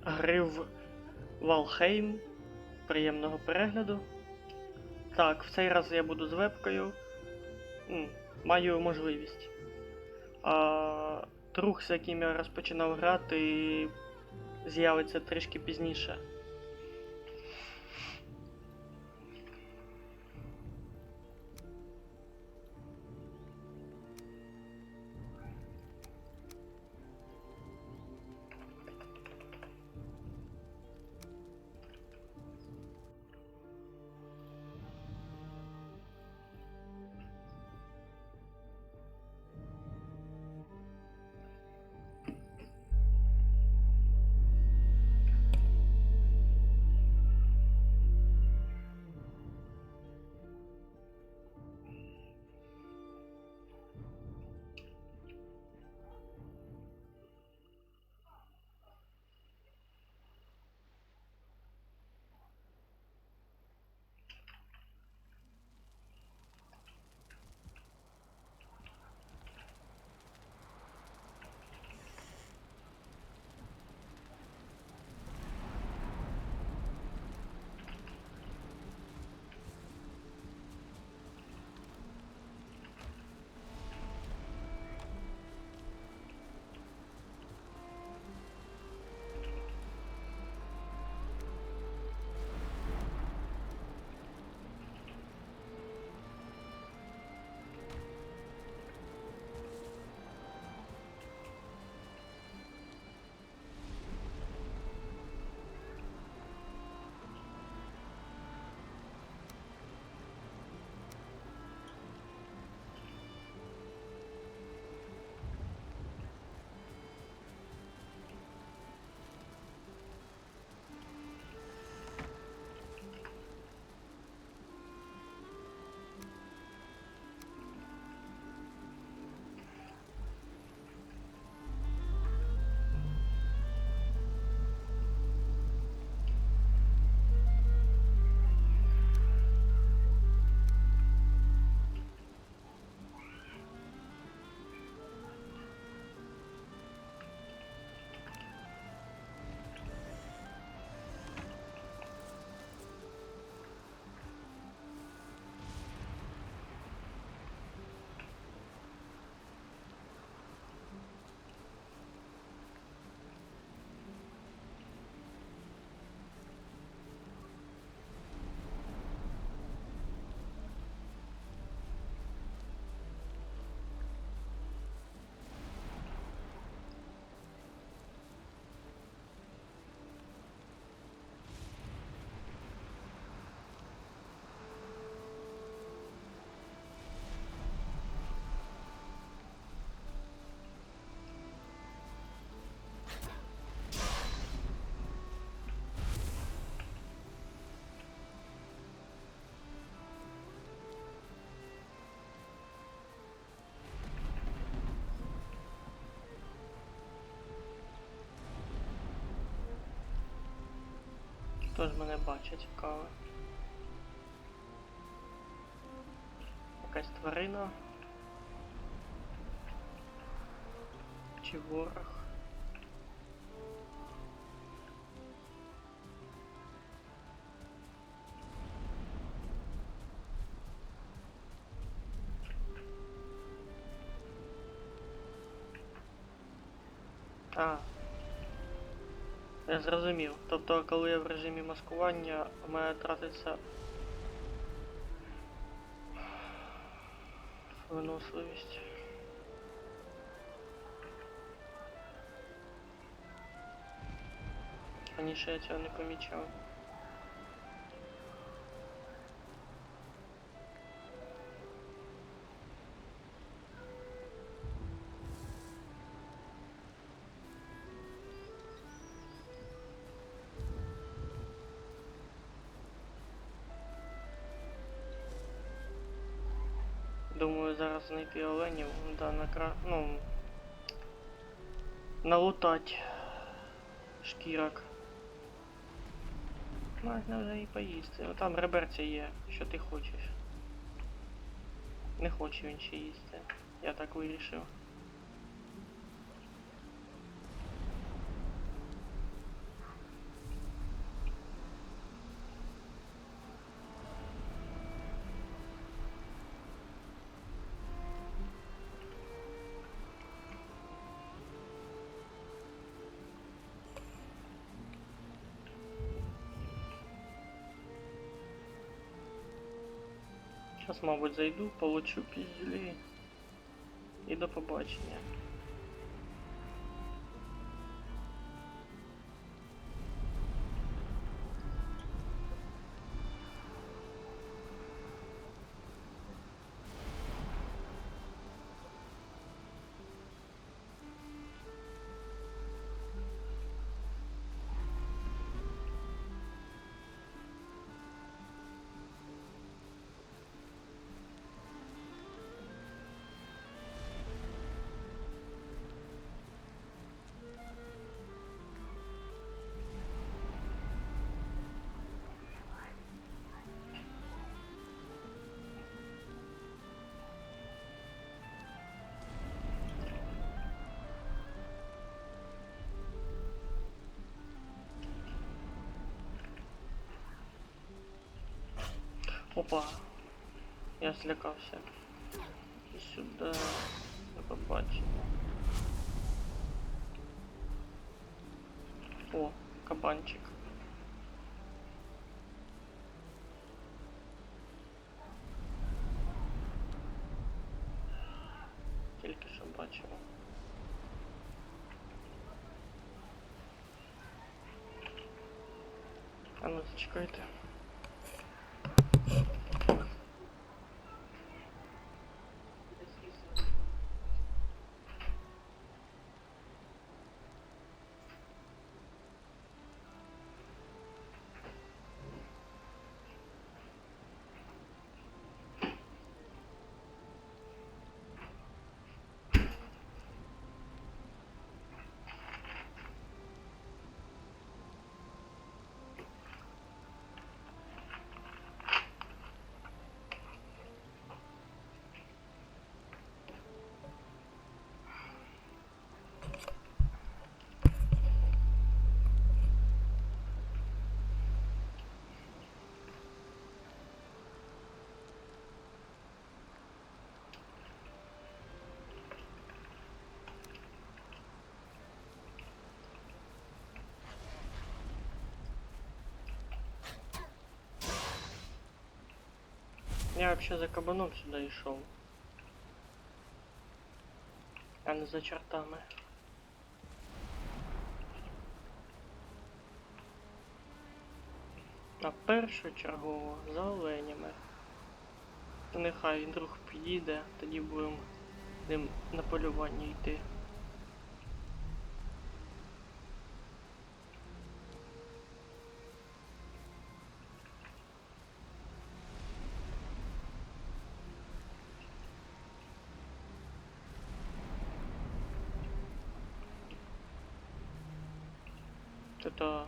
гри в Valheim. Приємного перегляду. Так, в цей раз я буду з вебкою. Маю можливість. Друг, з яким я розпочинав грати, з'явиться трішки пізніше. Хто ж мене бачить, цікаво. Якась тварина. Чи ворог. Я зрозумів. Тобто, коли я в режимі маскування, у мене тратиться виносливість. Раніше я цього не помічав. Думаю, зараз знайти оленів, налутать шкірок. Можна вже і поїсти. Там реберця є, що ти хочеш. Не хоче він ще їсти. Я так вирішив. Зараз, мабуть, зайду, получу піздюлі і до побачення. Опа, я злякався. І сюди, до побачення. О, кабанчик. Тільки що бачив. А ну зачекайте. Я вообще за кабаном сюда и шел, а не за чертами. А першочергово за оленями. То нехай друг підійде, тоді будемо ним на полювання йти. Это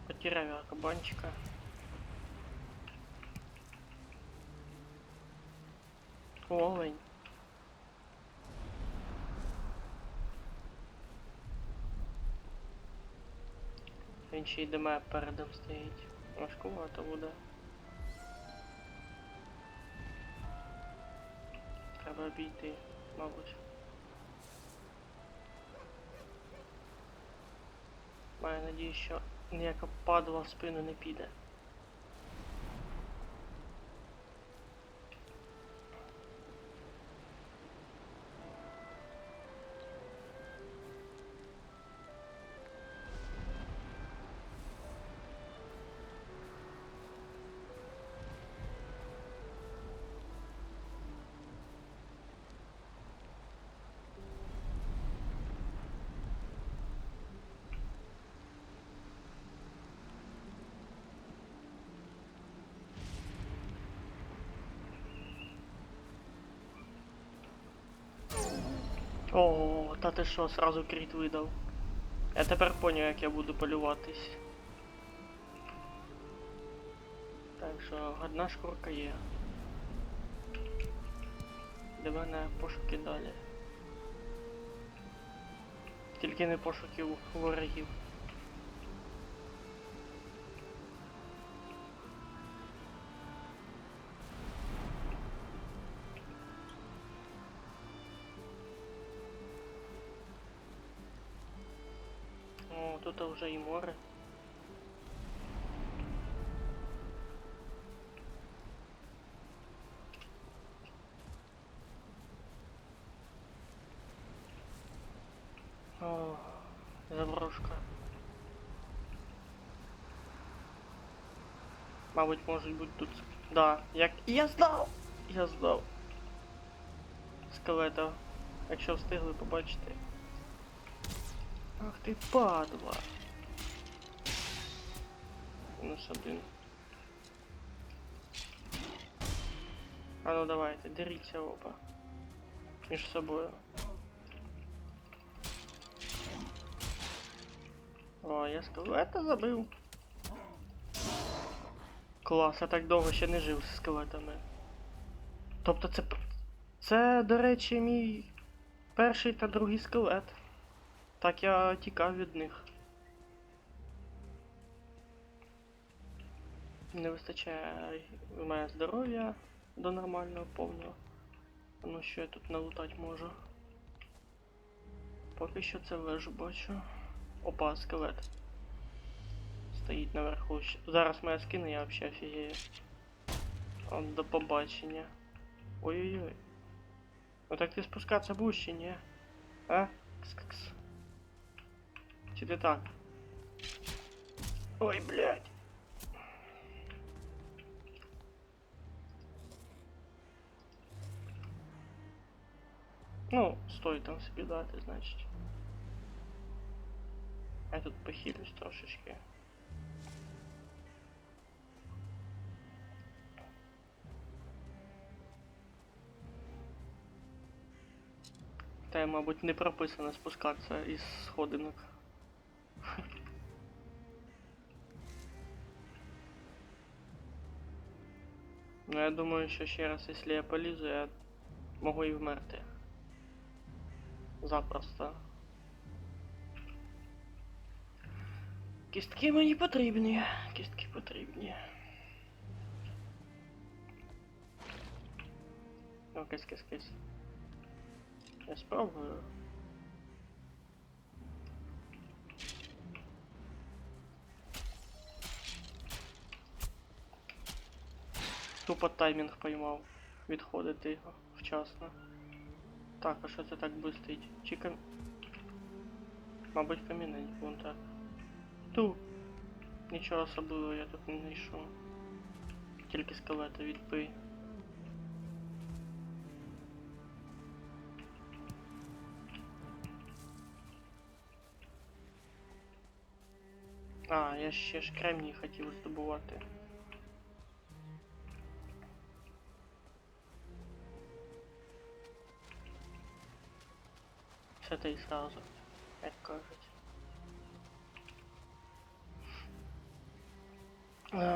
потерял я кабанчика. Олень. Він ще й до мене передом стоїть. Важкувато буде. Треба обійти, мабуть. Маю надію, що ніяка падла в спину не піде. О, та ти що, сразу кріт видав. Я тепер поняв, як я буду полюватись. Так що, одна шкурка є. До мене пошуки далі. Тільки не пошуків ворогів. О, тут вже і море. О, заброшка. Мабуть, можуть бути тут. Да, як. Я здав! Я здав. Скелета. Якщо встигли побачити. Ах ти падла. Мінус один. А ну давайте, деріться оба. Між собою. О, я скелета забив. Клас, я так довго ще не жив з скелетами. Тобто це, до речі, мій перший та другий скелет. Так я тікав від них. Не вистачає в мене здоров'я до нормального повного. Ну що я тут налутати можу? Поки що це вежу бачу. Опа, скелет. Стоїть наверху. Зараз мене скине, я взагалі офігею. До побачення. Ой-ой-ой. Ну так ти спускатися будеш чи ні? А? Кс-кс. Чи ти так? Ой, блядь. Ну, стоїть там собі дати, значить. Я тут похилюсь трошечки. Та, мабуть, не прописано спускатися із сходинок. Ну, я думаю, що ще раз, якщо я полізу, я можу і вмерти. Запросто. Кістки мені потрібні. Кістки потрібні. О, кись. Я спробую. Тупо таймінг поймав. Відходити його вчасно. Так, а що це так блистить? Чи мабуть, камінець, вон так. Ту. Нічого особливого я тут не знайшов. Тільки скелета відбий. А, я ще ж кремній хотів здобувати. Все те й сразу, як кажуть.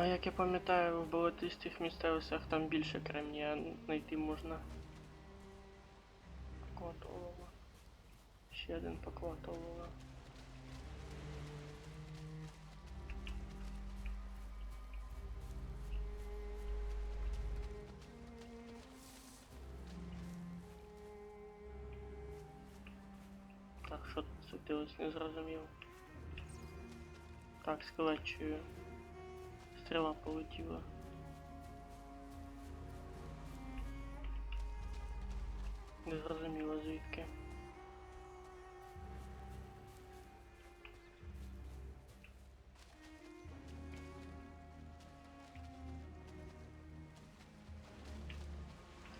Як я пам'ятаю, в болотистих місцевостях там більше кремнія знайти можна. Поклад олова. Ще один поклад олова. Так, що тут світилось, не зрозумів. Так, скелет чую. Стріла полетіла. Не зрозуміло звідки.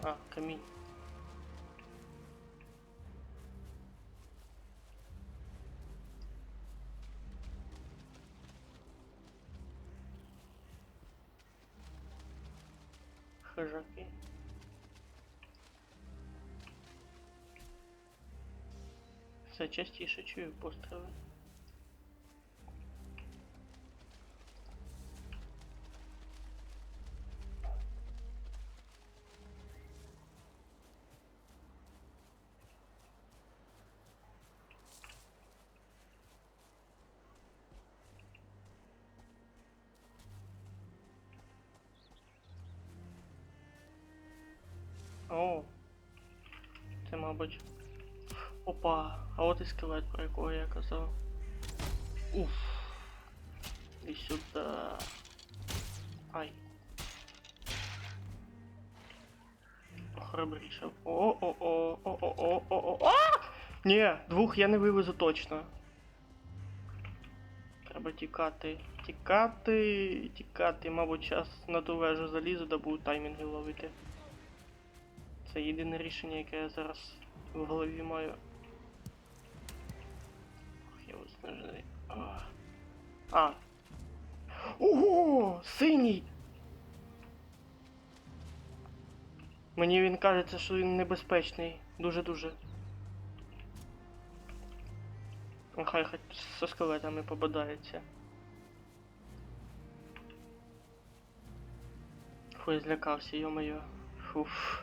А, камінь. Хижаки. Все частіше чую постріли. О, це, мабуть. Опа, а от і скелет, про якого я казав. Уф. І сюди. Ай. Храбрішав. О-о-о, о-о-о-о-о. А! Ні, двох я не вивезу точно. Треба тікати. Тікати. Мабуть, час на ту вежу залізу, да буду таймінги ловити. Це єдине рішення, яке я зараз в голові маю. Ох, я виснажений. А. Ого! Синій! Мені він кажеться, що він небезпечний. Дуже-дуже. Хай хоч зі скелетами побадається. Фу, я злякався, йо-моє. Фуф.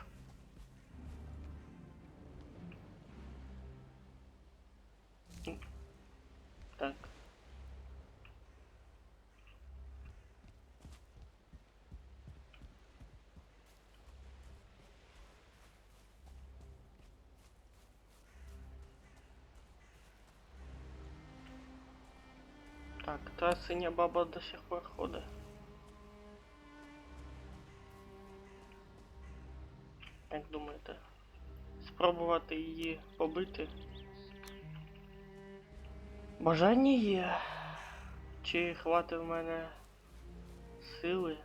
Так. Так, та синя баба до сих пор ходить. Як думаєте? Спробувати її побити? Бажання є. Чи хватить в мене сили?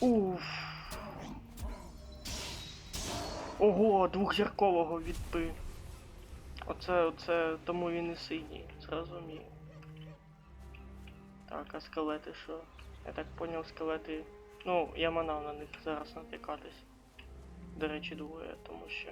Уф. Ого, двохзіркового відбив. Оце тому він і синій, зрозумів. Так, а скелети що? Я так поняв, скелети... Ну, я манав на них зараз натикатись. До речі, двоє, тому що...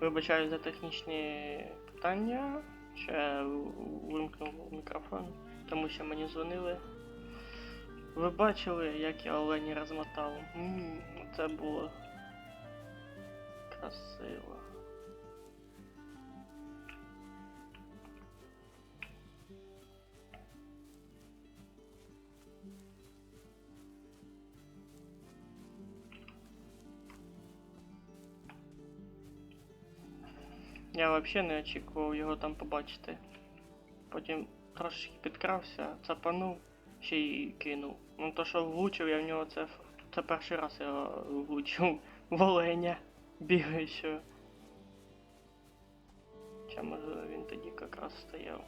Вибачаю за технічні питання, що я вимкнув мікрофон, тому що мені дзвонили. Ви бачили, як я олені розмотав? Це було красиво. Я взагалі не очікував його там побачити. Потім трошки підкрався, цапанув, ще й кинув. Ну то, що влучив я в нього, це перший раз я влучив в оленя бігаючого. Чи може він тоді якраз стояв.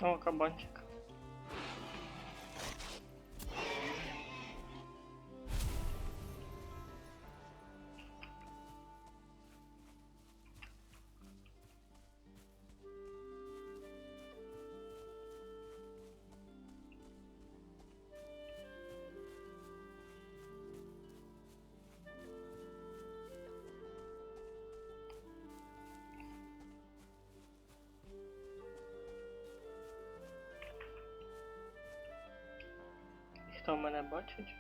О, кабанчик. Хто мене бачить?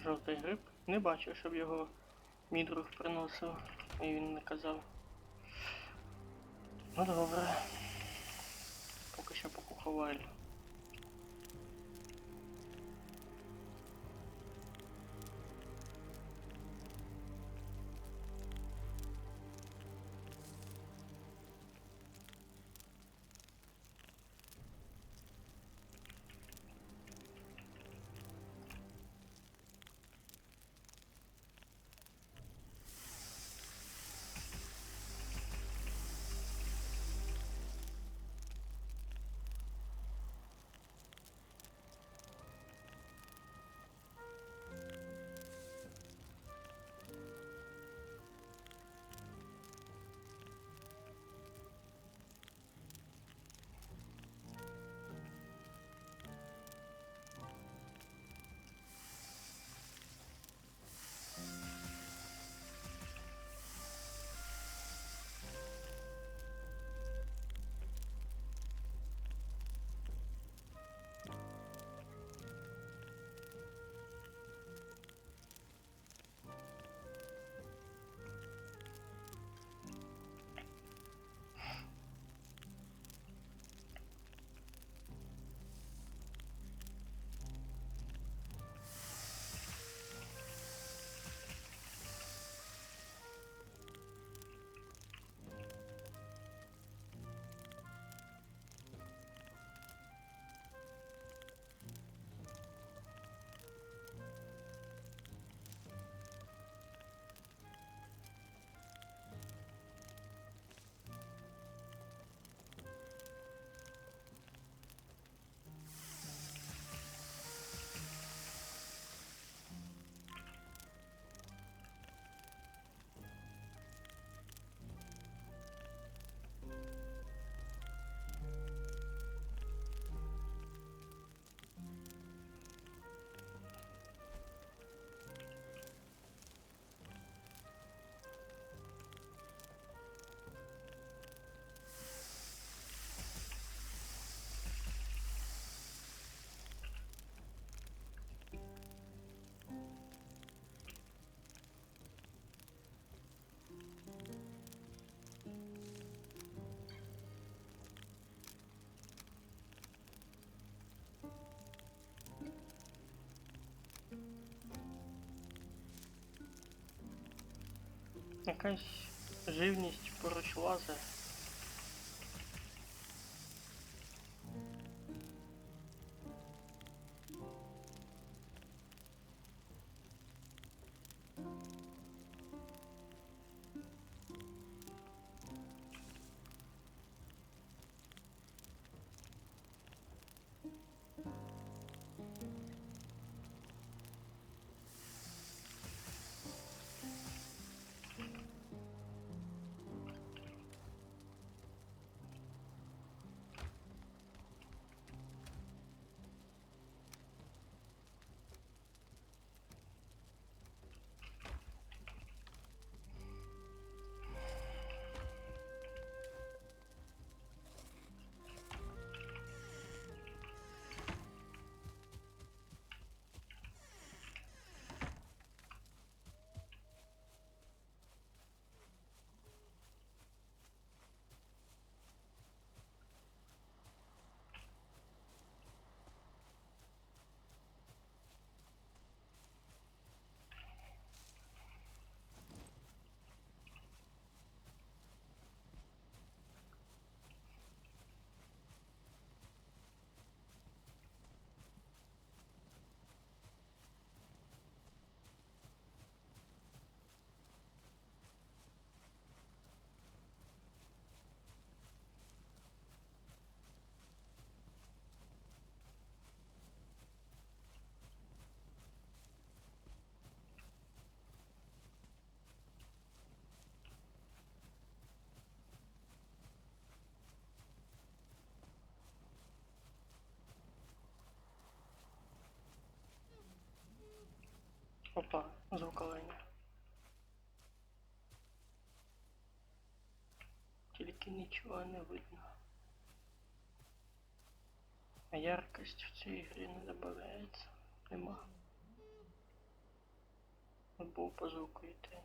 Жовтий гриб. Не бачив, щоб його мій друг приносив, і він не казав. Ну добре. Поки що покуховаю. Якась живність поруч лазить. Опа, звук оленя. Тільки нічого не видно. А яркость в цій грі не додається. Нема. Був по звуку йти.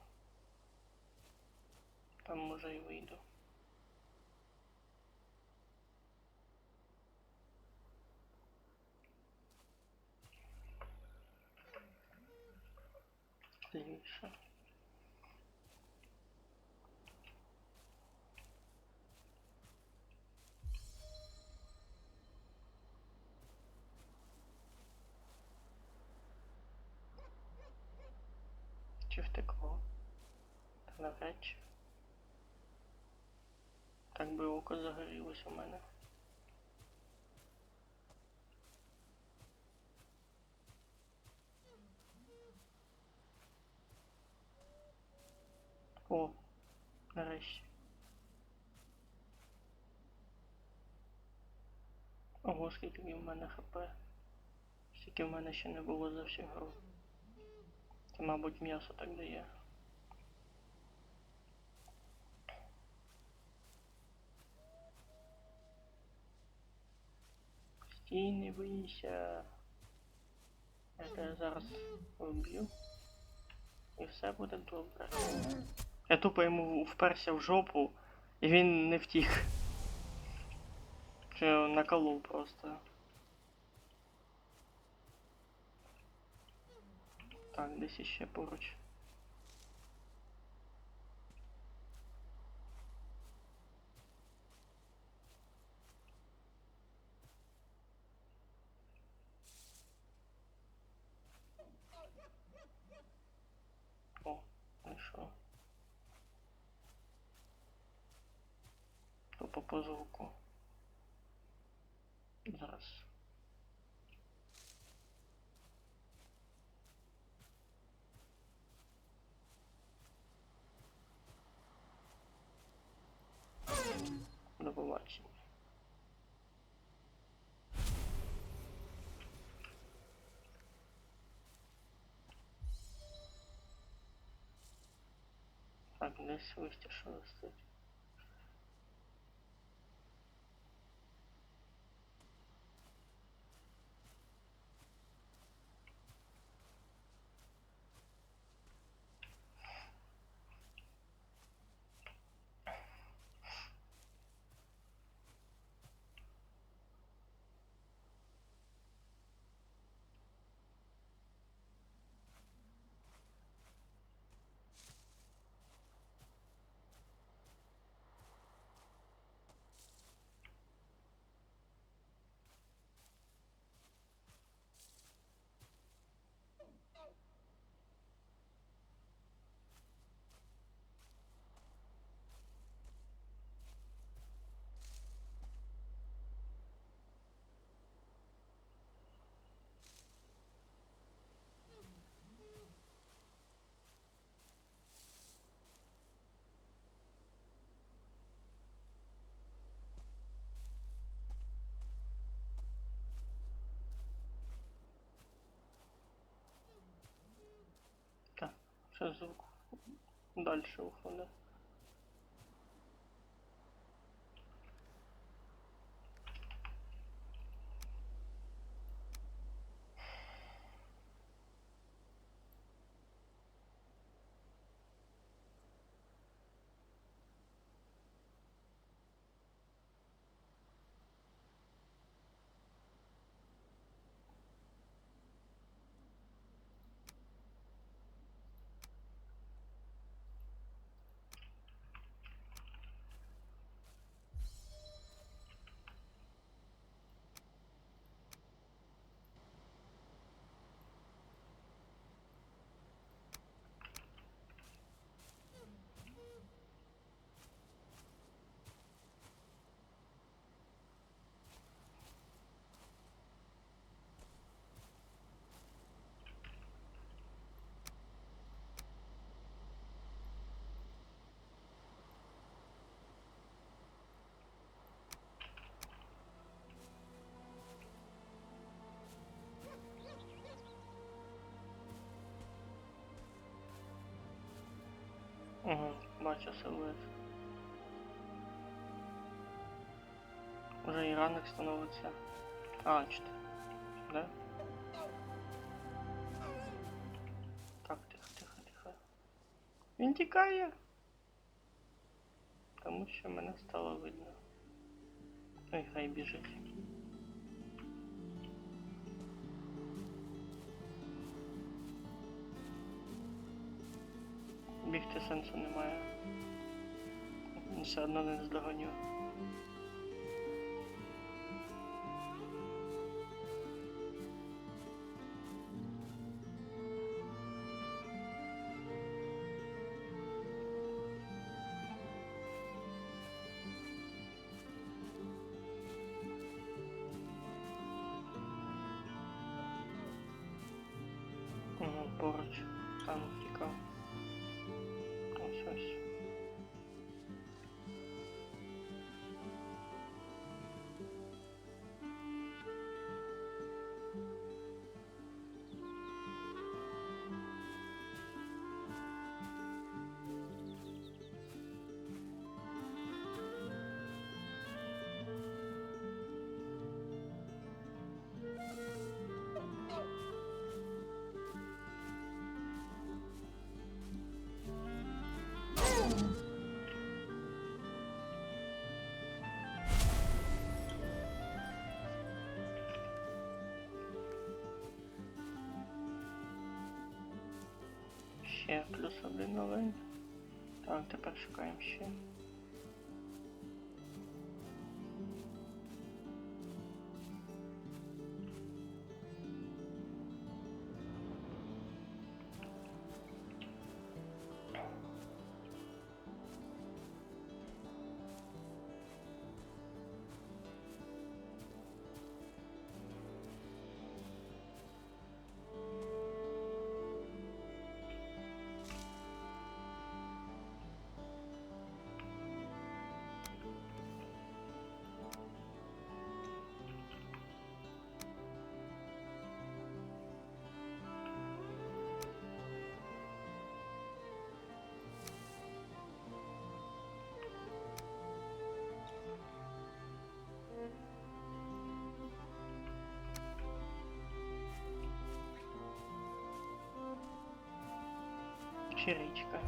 Там може і вийду. Лівіше. Чи втекло? Та навряд чи. Так би око загорілось у мене. О, нарешті. Ого, скільки в мене хп. Скільки в мене ще не було за всю гру. Це, мабуть, м'ясо так дає. Стій, не бийся. Я тебе зараз вб'ю. І все буде добре. Я тупо йому вперся в жопу, і він не втік. Чи наколов просто. Так, десь іще поруч. О, знайшов. Тупо по звуку. Зараз. До побачення. Так, десь листя шелестить. Так, ще звук дальше уходить. Угу, бачу силует. Уже і ранок становиться. А, 4. Да? Так, тихо. Він тікає. Тому що мене стало видно. Ой, хай біжить. Бігти сенсу немає. Все одно не здогоню. Угу, поруч. Там втікав. Ось. Ще +1 олень. Так, тепер шукаємо ще. Ще річка.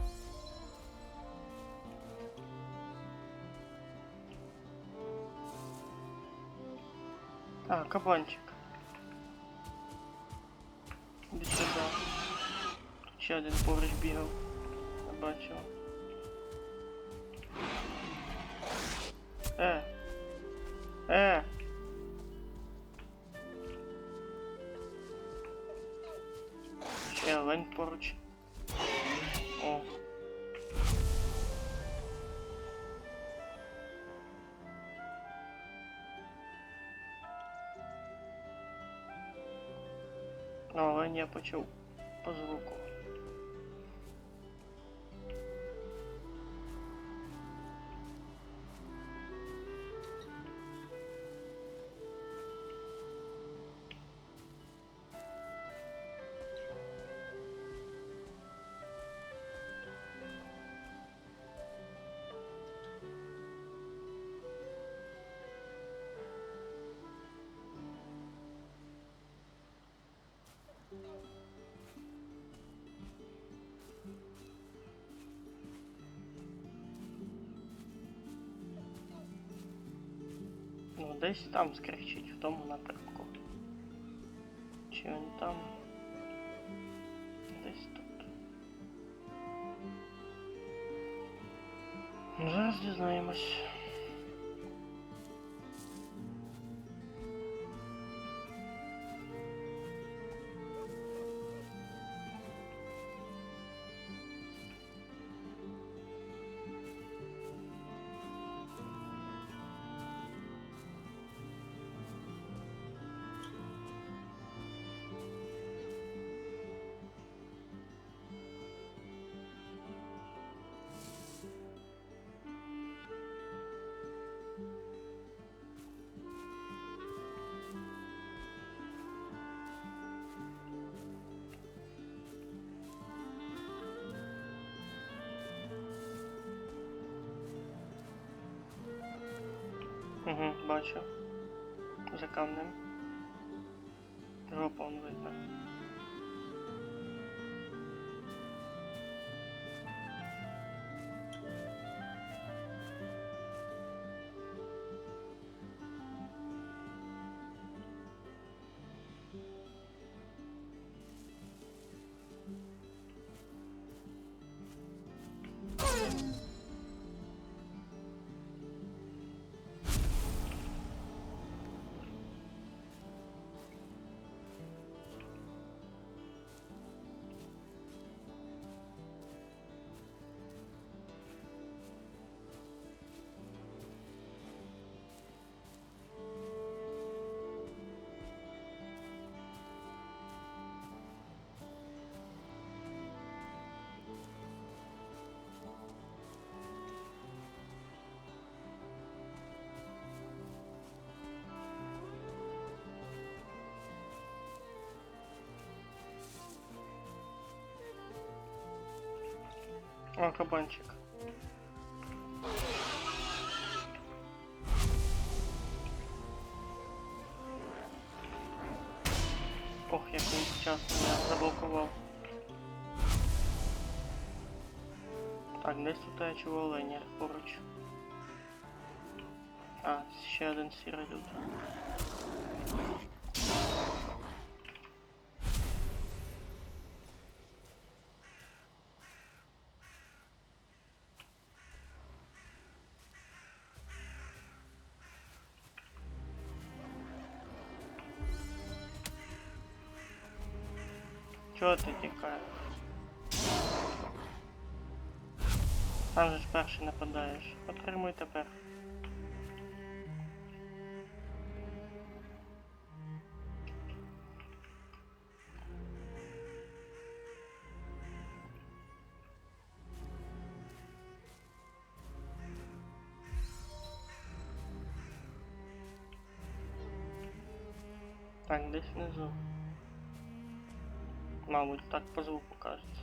А, кабанчик. Іди сюди. Ще один поруч бігав. Я бачив. Ще олень поруч. О. Олень я почув по звуку. Ну, десь там скричить, в тому напрямку. Чи він там? Десь тут. Ну, зараз дізнаємось. Угу, бачу. За камнем. Жопа он видно. О, кабанчик. Ох, як він вчасно мене заблокував. Так, десь тут я чув оленя поруч. А, ще один сірий тут. Чого ти тікаєш? Там же ж перший нападаєш. Отримуй тепер. Так, десь внизу. Мабуть, так по звуку кажеться.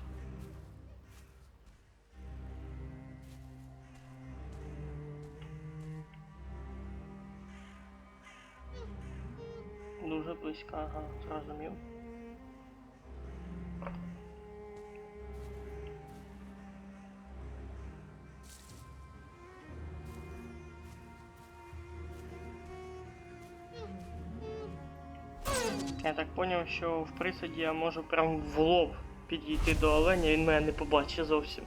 Дуже близько, ага, зрозумів. Я так поняв, що в присаді я можу прям в лоб підійти до оленя, він мене не побачить зовсім.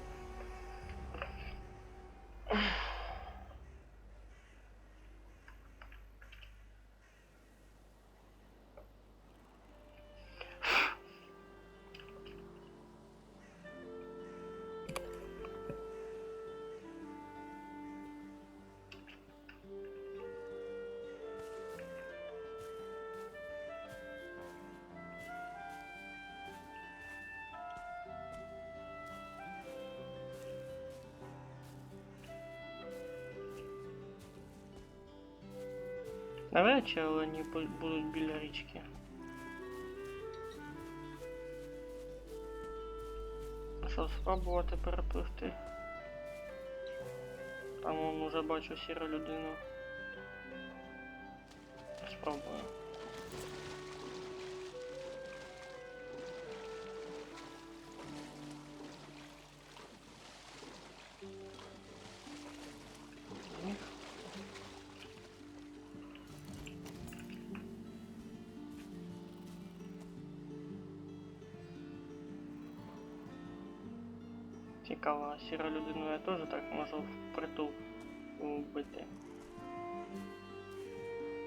Навряд чи олені будуть біля річки. Що, спробувати перепливти? Там вон уже бачу сіру людину. Спробую. Цікаво, сіра людину я теж так можу впритул вбити.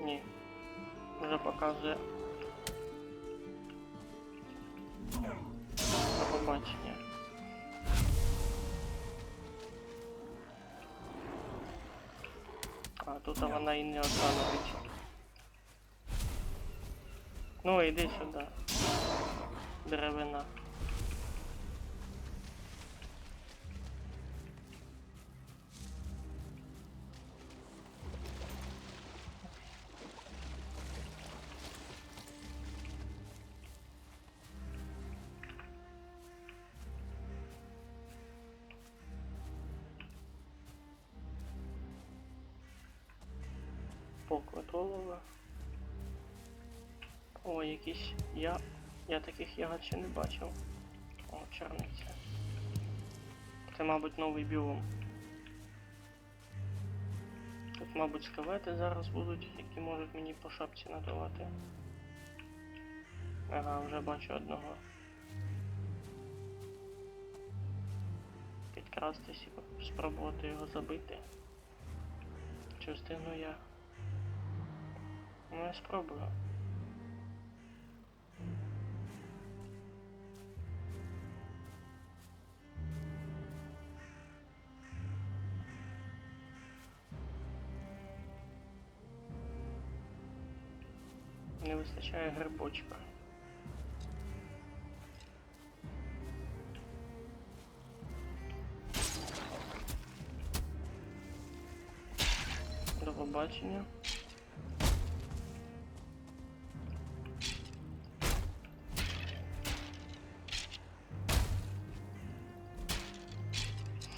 Ні. Вже показує. До побачення. А тут вона і не одна навіть. Ну іди сюди. Деревина. полова. О, якісь я таких ягод ще не бачив. О, чорниця. Це, мабуть, новий біом. Тут, мабуть, скелети зараз будуть, які можуть мені по шапці надавати. Ага, вже бачу одного. Підкрастись і спробувати його забити. Чи встигну я? Ну, я спробую. Не вистачає грибочка. До побачення.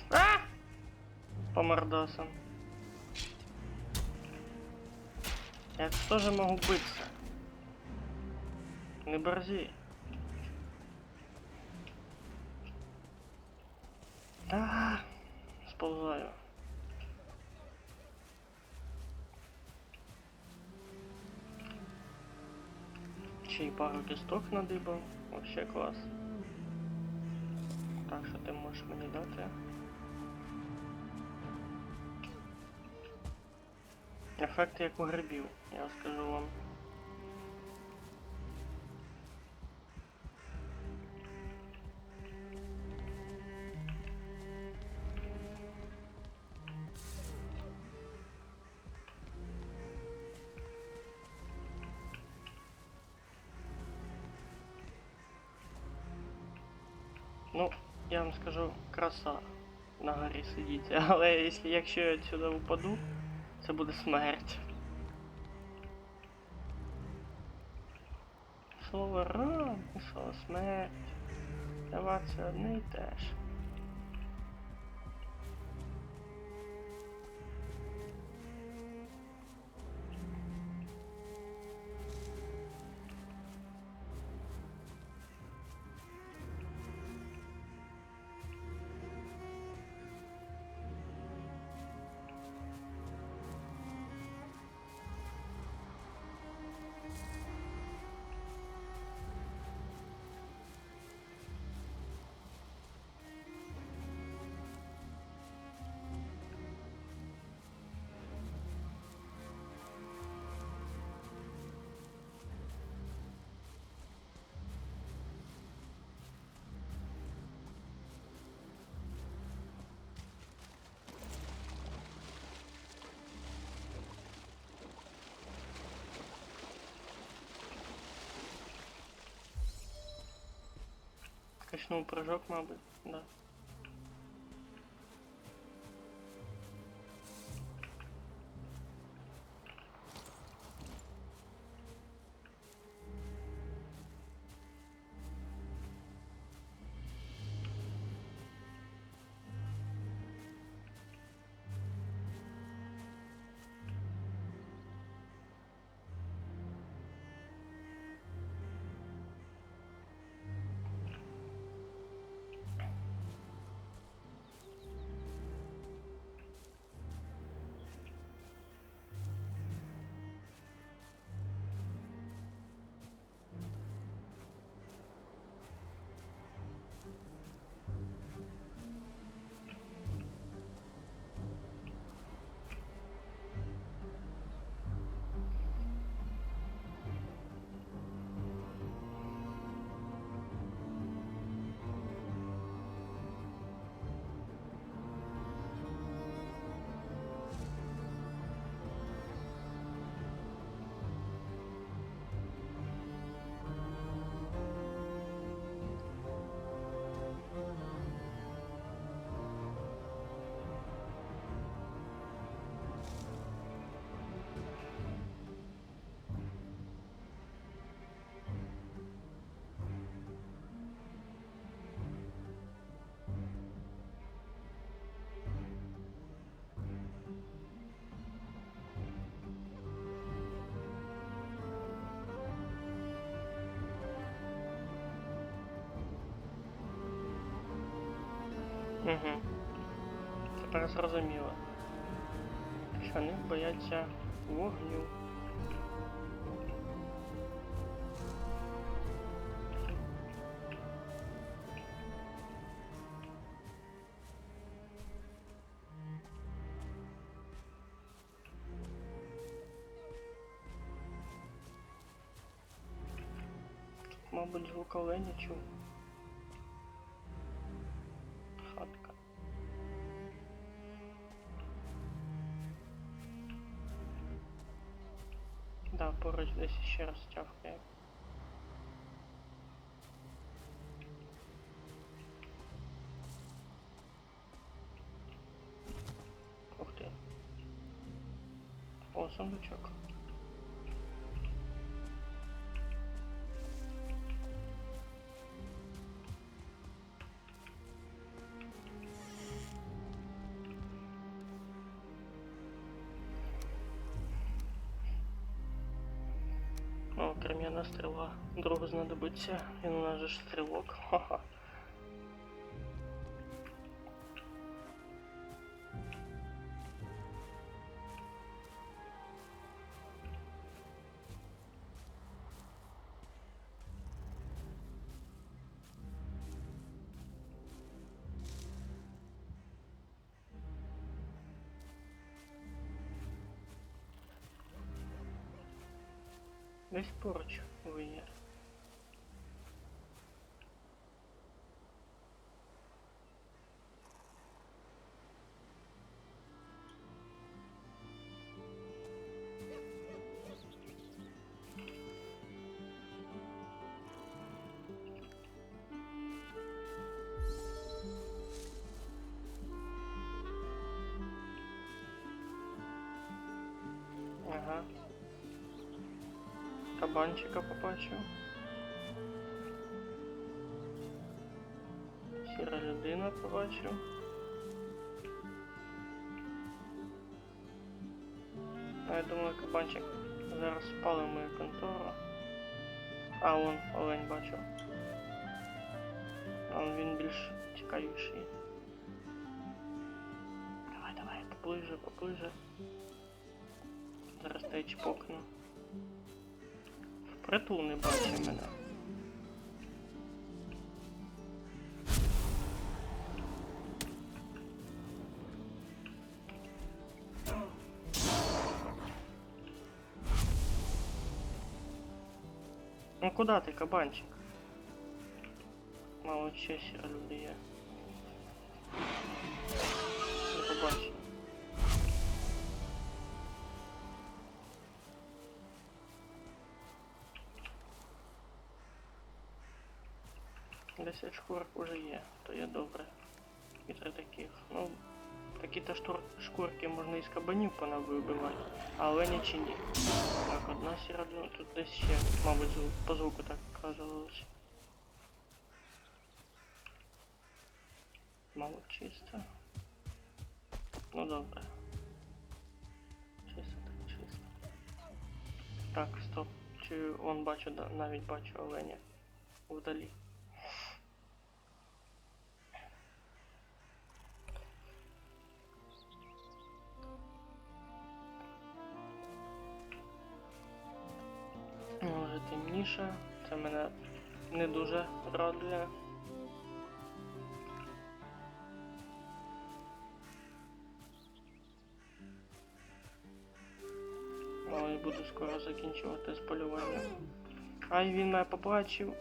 А! По мордасам. Я тоже могу биться. Не борзи. А, сползаю. Ще й пару кісток надибав. Вообще клас. Так, що ти можеш мені дати? Ефект як у грибів, я скажу вам. Ну, я вам скажу, краса на горі сидіти, але якщо я сюди впаду, це буде смерть. Слово ран і слово смерть. Для вас це одне і те ж. Качнув прыжок, мабуть, да. Угу. Тепер зрозуміло. Що вони бояться вогню. Мабуть, звук оленя чув. Хатка. Да, поруч десь ще раз тявкає. Ух ти. О, сундучок. О, крем'яна стріла. Другу знадобиться. Він у нас же ж стрілок. Ха-ха. Десь поруч ви є. Ага. Кабанчика побачив. Сіра людина побачив. А я думаю, кабанчик зараз спалив мою контору. А, вон олень бачив. А він більш цікавіший. Давай, давай, поближе, поближе. Зараз та й чпокну. Впритул не бачить мене. Ну куда ти, кабанчик? Мало ще сіра люди є. Не побачив. Десять шкурок уже є, то є добре. І 3 таких. Ну, такі-то шкурки можна із кабанів понавибивати, а оленя чи ні. Так, одна сіра, тут десь ще, мабуть, по звуку так казалось. Мало чисто. Ну добре. Чисто так чисто. Так, стоп. Чи он бачу, навіть бачу оленя вдалі. Вже темніше, це мене не дуже радує. Ой, буду скоро закінчувати з полюванням. Ай, він мене побачив.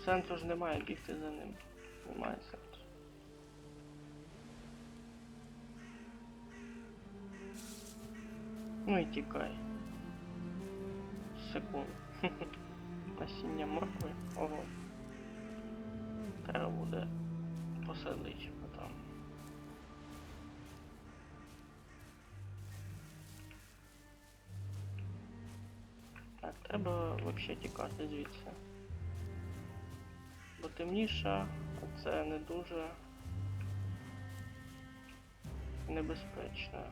Сенсу ж немає бігти за ним. Немає сенсу. Ну і тікай. Секунд. Насіння моркви. Ого. Треба буде посадити потім. Так, треба взагалі тікати звідси. Бо темніше, а це не дуже небезпечно.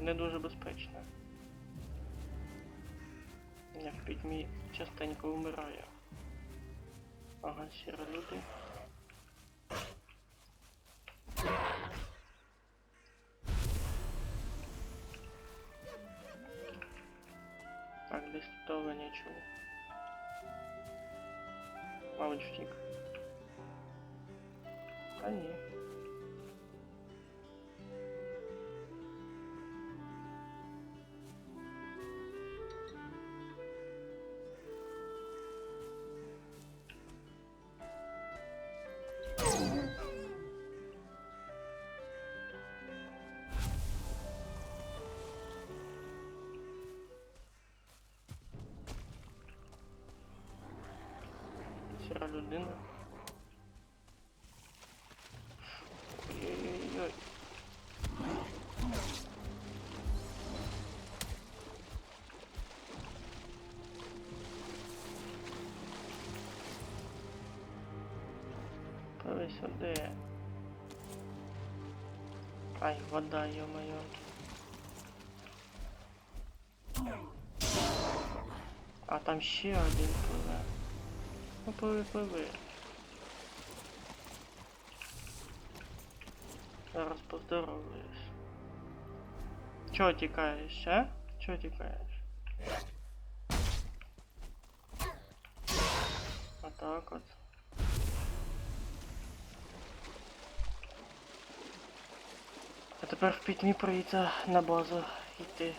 Не дуже безпечно. Я в пітьмі частенько вмираю. Ага, сіра люди. Мабуть, втік. А ні. Сіра людина. Ой-ой-ой. Пливи сюди. Ай, вода, ё-моё. А там ще один пливе. Ну пливи, пливи. Зараз поздороваюсь. Чого тікаєш, а? Чого тікаєш? Отак от. А тепер в пітьмі прийдеться на базу йти.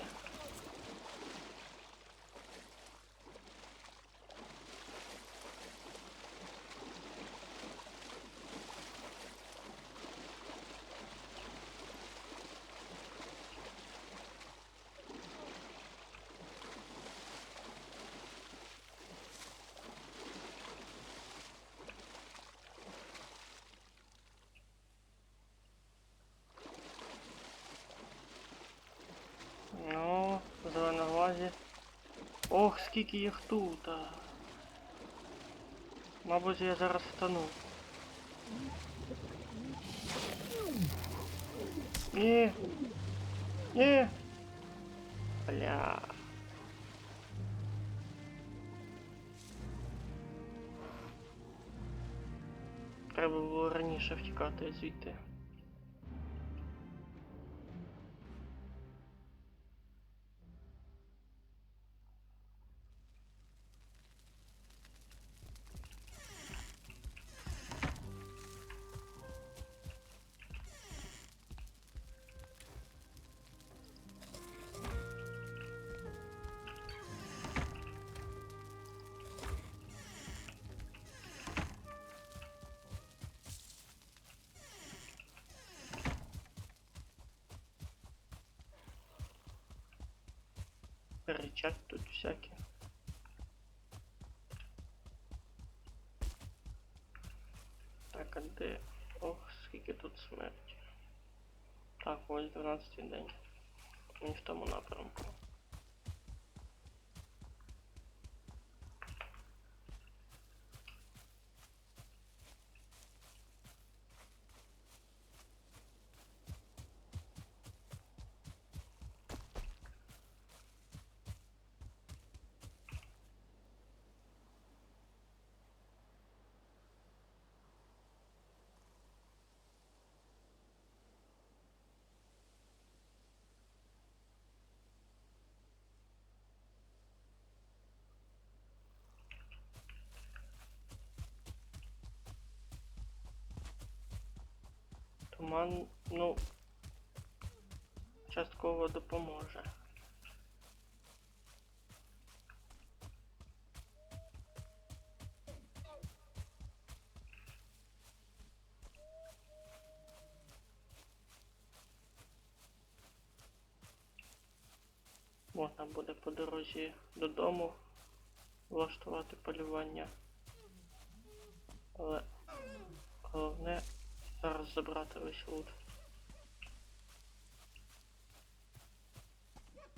Ну, зеленоглазі. Ох, скільки їх тут. Мабуть, я зараз втону. Ні. Ні. Бля. Треба було раніше втікати звідти. Рычать тут всякі. Так, а де? Ох, скільки тут смерті. Так, ось 12-й день. Не в тому напрямку. Туман, ну, частково допоможе. Можна буде по дорозі додому влаштувати полювання. Але головне зараз забрати весь лут.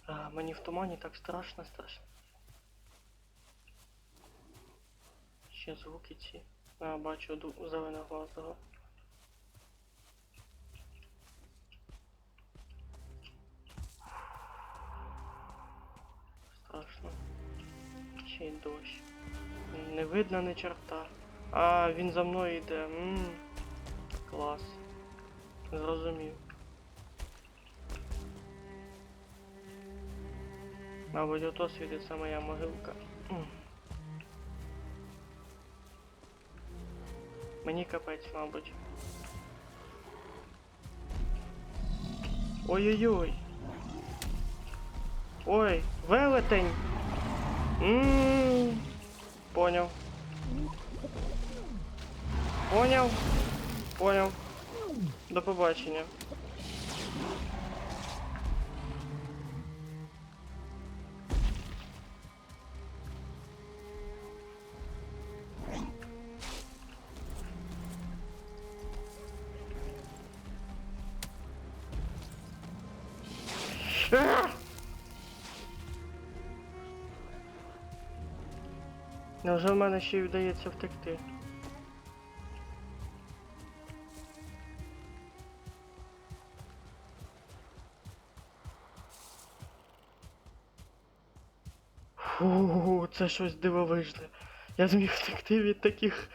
А, мені в тумані так страшно. Ще звуки ці. А, бачу зеленоглазого. Страшно. Ще й дощ. Не видно ні черта. А, він за мною йде. Клас. Зрозумів. Мабуть, ото світиться моя могилка. Мені капець, мабуть. Ой-ой-ой. Ой, велетень! Поняв. Поняв. Поняв. До побачення. Невже в мене ще й вдається втекти? Фу, це щось дивовижне. Я зміг втекти від таких.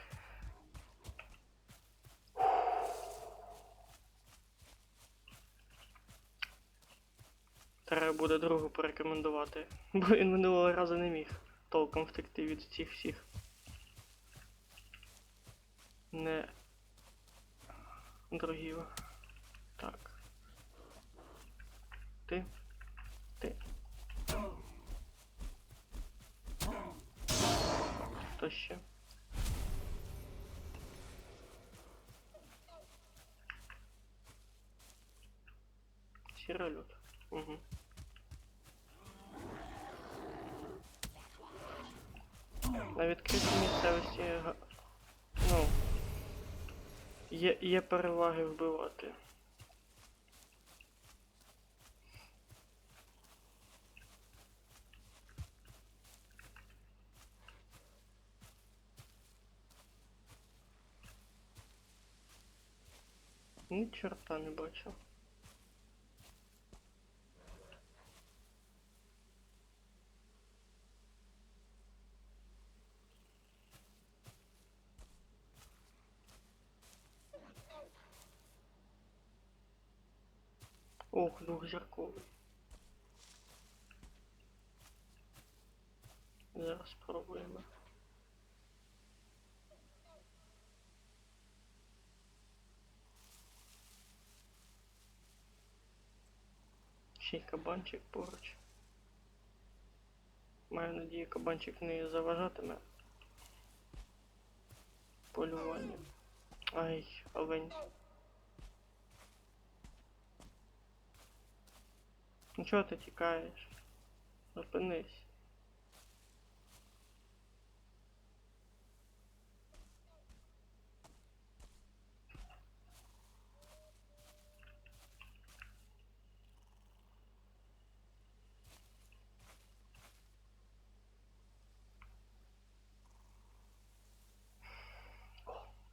Треба буде другу порекомендувати, бо він минулого разу не міг толком втекти від цих всіх. Не другів. Так. Ти. Хто ще? Сіролюд. Угу. На відкритій місцевості, ну, є переваги вбивати. Ні чорта не бачу. Ох, двохзірковий. Зараз спробуємо. Ще й кабанчик поруч. Маю надію, кабанчик не заважатиме полюванню. Ай, олень. Ну чого ти тікаєш? Зупинись.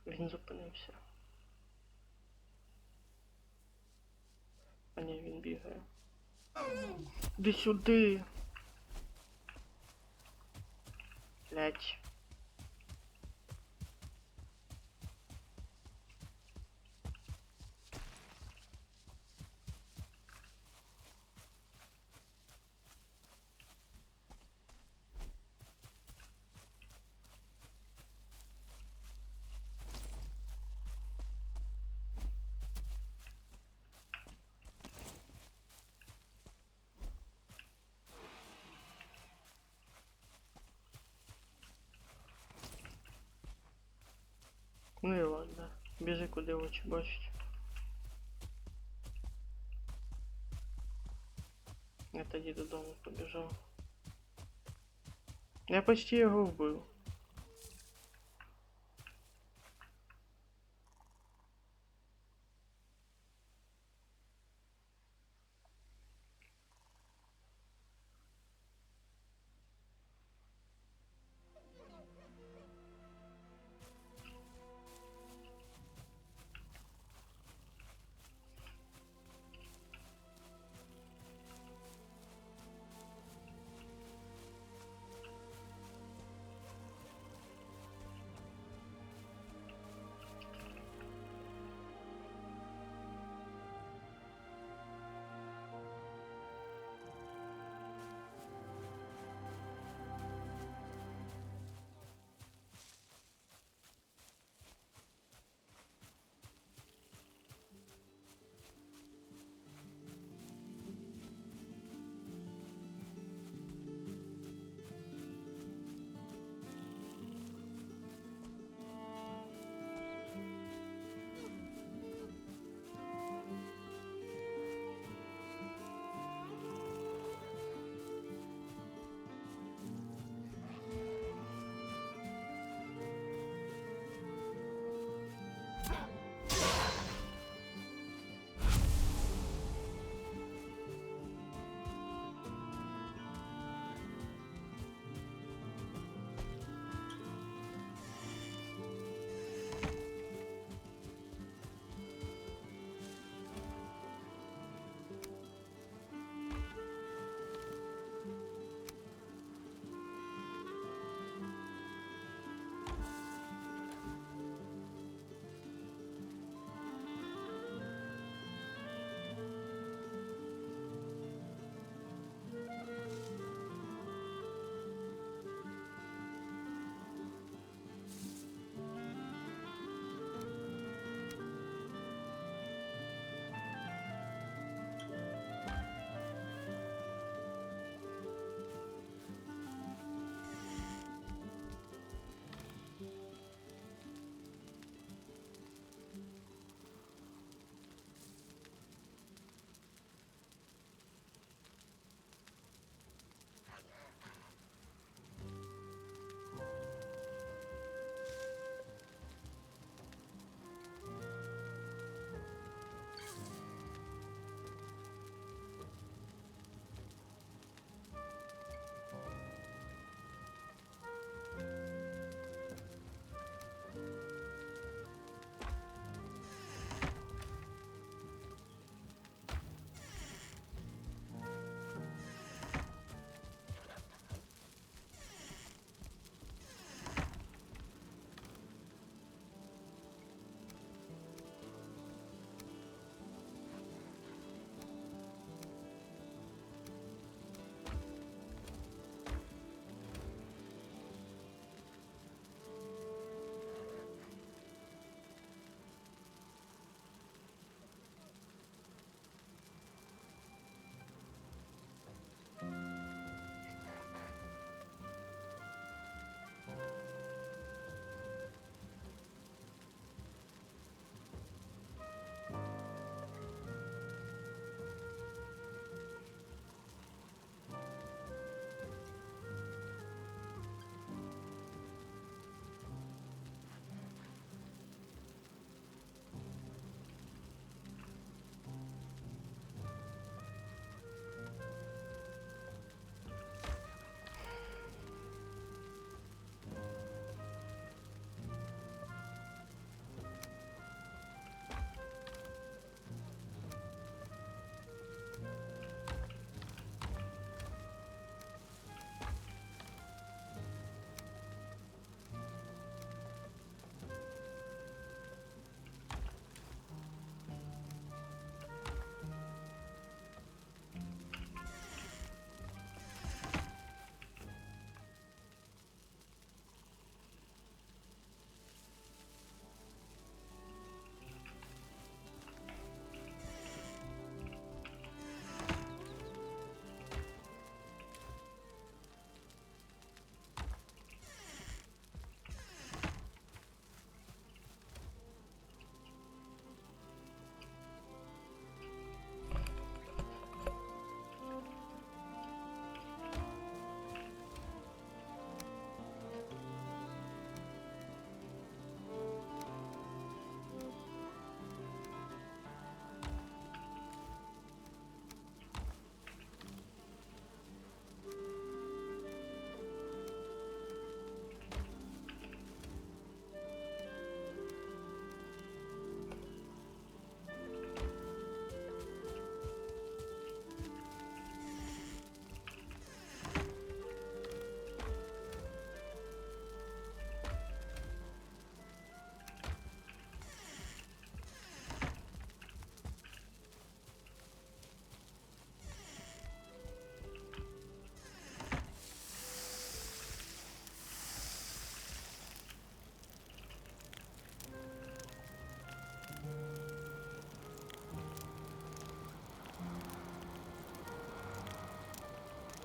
Він зупинився. А ні, він бігає. Іди сюди! Блять. Ну і ладно. Біжи куди очі бачать. Я тоді додому побіжав. Я почти його вбив.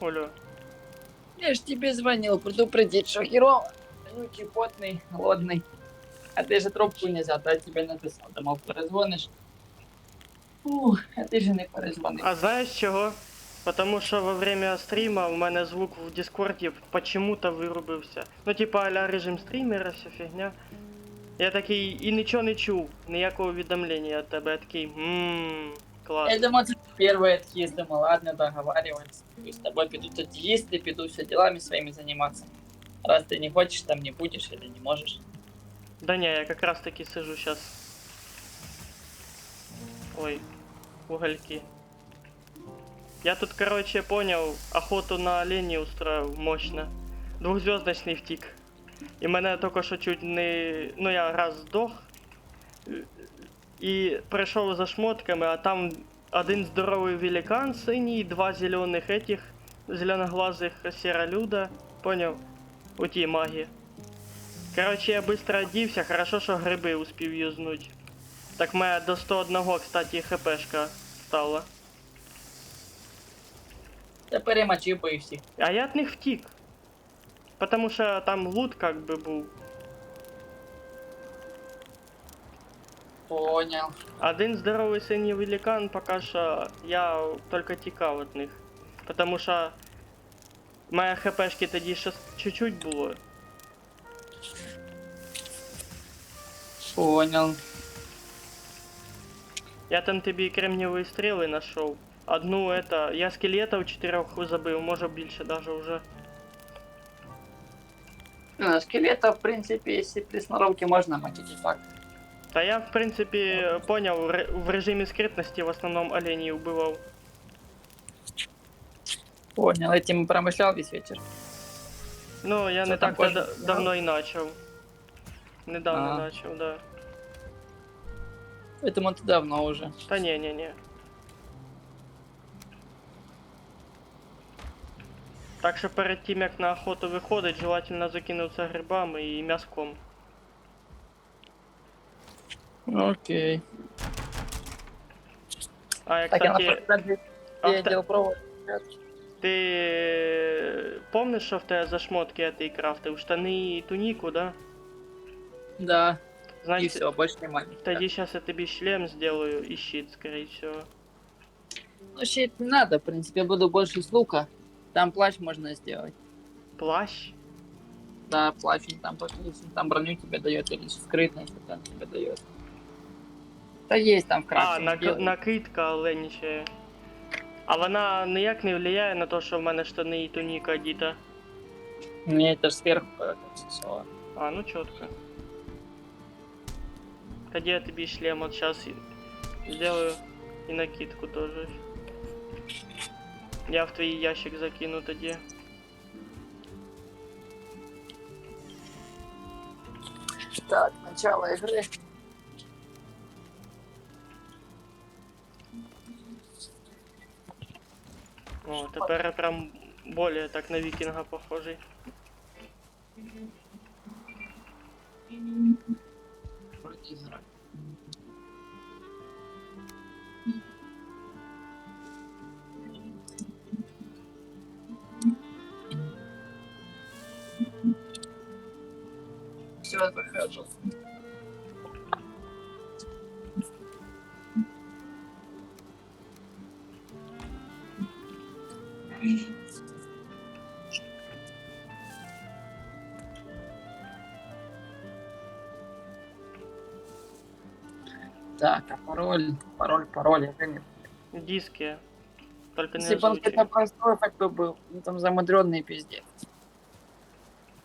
Олю. Я ж тебе звонил предупредить, что херово. Вонючий, потный, голодный. А ты же трубку не взял, а я тебе написал. Думал, перезвонишь. Ух, а ты же не перезвонил. А знаєш чого? Потому що во время стріма у мене звук в Дискорді почему-то вирубився. Ну типа а-ля режим стрімера, вся фігня. Я такий і нічого не чув, ніякого увідомлення від тебе. Я такий, клас. Я думал, ты первый отъезд. Думал, ладно, договариваемся. С тобой пойду тут есть, ты пойду все делами своими заниматься. Раз ты не хочешь, там не будешь или не можешь. Да не, я як раз таки сижу сейчас. Ой, угольки. Я тут, короче, понял, охоту на оленей устроил мощно. Двухзвездочный втік. І мене тільки що чуть не... Ну я раз здох. І прийшов за шмотками, а там один здоровий великан синій, два зелених этих, зеленоглазых серолюда. Понял? У тій магі. Короче, я быстро одівся, хорошо, що гриби успів юзнуть. Так моя до 101, кстати, хпшка стала. Да перемочи бы и всех. А я от них втік. Потому що там лут как бы був. Понял. Один здоровий синій великан, поки що я тільки тікав від них. Потому що моя хпшки тоді ще чуть-чуть було. Понял. Я там тобі кремневі стріли знайшов. Одну это, я скелетов 4 забив, може більше даже уже. Ну, скелета, в принципе, если при сноровке можно мочить и так. Та я, в принципі, понял, в режимі скритності в основному оленей убивав. Понял, этим промышлял весь вечер. Ну, я Що не там так кожен давно і начав. Недавно А. начав, да. Поэтому ты давно уже. Та не. Так що перед тим як на охоту виходить, желательно закинутися грибами і м'яском. Окей. А я, Так, я на кстати, фотографии видел провод. ти помниш, що в тебе за шмотки я ти крафтив? Штани і туніку, да? Да, и Значить, все, больше не маленький. тоді зараз я тобі шлем сделаю і щит, скорее всего. Ну, щит не надо, в принципе, я буду больше с лука. Там плащ можно сделать. Плащ? Да, плащ он там подписан, там броню тебе дает или скрытность там тебе дает. Да есть там в А, крафтинге. накидка оленяча. А вона ніяк не впливає на те, що в мене штани і туніка одіта. Мне это ж сверху все. А, ну чітко. Тоді я тобі шлем от зараз сделаю і накидку теж. Я в твій ящик закину тоді. Так, начало игры. О, тепер я прям более так на вікінга похожий. Вроде играть. Все, выхожу. Так, а пароль, я не... Диски. Только не Если бы он озвучуй. какой-то простой хоть бы был, ну там замудренный пиздец.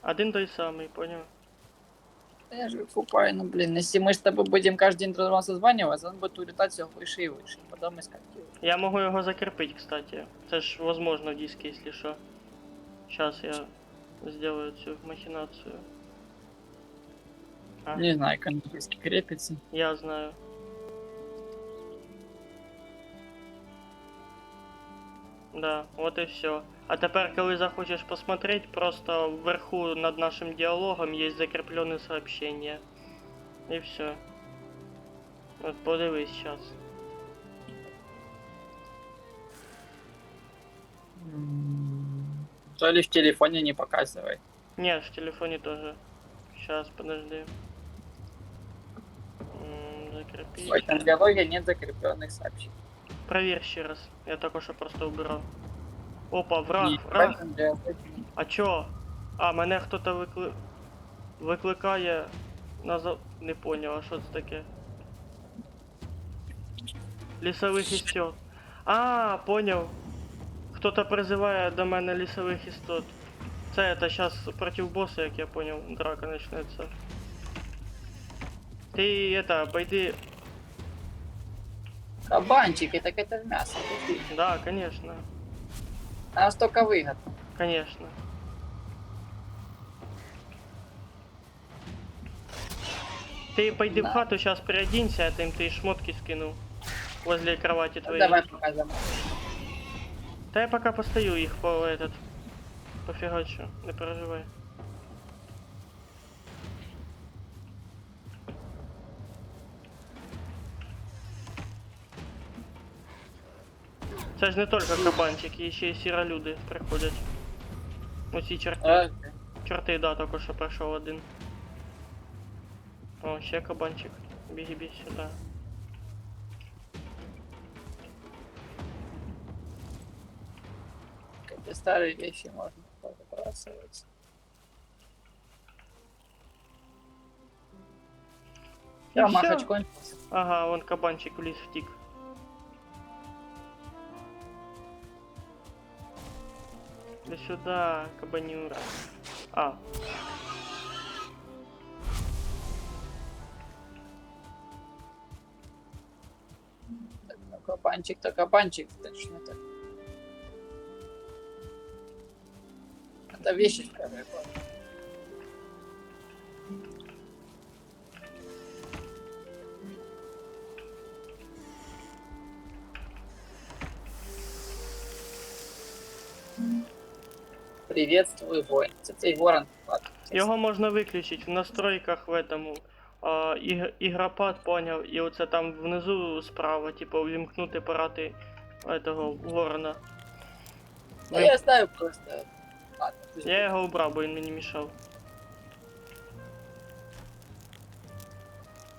Один той самий, понял? Я же купаю, ну блин, если мы с тобой будем каждый день друг друга созваниваться, он будет улетать все выше и выше, потом искать его. Я могу його закріпити, кстати. Це ж возможно в диске, если що. Сейчас я сделаю цю махинацию. А, Не знаю, как он на диске крепится. я знаю. Да, вот и все. А тепер, коли захочеш посмотреть, просто вверху над нашим диалогом есть закрепленное сообщение. И все. Вот подивись сейчас. То ли в телефоне не показывает. Не, в телефоне тоже. Сейчас, подожди. В Закрепить. этом диалоге нет закрепленных сообщений. Проверь еще раз. Я только что просто убирал. Опа, враг, Ні, в враг. этом диалоге ні. А чо? А, мене хто-то викликає на. Не поняв, а що це таке? Лісових істот. А, поняв. Хто-то призиває до мене лісових істот. Це зараз проти боса, як я поняв, драка почнеться. Ти это, пойди. Кабанчики, так это ж мясо. Ты. Да, конечно. Настолько выгодно. Конечно. Ты пойди Да. в хату, сейчас переоденься, а ты им ты шмотки скинул. Возле кровати Ну, твоей. давай покажем. Да я пока постою их по этот. Пофигачу, не переживай. Це ж не только кабанчики, ще й сіролюди приходять. Оці чорти. А, Чорти, да, тільки що пройшов один. О, ще кабанчик. Біги сюди. какие старые вещи можно выбрасывать. І Да, всё. махач кончился. Ага, вон кабанчик в ліс втік. Иди сюда, кабанюра. А. Так, ну, кабанчик-то кабанчик, точно так. Это вещи в первой плане. Приветствую, воин. Це цей ворон. Ладно, Його можна виключити в настройках в этому. Ігропад поняв, і оце там внизу справа, типу, увімкнути парати этого ворона. Ну, я знаю просто. Ладно, пусть Я його убрав, бо він мені мішав. будет.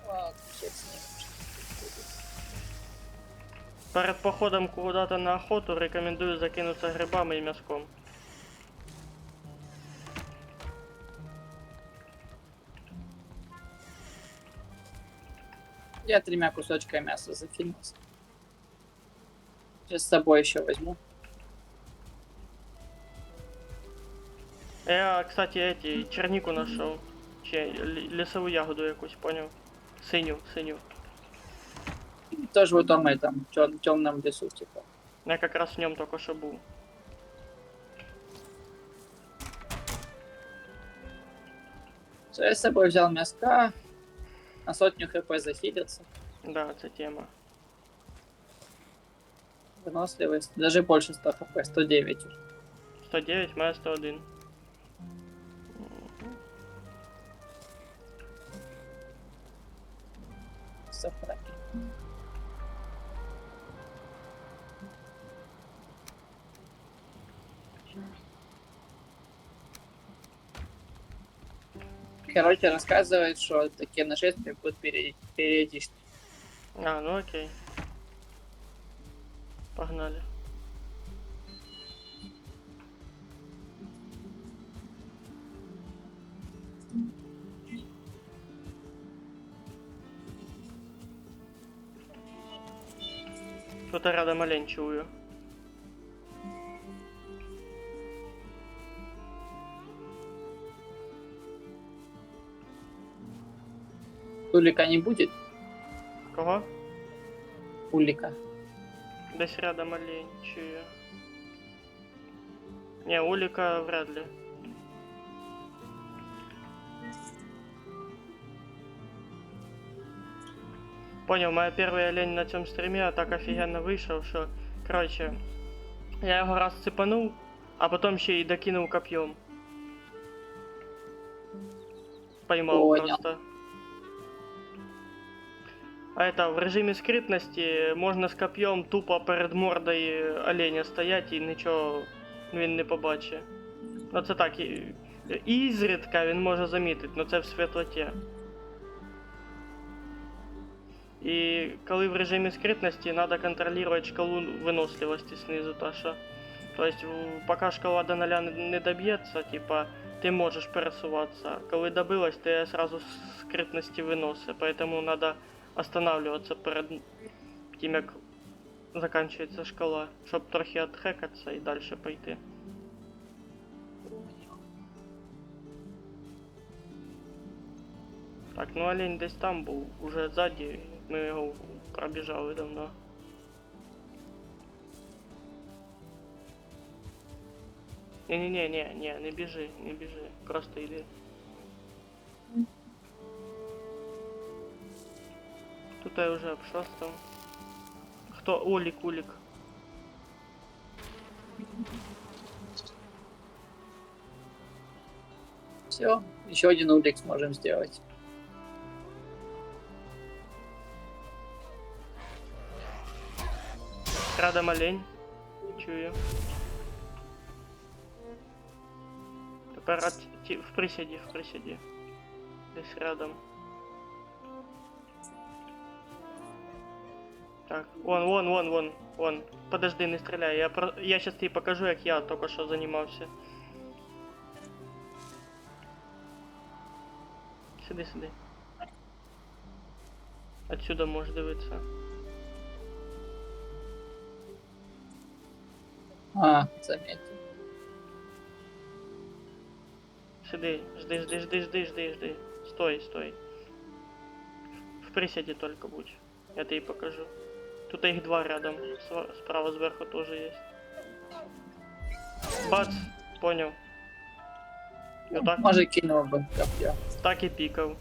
Ладно, фиг с ним. Перед походом куда-то на охоту рекомендую закинутися грибами і м'язком. Я 3 кусочками мяса закинулся. Сейчас с собой еще возьму. Я, кстати, чернику знайшов. Чи лісову ягоду якусь, поняв? Синю. Тоже в том этом темном лесу, типа. Я якраз в ньому тільки що був. Все, я с собой взял мяска. На 100 хп захилился. Да, це тема. Выносливость. Даже больше 100 хп. 109 уже. 109, має 101. Все в порядке. Короче, рассказывает, что такие нашествия будут периодически. А, ну окей. Погнали. Кто-то рядом олень чую. Улика не будет? Кого? Улика. Десь рядом олень чую. Не, улика вряд ли. Понял, моя первый олень на цьому стриме так офігенно вийшов, що, короче, я його раз цепанув, а потім ще й докинув коп'єм. Поймав Понял. просто. А это, в режимі скритності можна з коп'єм тупо перед мордою оленя стояти і нічого він не побачить. Ну це так, ізрідка він може замітити, але це в світлоті. І коли в режимі скритності, треба контролювати шкалу виносливості знизу, то що. Тобто, поки шкала до 0 не доб'ється, типа, ти можеш пересуватися. Коли добилась, ти сразу з скритності виносить, поэтому треба останавливатися перед тим, як закінчується шкала, щоб трохи відхекатися і далі пойти. Так, ну олень десь там був, уже ззаді, ми його пробіжали давно. Не-не-не, не біжи, не біжи, просто йди. Тут я вже обшастав. Хто? Олік, Улік. Все, еще один улик сможем сделать. Рядом олень. Чую. Тепер в присіді, в присіді. Десь рядом. Так, вон. Подожди, не стреляй. Я сейчас тебе покажу, як я только що займався. Сиди. Отсюда можеш дивитися. А, заметил. Сиди, жди. Стой. В присяде только будь. Я тебе покажу. Тут их два рядом. Справа сверху тоже есть. Бац! Понял. Вот так, Может, кинул бы, как я. так и пикал.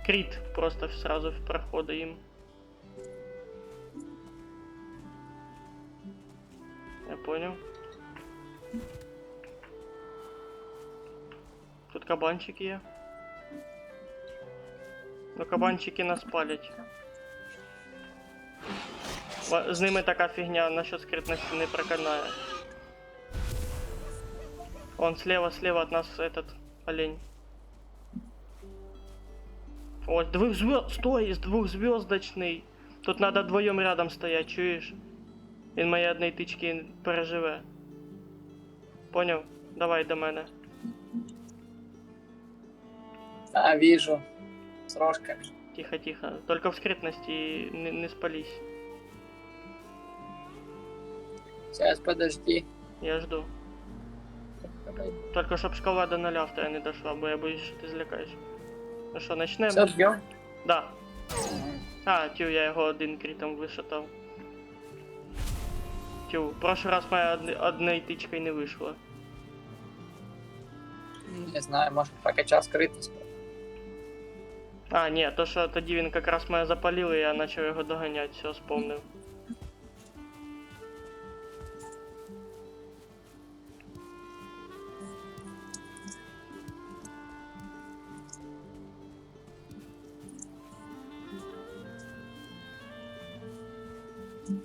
Крит просто сразу в проходы им. Я понял. Тут кабанчики є. Ну кабанчики нас палять. З ними така фігня насчет скритності не проканає. Вон слева от нас этот олень. Ось, двухзвездочный. Тут надо вдвоем рядом стоять, чуєш? Він мої одної тички переживе. Поняв? Давай до мене. А, вижу. С рожками. Тихо. Только в скрытности не спались. Сейчас, подожди. Я жду. Только чтоб шкала до 0 в тебе не дошла, бо я боюсь, що ти злякаєш. Ну що, начнемо? Все, бьем. Да. А, тю, я його один критом вишатав. Тю, в прошлый раз моя одной тычкой не вийшла. Не знаю, может, прокачал скрытность. А, ні, то що тоді він якраз мене запалив і я почав його доганяти, все, вспомнив.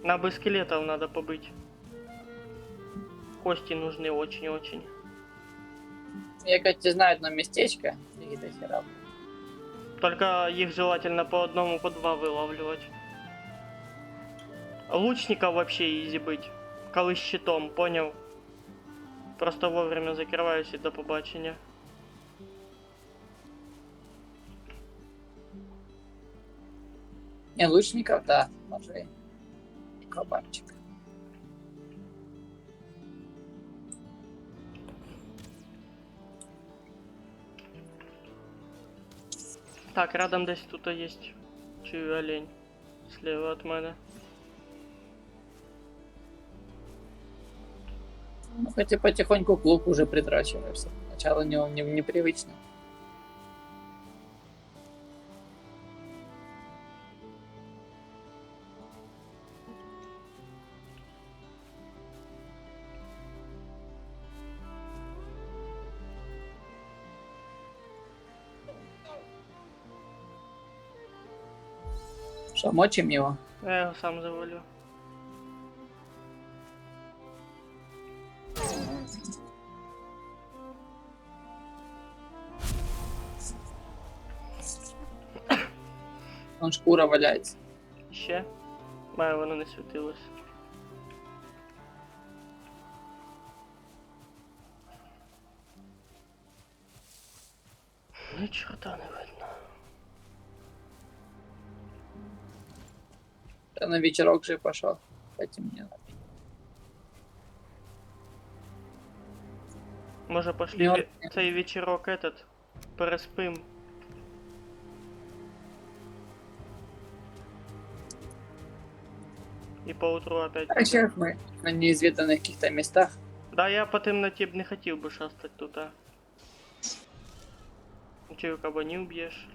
Нам бы скелетов надо побыть. Кости нужны очень-очень. Я, кстати, знаю одно местечко, где до хера. Только их желательно по одному, по два вылавливать. Лучников вообще изи быть. Коли с щитом, понял? Просто вовремя закрываюсь и до побачення. Не, лучников, да, ножей. И кабанчик. Так, рядом десь тут есть. Чую олень. Слева от мене. Ну, хоть и потихоньку к луку уже притрачиваешься. Сначала непривычно. Что, мочим его? Я його сам завалю. Вон шкура валяється. Ще? Має воно не світилось. Ні чорта не видно. Я на вечерок же пошел. Кстати, мне надо. Може пошлі Мёртвый. цей вечірок этот переспим. І поутру опять. А сейчас мы на неизведанных каких-то местах. Да, я по темноті б не хотів би шастать тут, а. Чую, кабанів б'єш.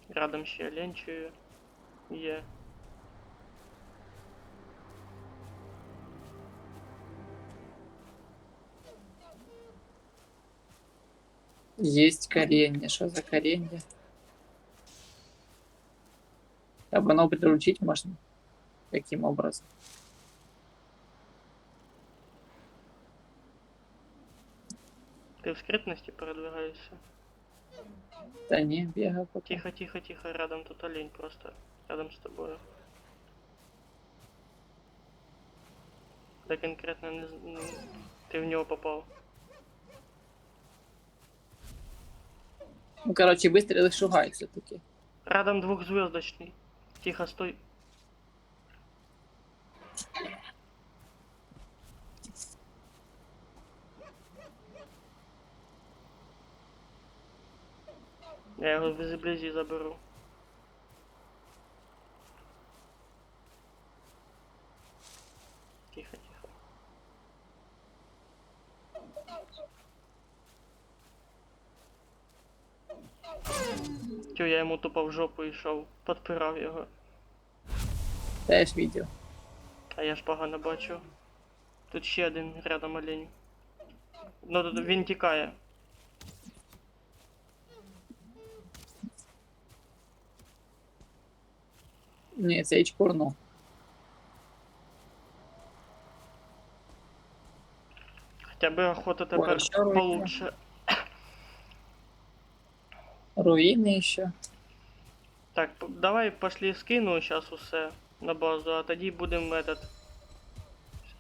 Рядом ще олень чую. Є. Есть коренья. Что за коренья? Чтобы оно приручить можно. Каким образом? Ти в скритності передвигаєшся? Да не, бегаю пока. Тихо, тихо, тихо, рядом тут олень просто. Рядом з тобою. Да конкретно не... Ти в нього попав. Ну, короче, выстрелы шугают все-таки. Рядом двухзвездочный. Тихо, стой. Я його вблизі заберу. Тихо, тихо. Тю, я йому тупо в жопу йшов, підпирав його. Да, я ж видел. А я ж погано бачу. Тут ще один рядом олень. Ну тут він тікає. Не, це чкурну. Хоча б охота тепер що робити? получше. Руїни ще. Так, давай пошли скину сейчас усе на базу, а тоді будемо этот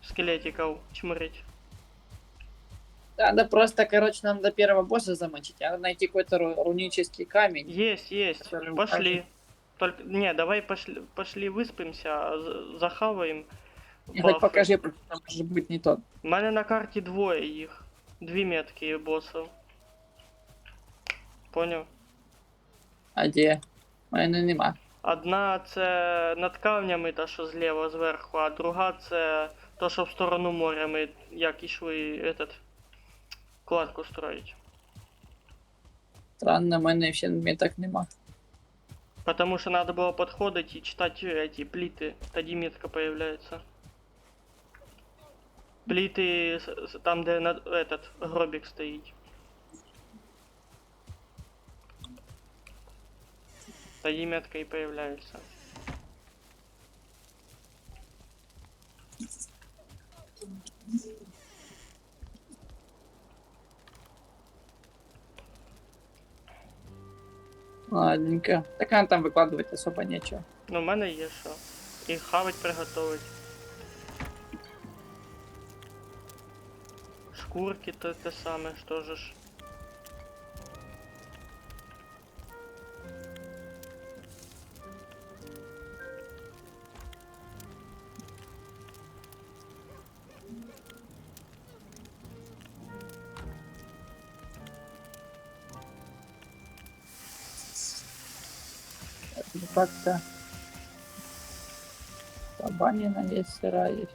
скелетиков чмырить. Надо просто, короче, нам до первого босса замочить. Надо найти какой-то рунический камень. Есть, Который пошли. укажет. Только, не, давай пошли выспимся, захаваем. И хоть бафы. покажи, потому что может быть не тот. У мене на карті двоє їх. Дві метки босів. Поняв? А де? У мене нема. Одна це над камнями, та що зліва зверху, а друга це то, що в сторону моря ми як ішли этот кладку строїть. Странно, у мене ще меток нема. Потому что надо было подходить и читать эти плиты, тоді метка появляется. Плиты там, где этот гробик стоит. Тоді метка и появляется. Ладненько. Так нам там выкладывать особо нечего. Ну, в мене є що. І хавать приготовить. Шкурки то те саме, що ж. Как-то кабанина есть, сыра есть.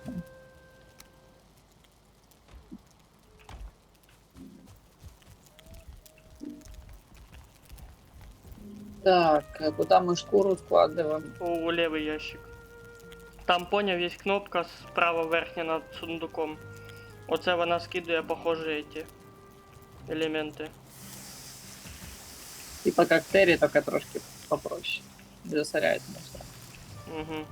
Так, а куда мы шкуру складываем? У левий ящик. Там поняв, є кнопка справа верхня над сундуком. Оце вона скидує, похоже, ці елементи. Типа как Терри, только трошки попроще. Засоряет можно. Угу.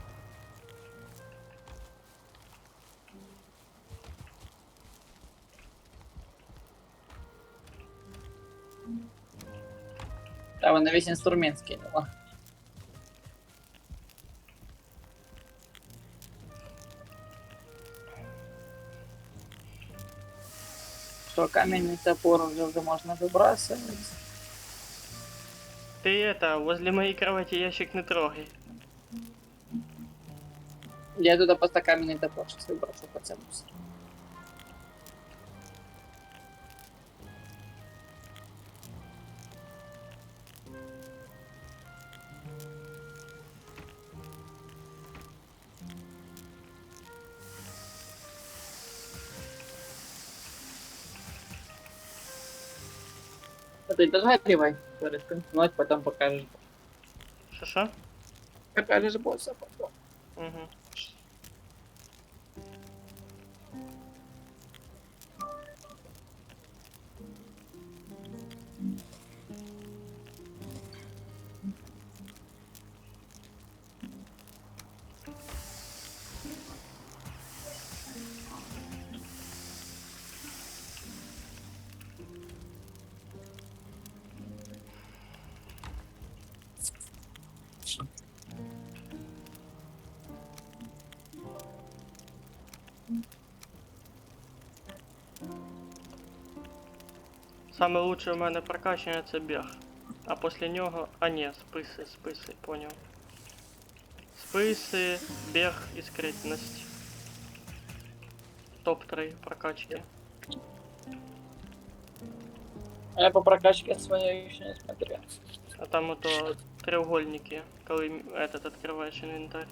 Та вона весь інструмент скинула. Что, каменный топор уже можно выбрасывать. Ты это, возле моей кровати ящик не трогай. Я туда просто каменный топор сейчас выброшу по ценности. Ты дожаривай, пересканцевать, потом покажешь. Шо-шо? Покажешь босса потом. Угу. Саме лучше в мене прокачання це біг. А після нього... А ні, списи, поняв. Списи, біг і скритність. Топ-3 прокачки. А я по прокачке своей еще не смотрел. А там ото треугольники, коли этот відкриваєш інвентар.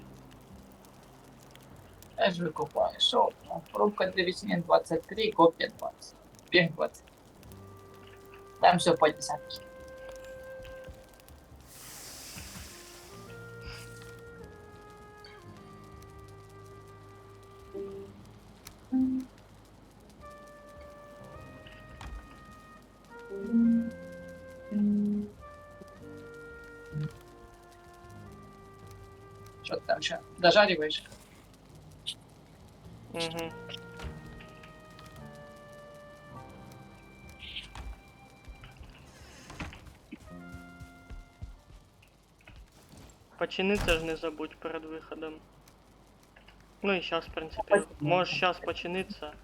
Я же выкупаю. Шо? Пробка для весны 23, копия 20. Бег 20. Там все по десятке. Что ты там еще дожариваешь? Угу. Починиться ж не забудь перед виходом. Ну и сейчас, в принципе, можешь сейчас починиться,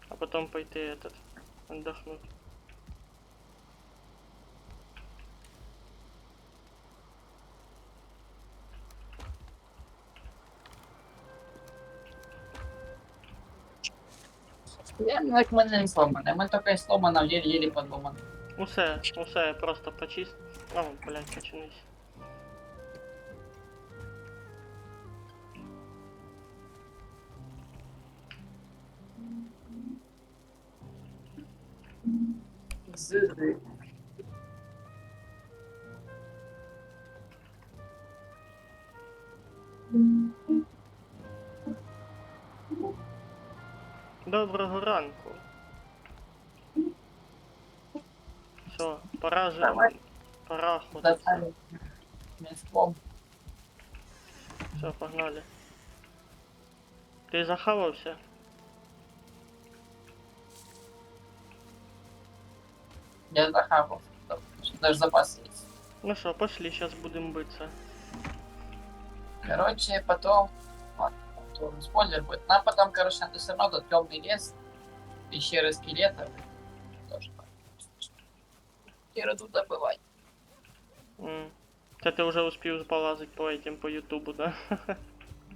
а потом пойти этот, отдохнуть. Я не так мене не сломане. Ми тільки сломано, єлі-єлі подломано. Усе просто почист. О, блядь, починись. Зизи. Доброго ранку. Все, пора же. Давай. Пора охотиться. Достали мяском. Все, погнали. Ты захавался? Я захавал. Даже запас есть. Ну что, пошли, сейчас будем биться. Короче, потом... Вот, тут спойлер будет. Нам потом, короче, надо все равно тот темный лес, пещеры скелетов. Тоже. Киру добывать. Это ты уже успел полазать по этим, по ютубу, да?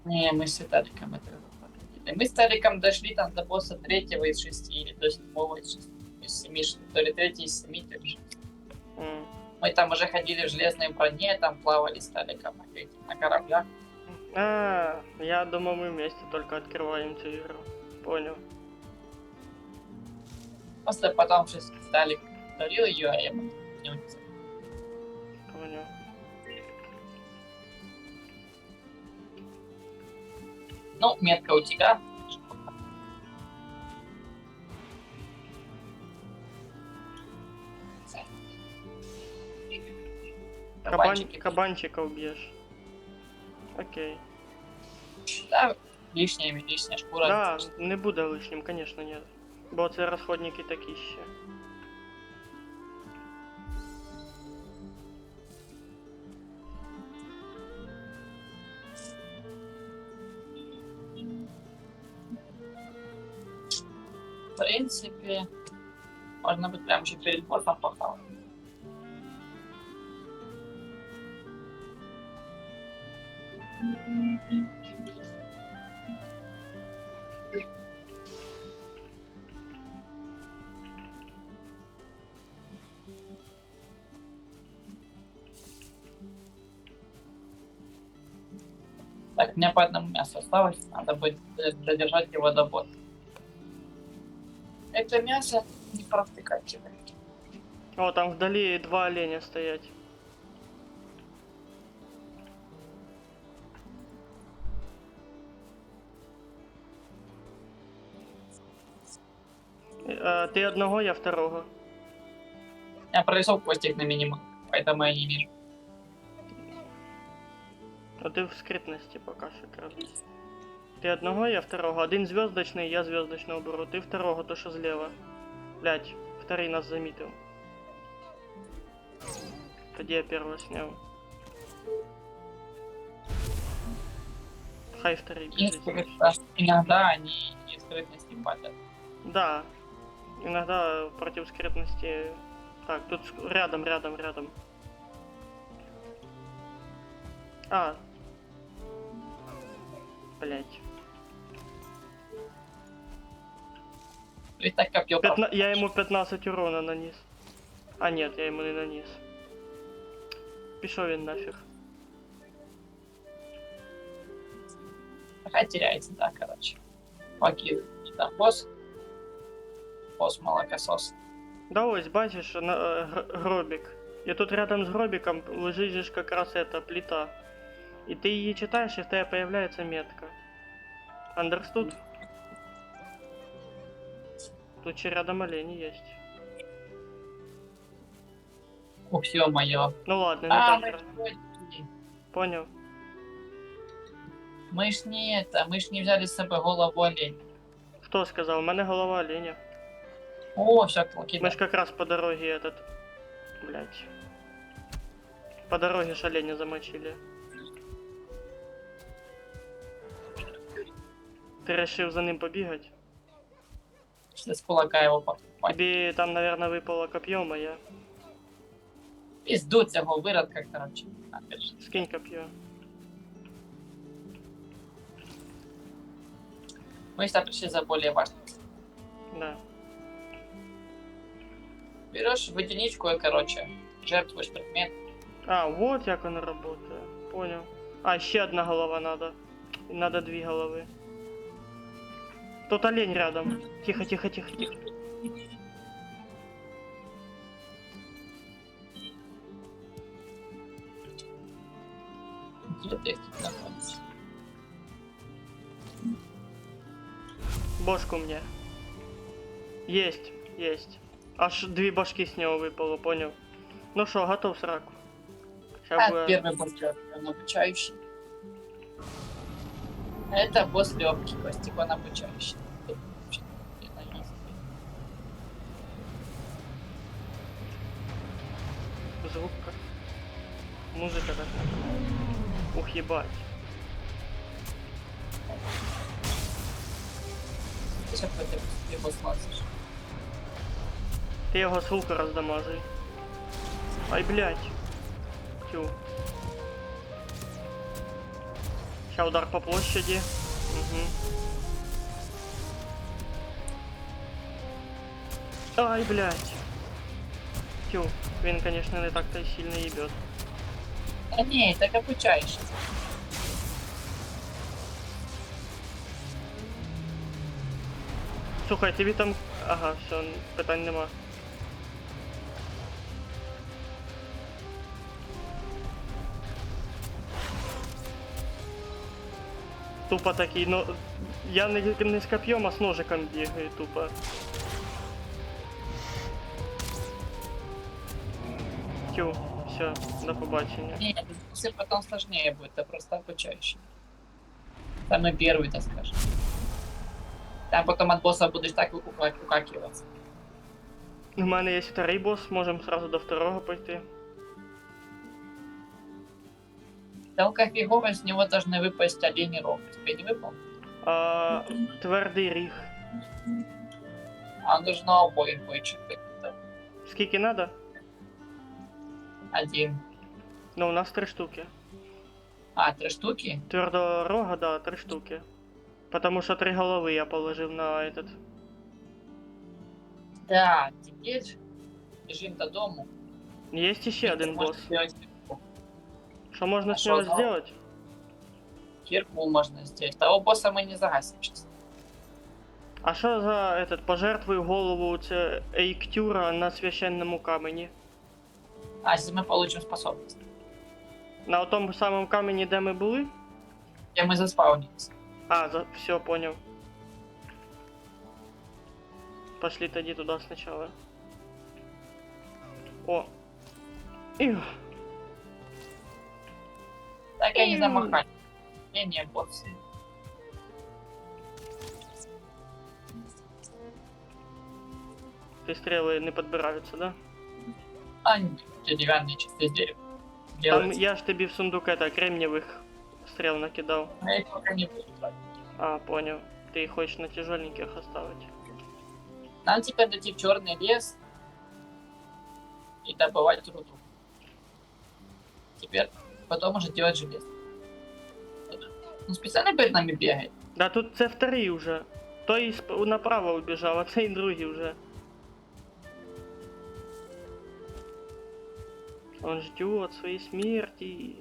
Не, мы с Виталиком это проходили. Мы с Виталиком дошли там до босса 3 из 6 или до 7 из 7, то ли 3 из 7, то ли 6. Мы там уже ходили в железной броне, там плавали с Виталиком на кораблях. А, я думал, мы вместе только открываем эту игру. Понял. Просто потом что Виталик дарил ее, а я потом не унесу. Понял. Ну, метка у тебя. Кабанчики. Кабанчика убьешь. Окей. Да, лишняя шкура. Да, не буде лишнім, конечно, нет. Бо це розходники такі ще. принципе, можно быть прямо еще перед боссом похавать. Так, мне по одному мясу осталось, надо будет додержать его до бота. Это мясо не провтыкательное. О, там вдали 2 оленя стоять. Ты одного, я второго. Я прорисовал постик на минимум, поэтому я не вижу. А ты в скрытности пока что как раз. Ты одного, я второго. Один звездочный, я звездочного беру. Ты второго, то что слева. Блять, второй нас заметил. Тоді я первого снял. Хай второй бежит. Иногда они не скрытности падают. Да. Иногда против скрытности... Так, тут рядом. А. Блять. Ведь так копье Я ему 15 урона нанес. А нет, я ему не нанес. Пішов він нафиг. Хай теряется, да, короче. Окей, там босс. Босс молокосос. Да ось, бачиш, гробик. І тут рядом з гробиком лежить же ж как раз эта плита. І ти її читаєш, і в тебе появляється метка. Understood? Тут ще рядом олені есть. Ух, ё-моё. Ну ладно, не А, так. мы же. ж не- Понял. мы ж не это, мы ж не взяли с собой голову оленя. Хто сказав? У мене голова оленя. О, все, окей, Мы ж как раз по дороге этот... Блять. По дороге ж оленя замочили. Ты решил за ним побегать? с кулака его покупать. Тебе там, наверное, выпало копье моє. Пизду цього виродка, короче. Опять же. Скинь копье. Мы сюда пришли за более важным. Да. Берешь в единичку и, короче, жертвуешь предмет. А, вот як оно работает. Понял. А, еще одна голова надо. И надо 2 головы. Тут олень рядом. Тихо. Где ты их тут находишься? Бошку мне. Есть. Аж 2 башки с него выпало, понял. Ну что, готов сраку. Сейчас А, первый босс он обучающий. Это босс легкий, Костик, он обучающий. звук как. Музыка такая. Ух, ебать. Сейчас ты босс лазишь. Ты его с лука раздамажи. Ай, блядь. Тю. Сейчас удар по площади. Угу. Ай, блядь. Тю. Він, конечно, не так-то и сильно ебет. Да не, так обучающий. Слухай, тобі там... Ага, все, питань нема. Тупо такий, ну... Я не з коп'єм, а з ножиком бігаю тупо. Тю, все, до побачення. Не, все потом сложнее будет, это просто обучающий. Самый первый, так скажем. Там потом от босса будешь так укакиваться. У мене є второй босс, можемо сразу до второго пойти. Только фигово с него должны выпасть олени рог. Тебе не выпал? Твердий ріг. А нужно обоих быть. Скільки надо? Один. Ну, у нас 3 штуки. А, 3 штуки? Твердого рога, да, 3 штуки. Потому что 3 головы я положил на этот. Да, теперь бежим до дому. Есть еще один Можно босс. сделать Что можно А с шо него за- сделать? кирку можно сделать. Того босса мы не загасим сейчас. А что за этот пожертвуй голову Эйктюра на священному камені? А, сейчас мы получим способность. На тому самому камені, де ми були? Где мы заспаунились. А, все, понял. Пошли тоді туда сначала. О. Ih. Так я не замахать. Не, босс. Ти стріли не підбираються, да? А, деревянные чисто из дерева. Там Делается. я ж тобі в сундук кремниевых стрел накидав. А я их пока не буду брать. А, понял. Ты хочешь на тяжеленьких оставить. Нам теперь дойти в черный лес и добывать руду. Теперь потом уже делать железо. Он специально перед нами бегает. Да тут це вторий уже. Той направо убежал, а цей другий уже. Он ждет своей смерти.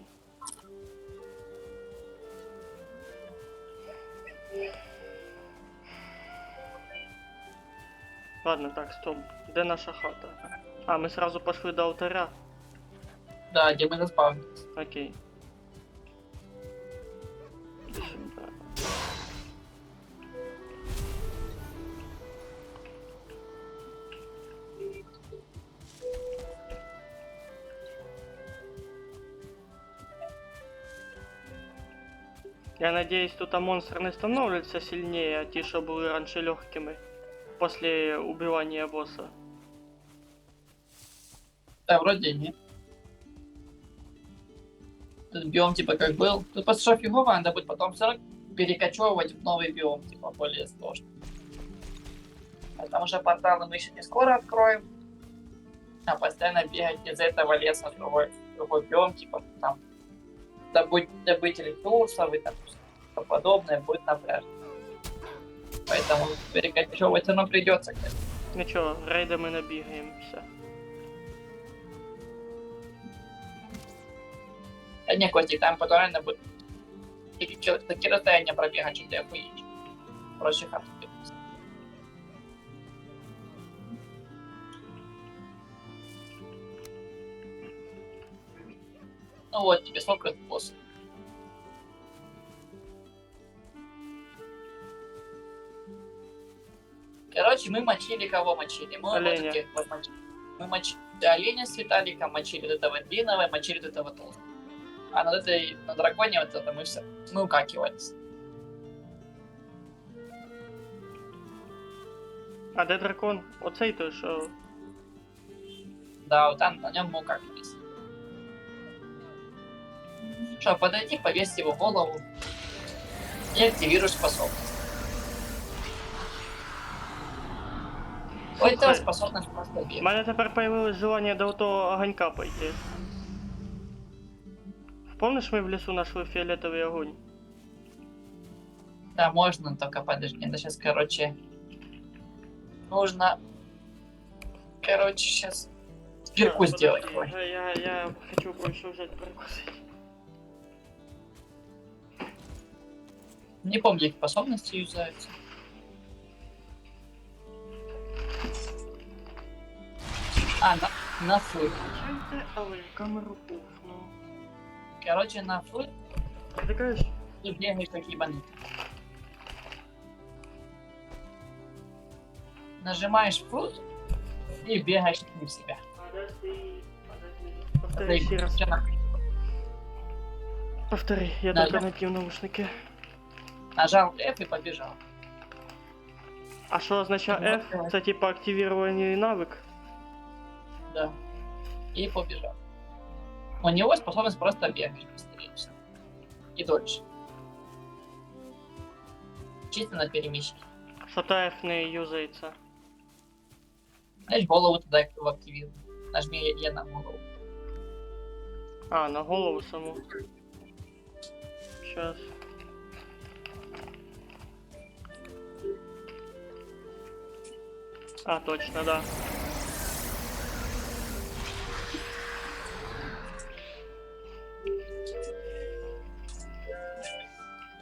Ладно, так, стоп. Где наша хата? А, мы сразу пошли до алтаря. Да, где мы заспавнились. Окей. Иди сюда. Я надеюсь, тут монстры не становятся сильнее, а те, что были раньше легкими. После убивания босса. Да, вроде нет. Тут биом типа как был. Тут просто что фигово, надо будет потом все равно перекочевывать в новый биом, типа более сложный. Потому что порталы мы еще не скоро откроем. А постоянно бегать из этого леса в другой биом, типа там добыть ресурсов и там что подобное будет напряжно. Поэтому перекочевывать оно придется, конечно. Ничего, рейда мы набегаем, все. А не, Костик, там потом реально будет такие расстояния пробегать, что ты охуеешь. Проще хату. Ну вот тебе сколько боссов. Короче, мы мочили кого мочили? Мы Оленя. вот этих вот мочили. Мы мочили оленя с Виталиком, мочили вот этого длинного, мочили вот этого толстого. А на драконе вот это мы все, мы укакивались. А де дракон? Оцей той, що... Да, вот там на нем мы укакивались. Что, подойди, повесь его в голову и активируешь способность. У этого Слухай, способность просто у бегать. мене тепер появилось желание до того огонька пойти. Помнишь, мы в лесу нашли фиолетовый огонь? Да, можно, только подожди, это сейчас, короче, нужно, короче, сейчас кирку сделать. Подожди, я хочу кое-что взять прикусить. Не помню, их способности юзаются. А, на флыт. Але камеру пуфну. Короче, на флыт Ты кажешь? и бегаешь как ебанутый. Нажимаешь флут и бегаешь к ним в себя. Подожди. Это Повтори еще раз. игрушка. Повтори, я Да, только да. напью наушники. Нажал F и побежал. А что означает Ну, F? давай. Это типа активирование навык? Да. И побежал. У него способность просто бегать быстрее. всё. И дольше. Чисто на перемещение. Что-то F не юзается. Знаешь, голову туда активируй. Нажми Е на голову. А, на голову саму. Сейчас. А, точно, да.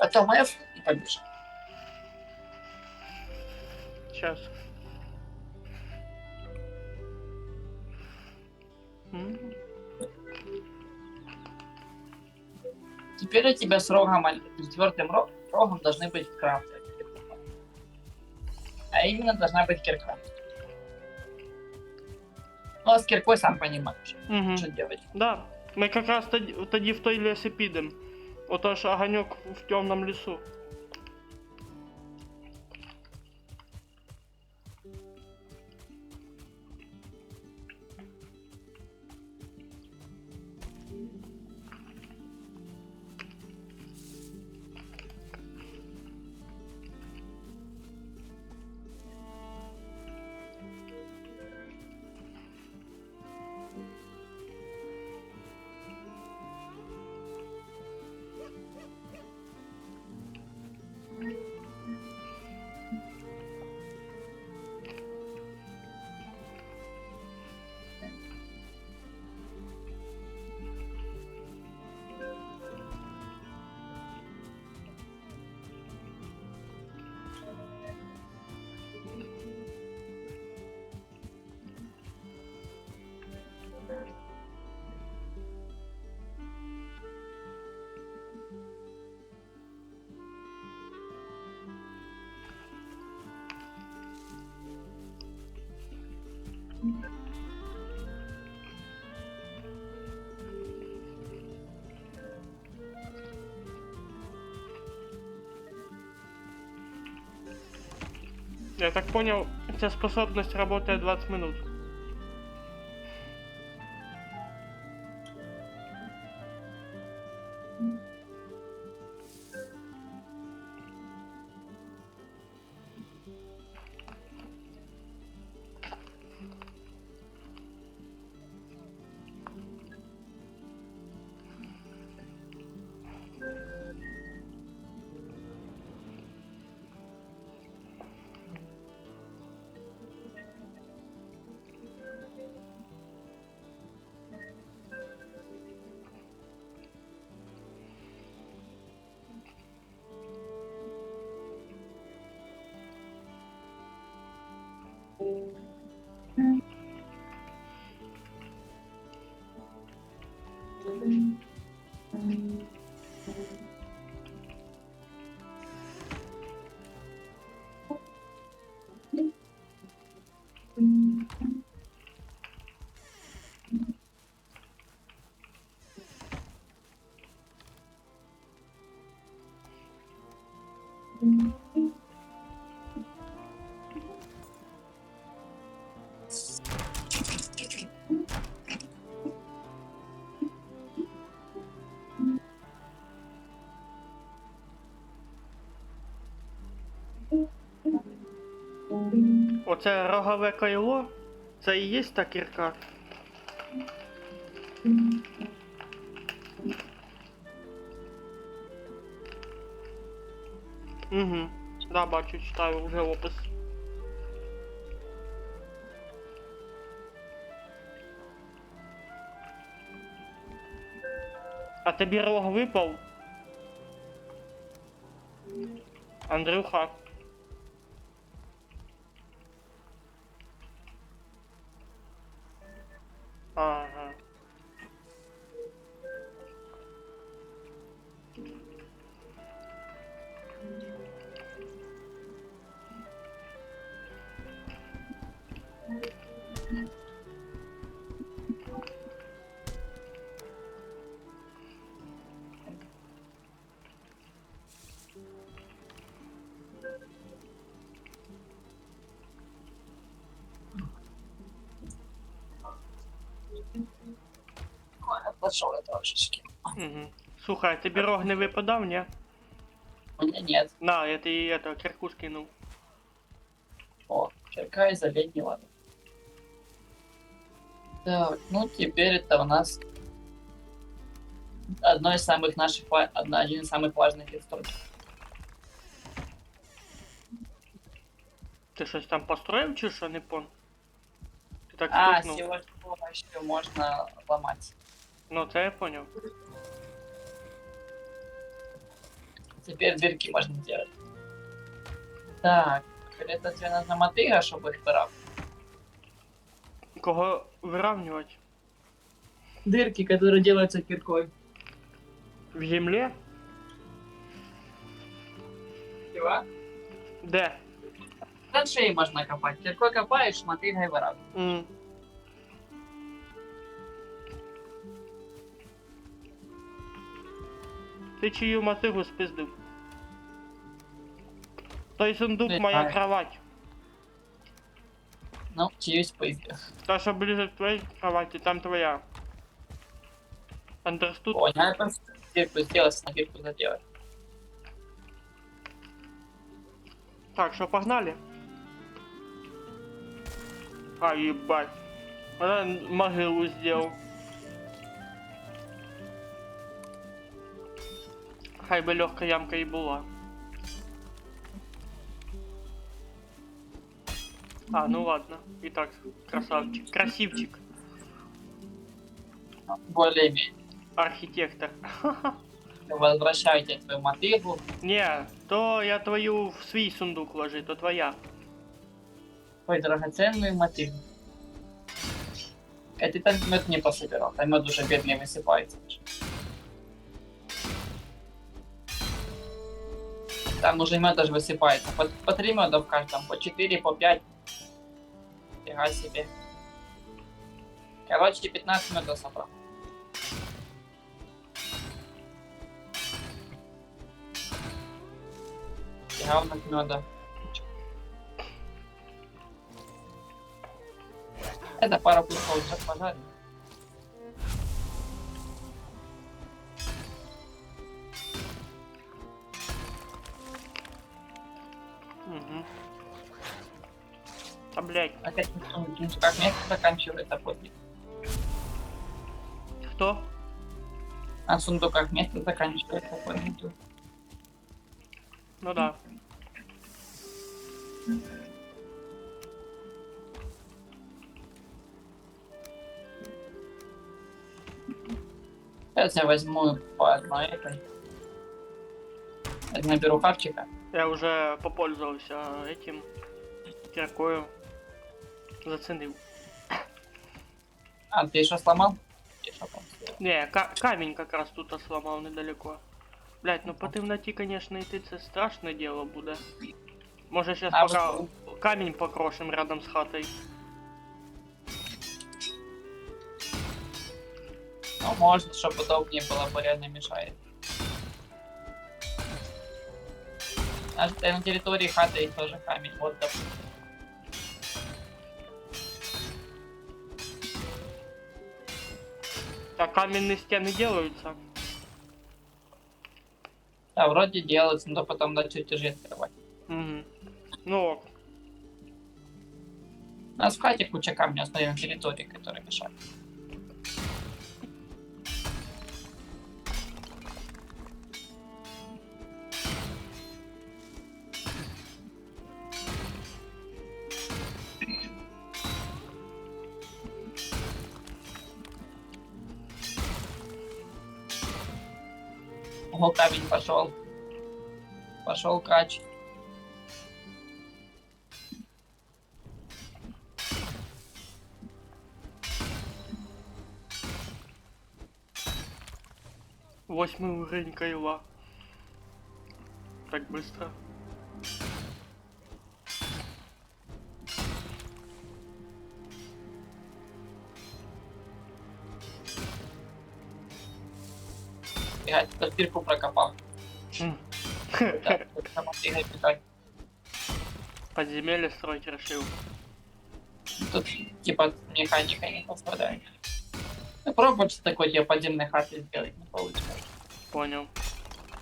Потом F и побежал. Сейчас. Теперь у тебя с рогом, четвертым рогом должны быть крафты. А именно должна быть кирка. Ну, а с киркой сам понимаешь, Угу. что делать. Да. Ми якраз тоді в той ліс і підемо. Отож огоньок в темному лісу. Я так понял, эта способность работает 20 минут. Оце рогове кайло, це і є та кірка. Угу. Да, бачу, читаю вже опис. А тобі рог випав? Андрюха. Ага. Отошел я трошечки. Угу. Слухай, а тобі рог не випадав, ні? У меня нет. На, я тобі кірку скинув. О, кирка из оленей, ладно. Так, ну теперь это у нас одно из самых наших, один из самых важных инструментов. Ти щось там построїв чи що, не пон? Ти так А, с стукнув? его с помощью можно ломать. Ну, це я поняв. Теперь дырки можно делать. Так, теперь это тебе нужна мотыга, чтобы их брать. Кого вирівнювати? Дырки, которые делаются киркой. В землі? Чего? Де? Траншеи можно копать. Киркой копаешь, мотыгой выравниваешь. М. Ти чию мотигу спиздив? Той сундук Не моя знаю. кровать. Ну, чьюсь поиздил. Та, що ближе к твоей кровати, там твоя. Understood? Понял, я просто дырку сделать, на дырку заделать. Так, что, погнали? А, ебать. Я могилу сделал. Хай би легка ямка і була. А, ну ладно. И так, красавчик. Красивчик. Более-менее. Архитектор. Возвращайте твою мотыгу. Не, то я твою в свій сундук ложи, то твоя. Твою драгоценную мотыгу. Это там мед не пособирал. Там мед уже бедный высыпается. Там уже мед даже высыпается. По 3 меда в каждом. По 4, по 5. Фига себе. Короче, 15 медов собрал. Равных меда. Это пара кусков уже пожарим. Угу. А, блядь, Опять как место заканчивается после. кто? На сундуках место заканчивается после. Ну да. Сейчас я возьму по одной этой. Я наберу хавчика. Я уже попользовался этим киркою. Заценил. А, ты что сломал? Ты что там сделал? Не, камень как раз тут сломал недалеко. Блять, ну по темноті, конечно, йти це страшне діло буде. Може сейчас А, пока вот- камень покрошим рядом с хатой. Ну, может, чтобы удобнее было, бы реально мешает. На территории хаты есть тоже камень. Вот, допустим. Так каменные стены делаются. Да, вроде делается, но потом надо чуть тяжелее открывать. Угу. Ну ок. У нас в хате куча камней оставим на территории, которые мешают. Ого, камень пошел. Пошел кач. Восьмый уровень Кайла. Так быстро. Я тут дырку прокопал. М. Да, там отдельно бегать. Подземелье строить решил. Тут типа механика не совпадает. Ну, пробуй что такое тебе подземной хаты сделать, не получится. Понял.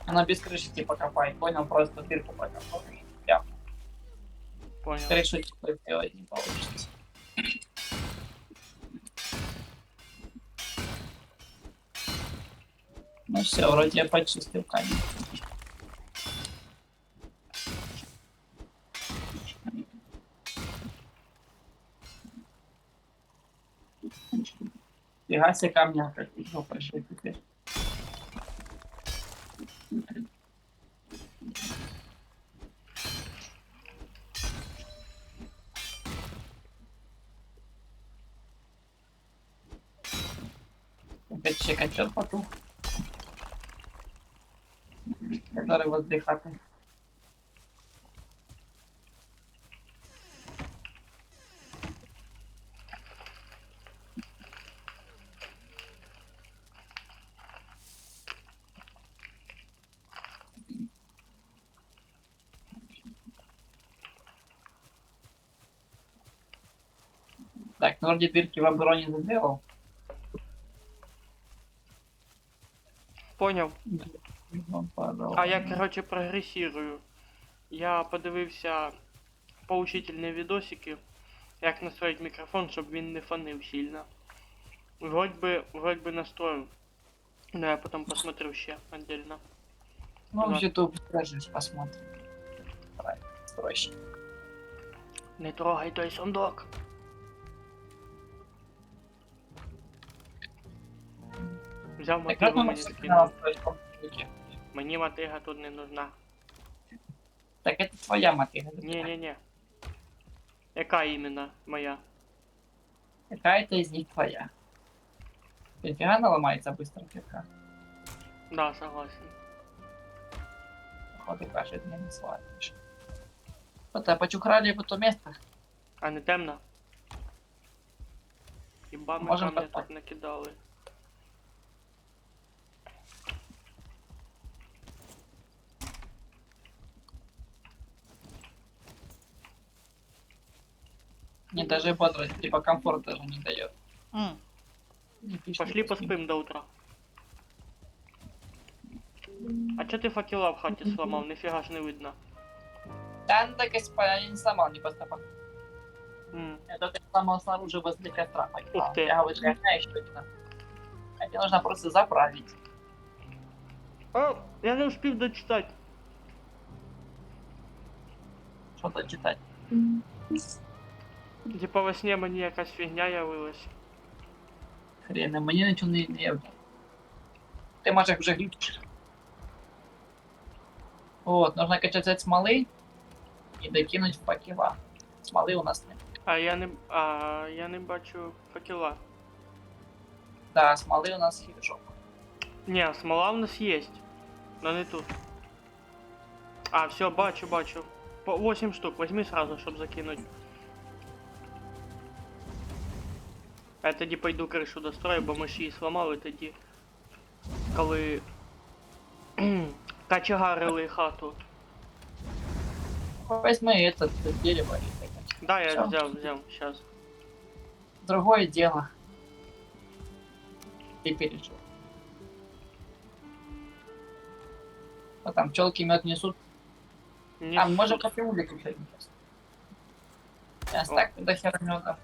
Она без крыши типа копает, понял? Просто дырку прокопал. Я Понял. крышу типа сделать не получится. Все, вроде я почистил камень. Фига себе камня, как его пошли теперь. Опять еще котел потух. Который возле хаты. Так, ну вроде дырки в обороне сделал. Поняв. Ну, пожалуй. А я, короче, прогресірую. Я подивився поучительні відосики, як настроїть мікрофон, щоб він не фонив сильно. Вроде би настроил. Но я потом посмотрю ще отдельно. Ну, в Да. YouTube скажешь, посмотрим. Давай, проще. Не трогай той сундук. Взяв Так как мотигу, мы мені все скинув. на Мені мотига тут не нужна. Так это твоя мотыга. Не-не-не. Яка іменно моя? Какая-то из них твоя. Нифига она ломается быстро, кирка. Да, согласен. Походу, каждый день не свалишь. Вот, а почухрали в то место. А не темно? Хіба ми Можем камня так. тут накидали? Мне даже бодрость, типа комфорт даже не дает. Не пишет, Пошли не поспим. поспим до утра. А чо ти факела в хаті сломав? Ніфіга ж не видно. Да, ну так я не сломал, не поступал. М. Я только сломал снаружи возле костра. Ух ты. Я говорю, я еще один. А тебе нужно просто заправить. О, я не успів дочитати. Что-то читать. Типа во сні мені якась фігня явилась. Хрен, мне ничего не явно. Ты можешь уже глючишь. Вот, нужно качать от смолы и докинуть в факела. Смолы у нас нет. А я не бачу факела. Да, смолы у нас есть жопа. Не, смола у нас есть. Но не тут. А, все, бачу. По 8 штук, возьми сразу, чтобы закинуть. Я тоді пойду кришу дострою, бо ми ж її сломали тоді. Коли качегарили хату. Возьми это дерево и так. Да, я Всё. взяв, сейчас. Другое дело. Ты пережил. А там пчелки мед несут. Не А, мы можем суть. кофе выключать. Сейчас О. так до хера меда.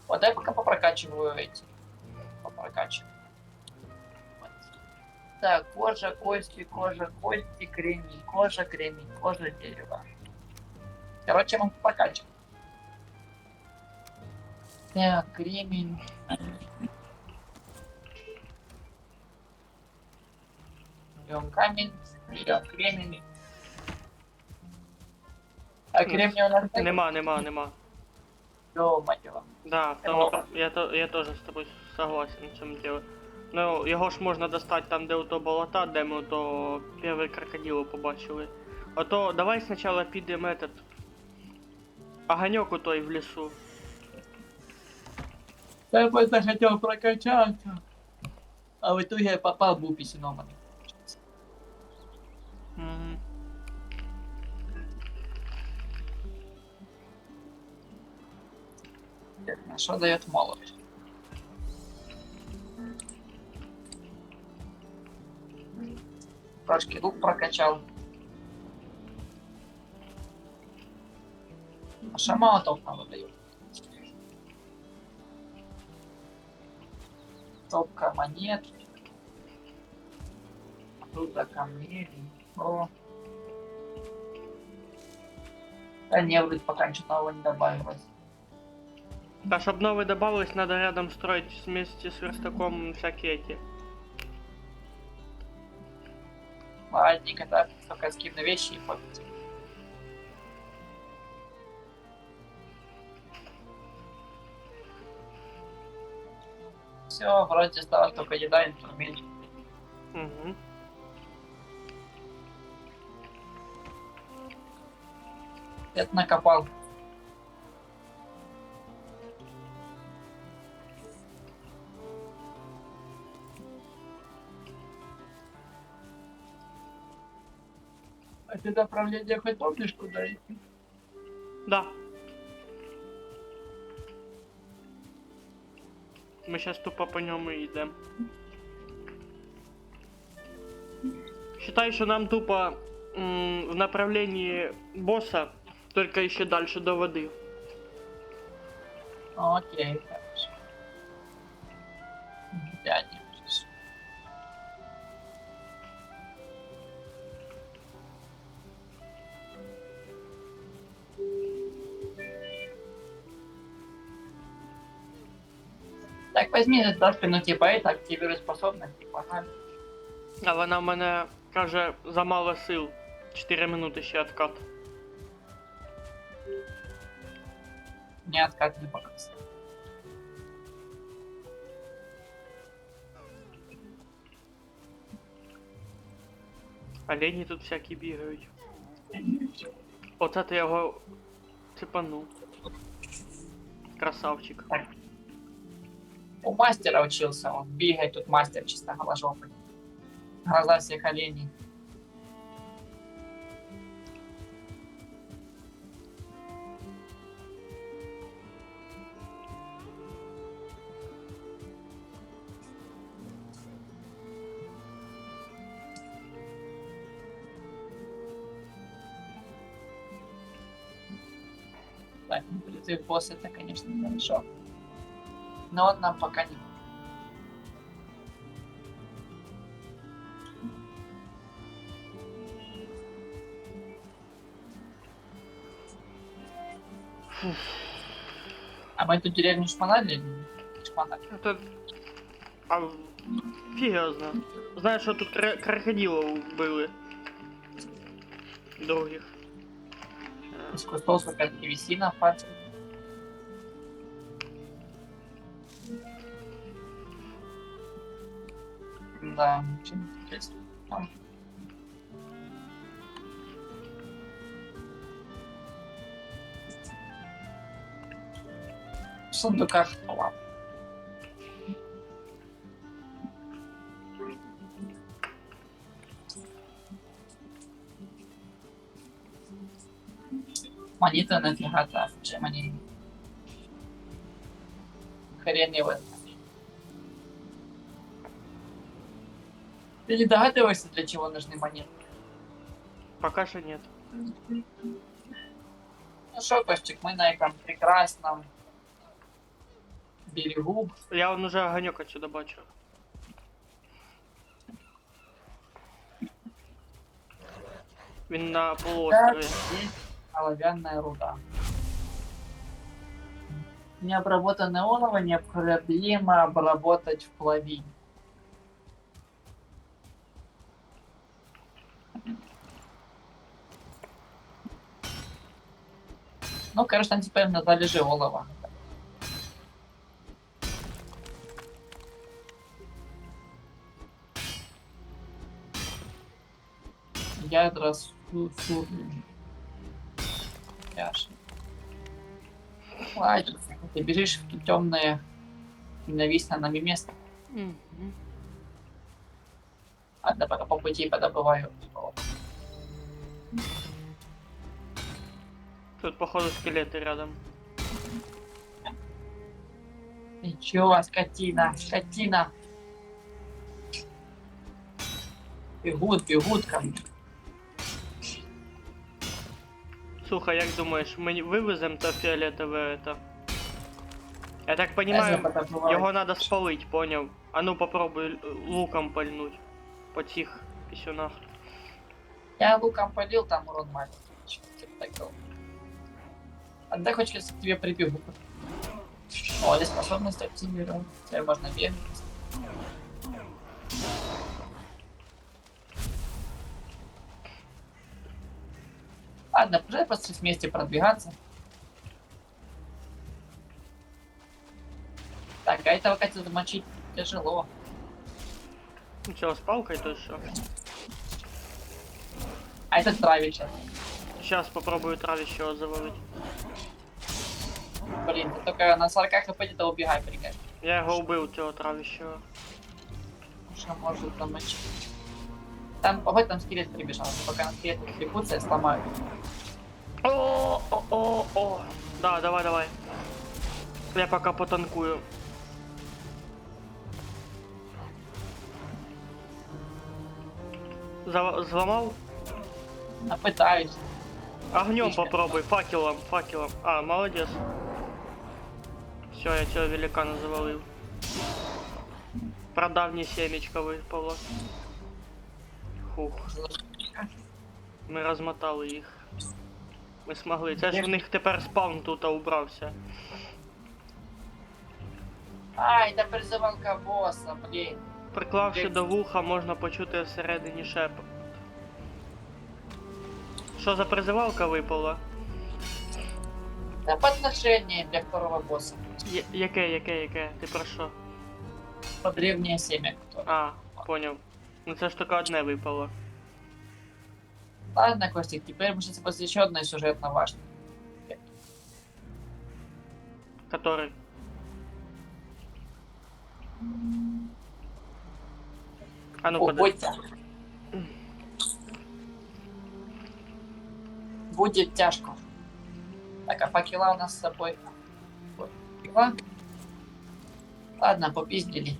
Вот я пока попрокачиваю эти. Попрокачиваю. Вот. Так, кожа, кости, кремень, кожа, дерево. Короче, мы прокачиваем. Так, кремень. Берем камень, берем кремень. А кремень у нас Нема. Ё-моё. Да, в тому, я теж з тобою согласен в цьому ділі. Ну, його ж можна достати там, де ото болота, де ми ото перший крокодило побачили. Ото давай спочатку підемо этот огоньок у той в лісу. Я просто хотел прокачаться. А в итоге я попал в писином. Угу. Что дает молот? Трошки лук прокачал. А что молотов надо дает? Топка монет. Тут камней. О. Да не, вроде пока ничего нового не добавилось. А чтобы новые добавилось, надо рядом строить вместе с верстаком всякие эти. Ладненько, да, только скину вещи и попить. Все, вроде стало только еда и инструмент. Угу. Это накопал. А ты направление хоть помнишь, куда идти? Да. Мы сейчас тупо по нему и идем. Считай, что нам тупо в направлении босса, только еще дальше до воды. Окей, хорошо. Я не вижу. Так, возьми за спину, типа, это, активируй способность, типа, погнали. А вона в мене каже замало сил. 4 минути ще откат. Не откат не показывай. Олені тут всякі бігають. Оце ти його цепанув. Красавчик. У мастера учился, он бегает, тут мастер чисто голожопый. Глаза всех оленей. Так, непризыв босс это, конечно, хорошо. Но он нам пока не... А мы эту деревню шмонали или не шмонали? Это... А... Фіг його зна. Знаєш, що тут крокодилов вбили. Других. Из кустов какая-то древесина в пальце. Да, ничего не интересно. Там. В сундуках лап. Монеты нафига-то, чем они... Хрен его. Ты не догадываешься, для чего нужны монеты? Пока що нет. Ну что, Костик, мы на этом прекрасном берегу. Я вон уже огонек отсюда бачу. Він на Так, полуострові. есть оловянная руда. Необработанное олово необходимо обработать в плавильне. Ну, короче, там теперь на залежи олова. Ядра сурны. Яши. Ладно, ты бежишь в темное ненавистное нами место. Мгм. Ладно, пока по пути подобываю. Тут, походу, скелеты рядом. Ничего, скотина, скотина. Бегут ко мне. Слухай, як думаєш, ми вивеземо то фіолетове это? Я так Я понимаю, подобываю. його надо спалить, поняв? А ну попробуй луком пальнуть. По тих писюнах. Я луком полил, там урон маленький. Типа такого. Отдай хоть сейчас к тебе прибегу. О, здесь способность активировать. Теперь можно бегать. Ладно, уже просто вместе продвигаться. Так, а этого Катю замочить тяжело. Ну чё, с палкой то что? А этот травит сейчас. Сейчас попробую травящего завалить. Блин, ты только на 40 хп где-то убегай, прикажи. Я его убил, цього травящего. Что может замочить. Там, погодь, там скелет прибежал. Пока на скелет отвлекутся, я сломаю. О. Да, давай. Я пока потанкую. Взломал? А пытаюсь. Огнем Отлично. попробуй, факелом. А, молодец. Все, я тебя великана завалил. Продавнє семечко випало. Хух, ми розмотали їх. Ми змогли. Це ж в них тепер спаун тут убрався. А, это призывалка босса, блин. Приклавши до вуха, можна почути всередині шепот. Що за призивалка випала? Да подношение для второго босса. Яке? Ти про що? По древнее семя. Которое. А, поняв. Ну це ж тільки одне випало. Ладно, Костик, теперь мы сейчас после еще одной сюжетно важной. Который? А ну О, подожди. Бодя. Будет тяжко. Так, а факела у нас с собой. Вот, факела. Ладно, попиздили.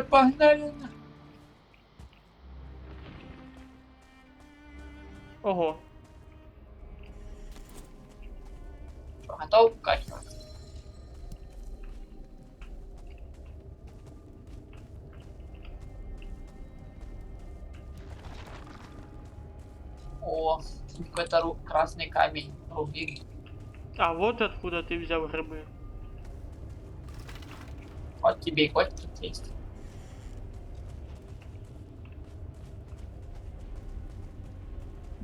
Погнали. Ого. Что, готов? Катя. О, какой-то красный камень. Рубин. А вот откуда ти взяв гриби. Вот тебе и котик тут есть.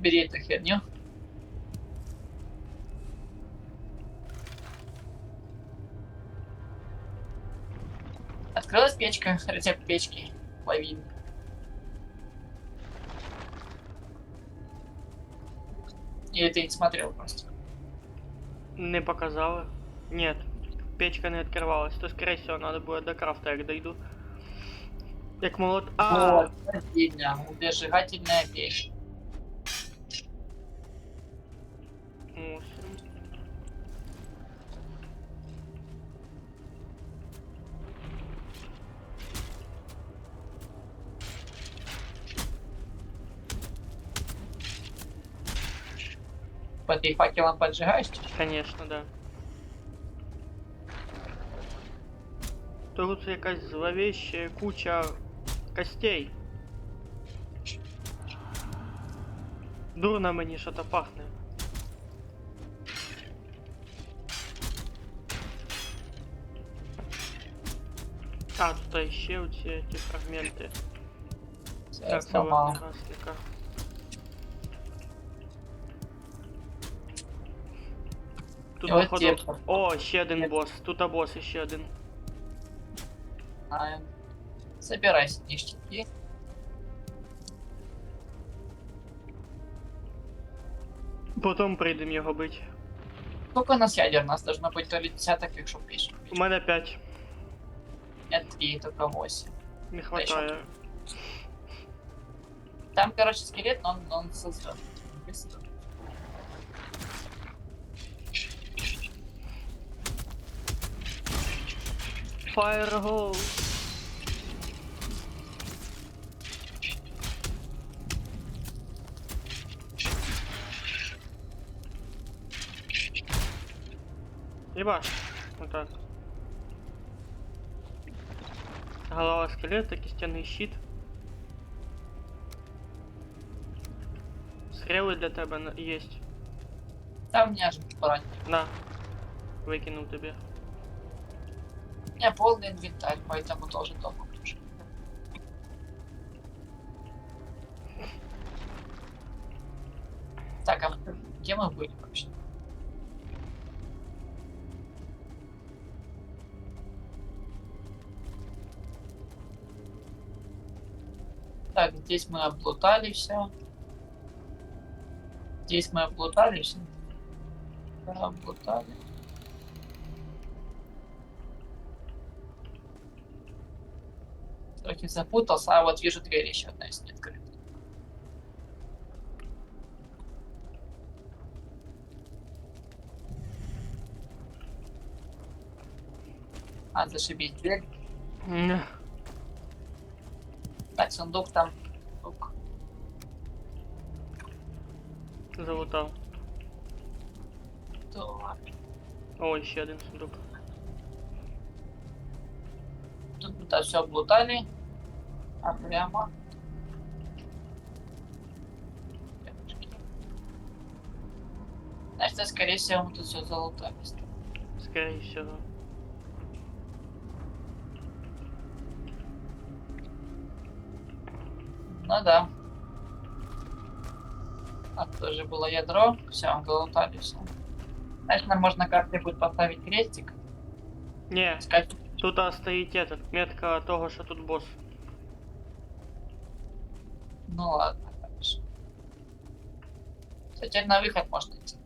Бери эту херню. Открылась печка, рецепт печки. Лови. Или ты не смотрел просто? Не показали. Нет. Печка не відкривалась. То скорее всего надо буде до крафта, як дойду. Як молот. А, Вот, отдельно. Зажигательная печь. мусор. Ты факелом поджигаешь? Конечно, да. Тут якась зловещая куча костей. Дурно мені що-то пахне. А, тут ще оці ці фрагменти. Я Так, це сломал. вогнегасника. Тут І от походу... є- О, ще один босс. Тут босс ще один. Знаю. Собирайся, ништяки. Потім прийдемо його бить. Сколько у нас ядер? У нас должно быть то ли десяток, якщо пишем. У мене 5. Нет, 3, только 8. Не хватає. Там, короче, скелет, но он создан. Быстро. Fireball. Ебаш. Вот так. Голова скелета, кістяний щит. Стріли для тебе є. Там у меня же броня. На. Викинув тобі. У меня полный инвентарь, поэтому тоже дома лежит. Так, а где мы были вообще? Так, здесь мы облутали все. Здесь мы облутали все. Да, облутали. Трохи запутался, а вот вижу дверь еще одна есть не открыта. А, зашибись, дверь. Ня. Так, сундук там. Сундук. Залутав. Так. О, ще один сундук. Тут мы все облутали. А прямо. Значит, скорее всего, мы тут все залутали. Скорее всего. Ну да. А тоже было ядро. Все, мы залутали все. Значит, нам можно как-нибудь поставить крестик. Не, Сказать, тут стоїть этот, метка того, що тут босс. ну ладно, хорошо. Теперь на выход можно идти.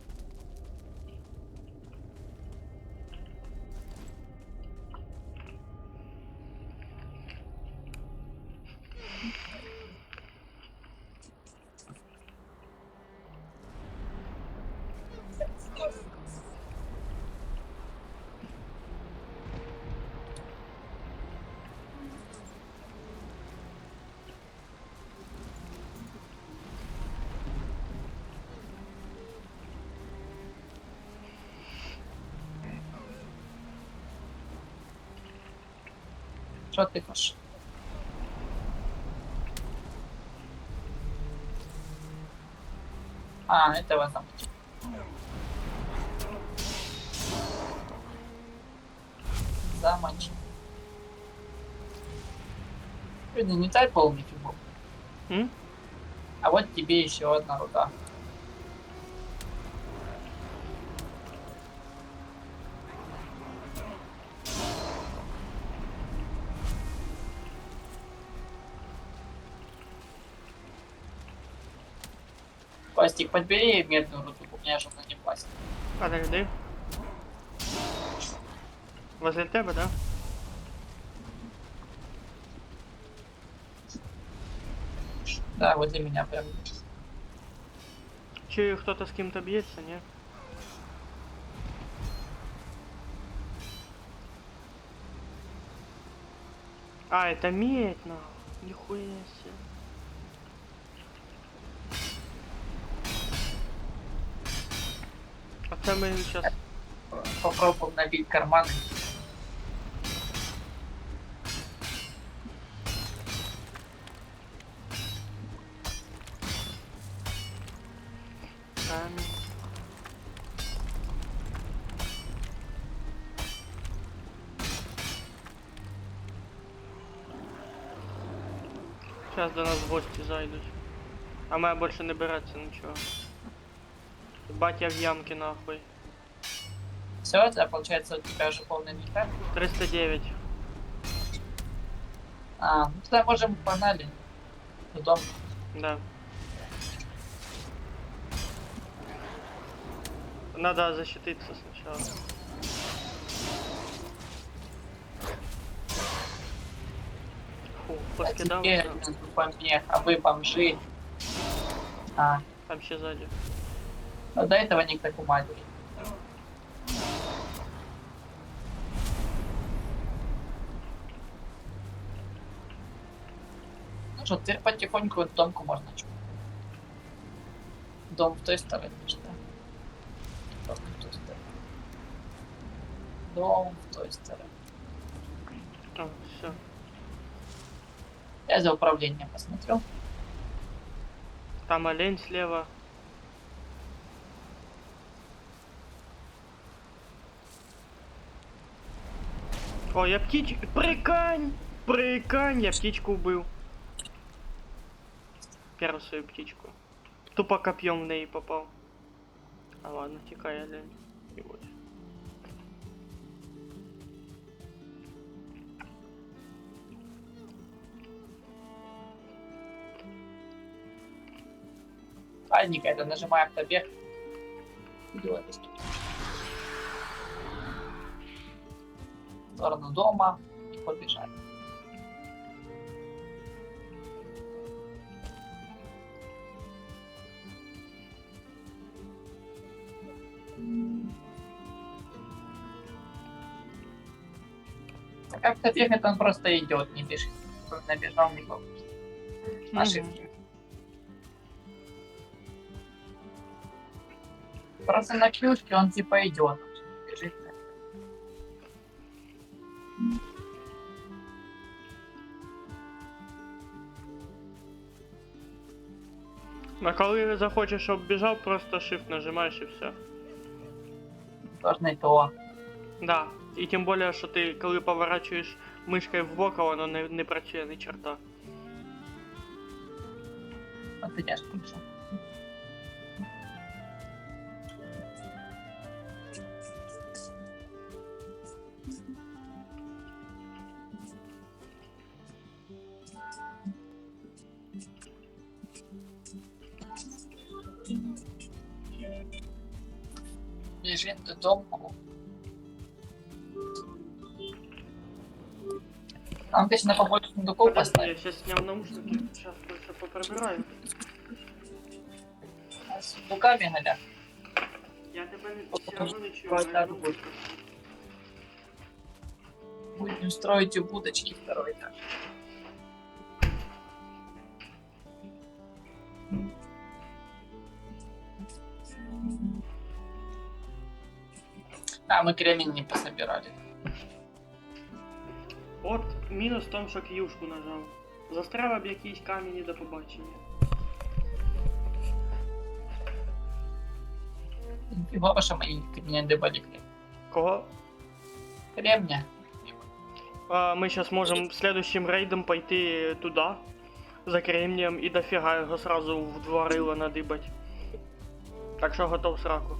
Что ты хочешь? А, этого замочить. Замочить. Не дай полный фигу. М? А вот тебе еще одна руда. Пластик, подбери медную руду, у меня же она не пластик. Подожди. Возле тебе, да? Да, возле меня прям. Чую, хто-то з ким-то б'ється, ні? А, это медь, нахуй. Нихуя себе. А це ми сейчас... Попробуем набить карманы. Сейчас до нас в гости зайдут. А має більше не береться нічого. Батя в ямке нахуй. Все, это получается у тебя уже полный инвентарь. 309. А, ну тогда можем погнали. Потом. Да. Надо защититься сначала. Фу, А поскидал. теперь помех, а вы бомжи. А, Там ще сзади. ну до этого никто матери. Ну что, теперь потихоньку в домку можно чуть. Дом в той стороне, что? Просто в той стороне. Дом в той стороне. О, все. Я за управление посмотрел. Там олень слева. О, я птичку... Прикань! Прикань! Я птичку убил. Первую свою птичку. Тупо копьем в ней попал. А ладно, тикай, олень. И вот. Паника, это нажимаем побег. Иду в сторону дома и побежали. А как-то бегает, он просто идет, не бежит. Он набежал, не был. Ошибки. Просто на клюшке он типа идет. Бежит. А коли захочеш, щоб біжав, просто Shift нажимаєш і все. Должно и то. Да. І тим більше, що ти коли поворачуєш мишкою в бок, воно не працює ні черта. Вот ты тяжко пришел. Бежит додому. Там точно побольше сундуков Подожди, поставить. я сейчас снял наушники, сейчас просто поприбираю. А с сундуками, Галя. Я тебе все равно не чую. Вот так ну, вот. Будем строить у будочки второй этаж. А, мы кремень не пособирали. От мінус в тому, що к'юшку нажав. Застряв об якийсь камінь і до побачення. Фигово, что мы не добавили кремня. Кого? Кремня. Мы сейчас можем следующим рейдом пойти туда, за кремнием, и дофига его сразу в два рыла надыбать. Так что готов сраку.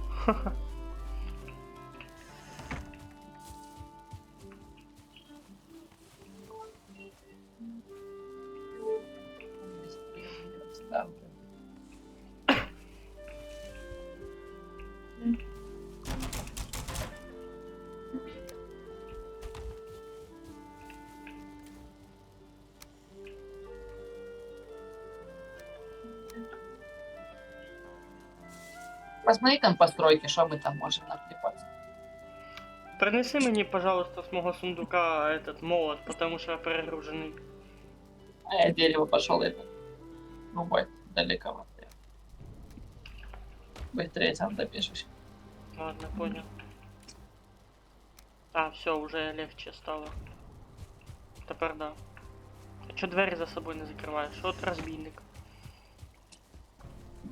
Посмотри там постройки, что мы там можем наклепать. Принеси мне, пожалуйста, с моего сундука этот молот, потому что я перегруженный. А я дерево пошел это. Рубать далековато. Быстрее сам добежишь. Ладно, понял. А, все, уже легче стало. Теперь да. А чё двери за собой не закрываешь? Вот разбийник.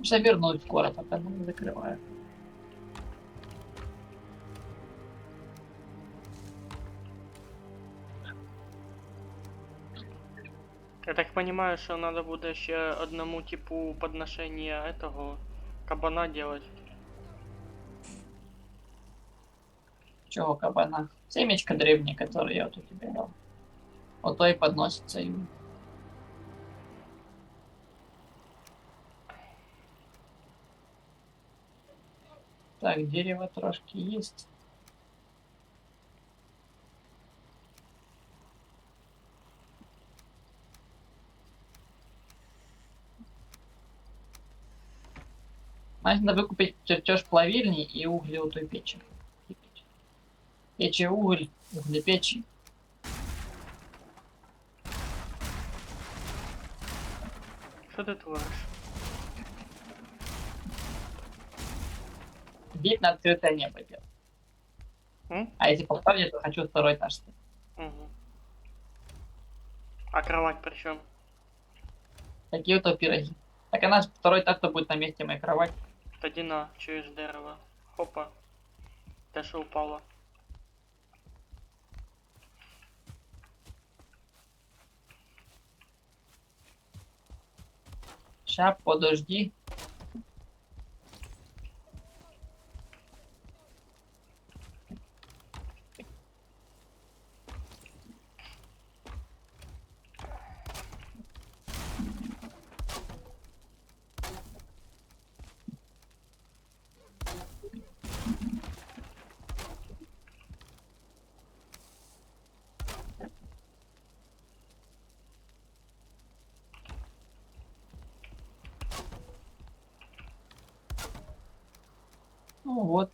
Уже вернуть скоро, пока не закрываю. Я так понимаю, что надо будет еще одному типу подношения этого кабана делать. Чего кабана? Семечко древнее, которое я вот у тебя дал. Вот то и подносится им. Так, дерево трошки есть. Надо выкупить чертеж плавильни и угли у той печи. Печи уголь, угли печи. Что ты творишь? Вид на открытое небо делать. А если поставить, то хочу второй этаж. Угу. А кровать при чем? Такие вот пироги. Так а наш второй так-то будет на месте моей кровати. Тоді на, чуєш дерево. Хопа. Те, що упало. Ща, подожди. Ну вот,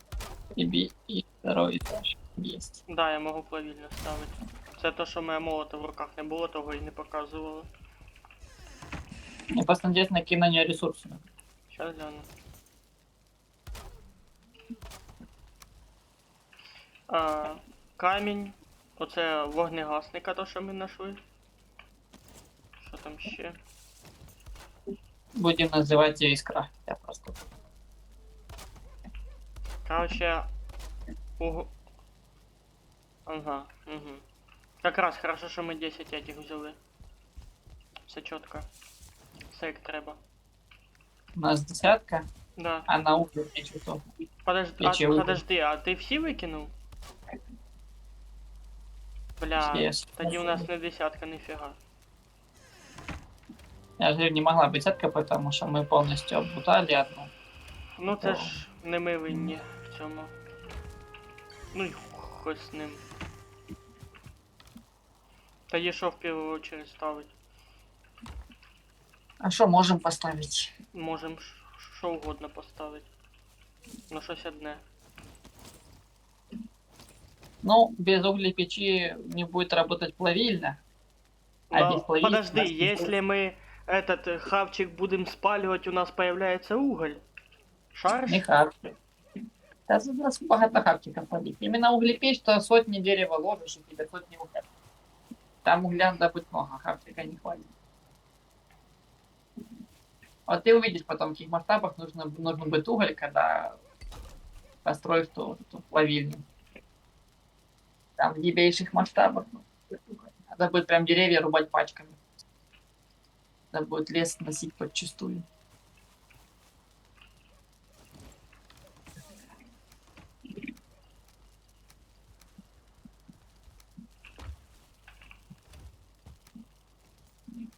тебе и второй этаж есть. Да, я можу плавільно ставити. Це то, що моя молота в руках не було, того і не показувало. Мне просто интересно, какие на нее ресурсы. Щас гляну. Камінь. Оце вогнегасника, то, що ми знайшли. Що там ще? Будем называть ее искра. Я просто... Короче, ага, угу. Как раз хорошо, що ми 10 этих взяли. Все чітко. Все як треба. У нас десятка, Да. а на угле 5 часов. Подожди, а ти всі викинув? Бля, Yes. тоді у нас не десятка, ніфіга. Я же не могла быть десятка, потому что мы полностью обутали одну. Ну це ж не ми винні в цьому. Ну й хуй з ним. Та є що в першу очередь ставить. А что можем поставить? Можем що угодно поставити. Ну щось одне. Ну, без угля печи не будет работать плавильня. А Но, без плавильни у подожди, нас не будет. если мы этот хавчик будем спаливать, у нас появляется уголь. Шарш? Не хавчик. Да за нас богато хавчиков полить. Именно углепечь, то сотни дерева ложишь, и тебе сотни угля. Там угля добыть много, хавчика не хватит. Вот ты увидишь потом, в каких масштабах нужно быть уголь, когда построишь ту плавильню. Там в дебейших масштабах. Надо будет прям деревья рубать пачками. Надо будет лес носить подчистую.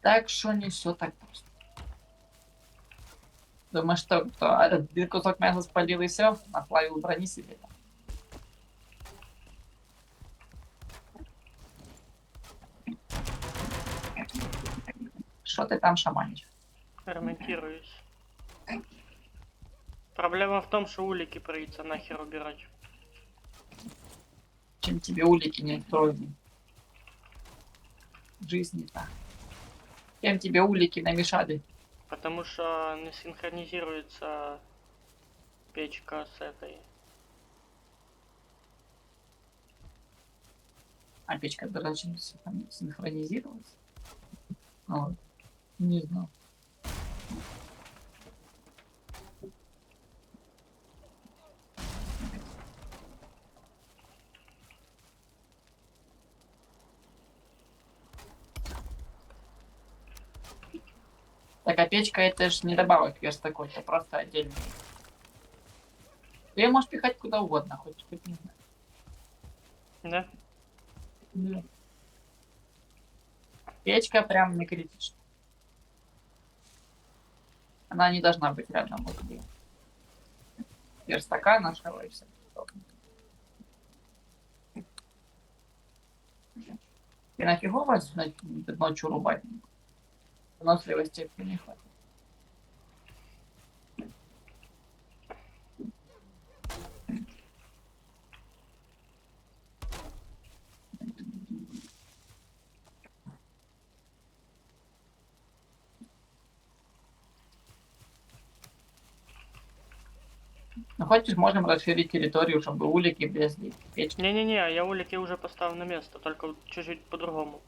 Так что не все так просто. Думаешь, что кто один кусок мяса спалил и все, наплавил брони себе. Что ты там шаманишь? Ремонтируюсь. Проблема в том, что улики придется нахер убирать. Чем тебе улики не устроены? В жизни-то. Чем тебе улики намешали? Потому что не синхронизируется печка с этой. А печка даже не синхронизировалась? А, не знаю. Так, а печка это ж не добавок верстакой, это просто отдельно. Ты ее можешь пихать куда угодно, хоть не знаю. Да? Да. Печка прям не критична. Она не должна быть рядом вот где верстака нашего и все. И нафигово ночью рубать? Выносливости не хватит. Ну, хочешь, можем расширить территорию, чтобы улики без печки. Не-не-не, я улики уже поставил на место, только чуть-чуть по-другому.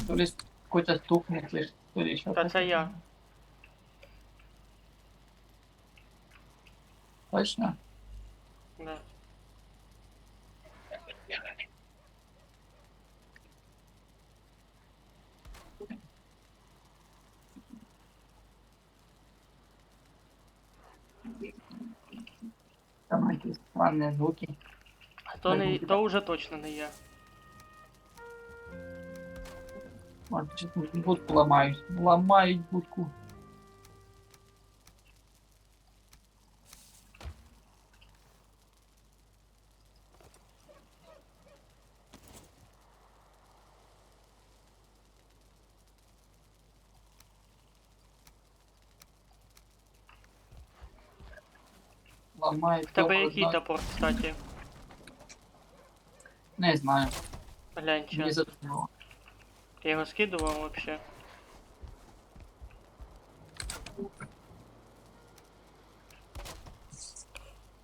То ли какой-то стукнет, то ли еще. Та це я. Точно? Да. Там якісь странні звуки. А то, не, то вже точно не я. Може, щось будку ламають. Ламають будку. Ламають. В тебе добре, який но- топор, кстати? Не знаю. Глянь, Не час. задумав. Я його скидував вообще.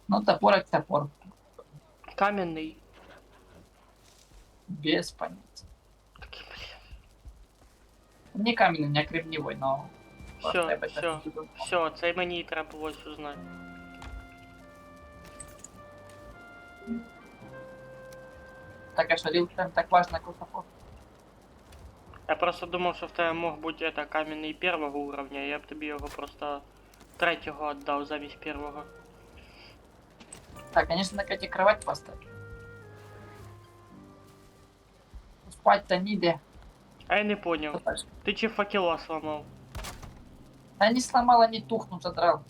Ну, топор як топор. Каменний. Без понятия. Такий, блін. Не каменный, не кремниевый, но... просто я Все, бы все, так не думал. все, це мені і треба ось узнати. Так, а что, рил прям так важно, как топор? Я просто думав, що в тебе мог бути это каменний первого уровня, я б тобі його просто третього віддав замість первого. Так, конечно, на Кате кровать поставить. Спать-то ниде. А я не поняв. Ти чи факела сломав? Да не сломала, не тухну, задрал.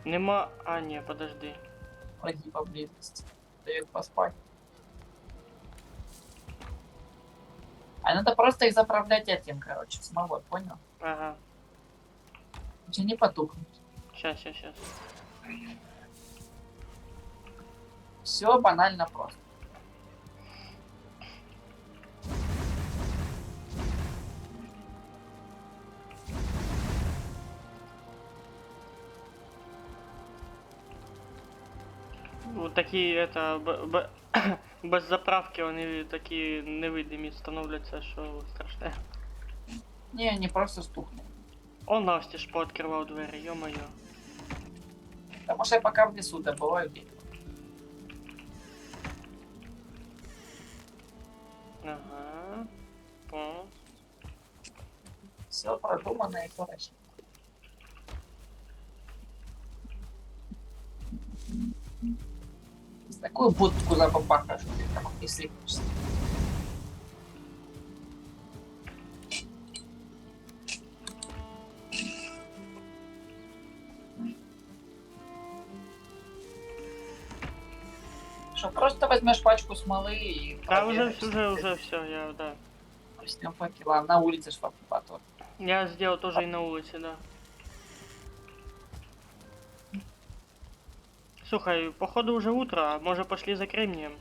Нема. А, ні, подожди. Враги поблизости. Дает поспать. А надо просто их заправлять этим, короче, смолой, понял? Ага. Че не потухнуть. Щас. Все банально просто. Вот такі, это, без заправки вони такі невидимі становляться, що страшне. Не, не просто стухнут. Он навстіж пооткривав двері, ё-моё. Потому что я пока в лесу добываю дерево. Ага. Понял. Все продумано и хорошо. С такую будку забабахаешь, что ты там не слипнешься. Что, просто возьмешь пачку смолы и... Да, уже проверишь, все, я, да. Возьмем по килам. На улице ж потом. Я сделал тоже и на улице, да. Слухай, походу уже утро, а может пошли за кремнием?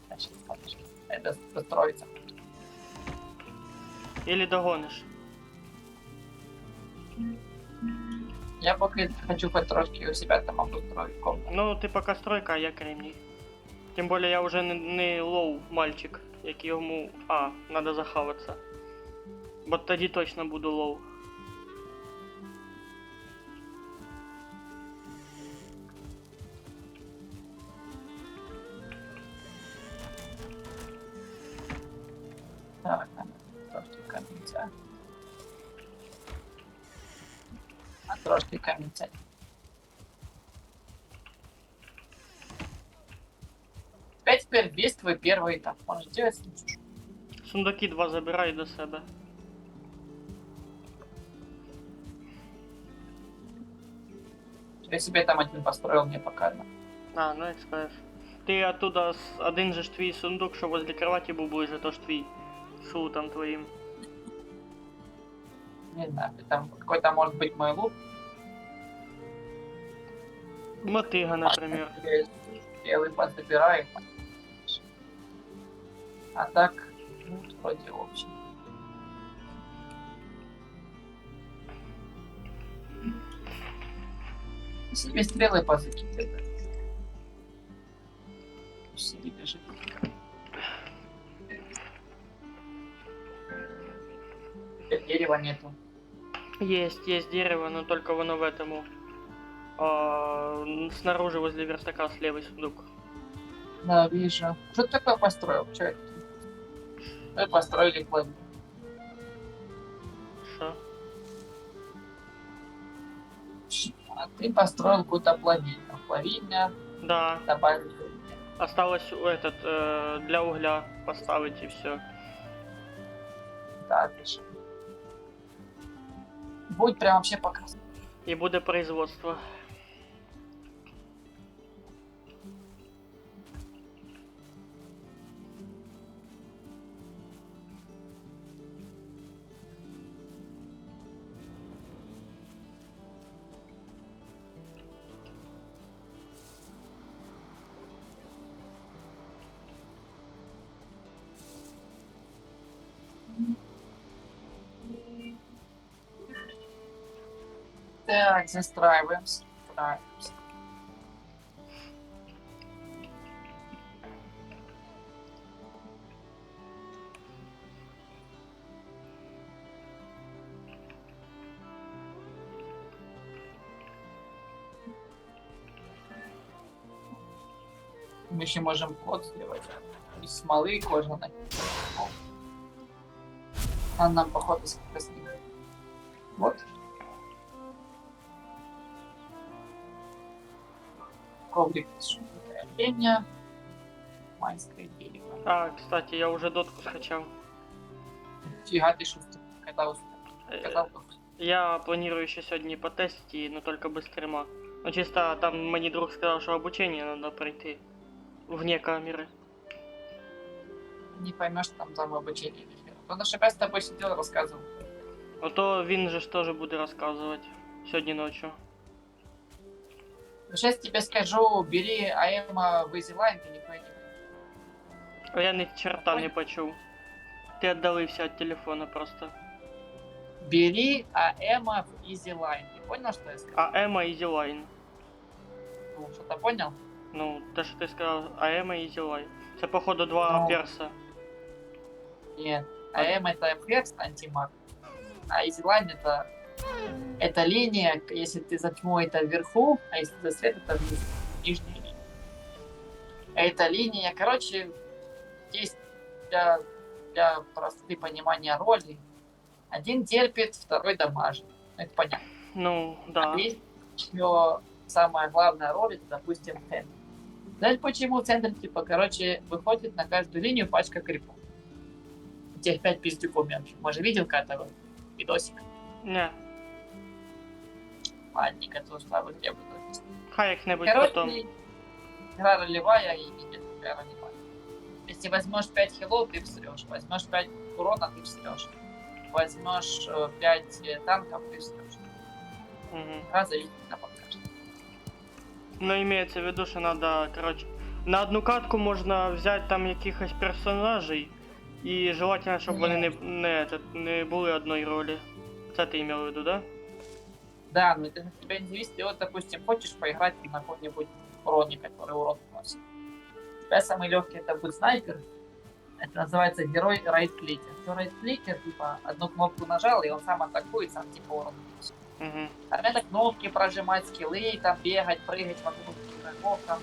Значит, подожди. Это достроится. Или догонишь? Я пока хочу хоть трошки у себя там обустроить комнату. Ну, ти пока стройка, а я кремній. Тим більше я вже не лоу мальчик, як йому. А, надо захаватися. Бо тоді точно буду лоу. Так, там трошки камінця. А трошки камінця. Опять теперь весь твой первый этап. Можешь делать лучше. Сундуки 2 забирай до себе. Я себе там один построил, мне показано. А, ну як скажеш. Ти оттуда один же ж твій сундук, що возле кровати був ближе, то ж твій. З лутом твоїм. Не знаю, там какой-то может быть мой лук. Мотига, наприклад. Я его подзабираю. А так, ну, вроде общий. Себе стрелы позакидывай. Себе даже. дерева нету. Есть дерево, но только оно в этому. Снаружи возле верстака левый сундук. Да, вижу. Что ты такое построил? Что это? Мы построили плавильню. Что? А ты построил какую-то плавильню. Плавильня, Да, добавили. осталось для угля поставить и все. Да, отлично. Будет прям вообще показ. И будет производство. Так, застраиваемся. Застраиваемся. Мы еще можем плод сделать из смолы кожаной. А нам, походу, как вот. Коврик из шумового оленя. Майское дерево. Кстати, я уже дотку скачал. Фига ты шустер. Когда успел? Сказал, Я планирую еще сегодня потестить, но только без стрима. Ну чисто там мне друг сказал, что обучение надо пройти вне камеры. не поймешь, что там за обучение. Потому что я с тобой сидел, рассказывал. Ну то він же ж тоже буде розказувати сьогодні ночью. Сейчас тебе скажу, бери АЭМа в EasyLine, ты не пойдешь. А я ні черта не почув. Ти віддалився від телефона просто. Бери АЭМа в EasyLine. Ты понял, что я сказал? АЕМа Easy Line. Ну, что-то понял? Ну, те, що ти сказав, АЕМа Easy Line. Це походу два Ну. перса. Нет. АЭМ это флекс антимаг. А EasyLine это линия, если ты за тьмой это вверху, а если за свет это вниз. Нижняя линия. Эта линия, короче, есть для простоты понимания роли. Один терпит, второй дамажит. Это понятно. Ну, да. А есть еще самая главная роль, это, допустим, центр. Знаешь, почему в центре, типа, короче, выходит на каждую линию пачка крипов? У тех 5 пиздюков мелких. Может, видел когда-то видосик? Не. Ладненько, то слабый я буду. Хай як-небудь Короче, потом. игра ролевая и видит такая ролевая. Если возьмешь 5 хилов, ты всрешь. Возьмешь 5 урона, ты всрешь. Возьмешь 5 танков, ты всрешь. Угу. Игра зависит от подкаста. Ну, имеется в виду, що надо, короче, на одну катку можна взяти там якихось персонажей, і желательно, щоб вони не були одної ролі. Це ти имел в виду, да? Да, но это от тебя не зависит. Ты вот, допустим, хочешь поиграть на какой-нибудь уроне, который урон вносит. У тебя самый легкий это будет снайпер. Это называется герой райт-кликер. Кто райт-кликер, типа, одну кнопку нажал, и он сам атакует, сам типа урон вносит. Угу. А это кнопки прожимать, скиллы, там бегать, прыгать вокруг игроков, там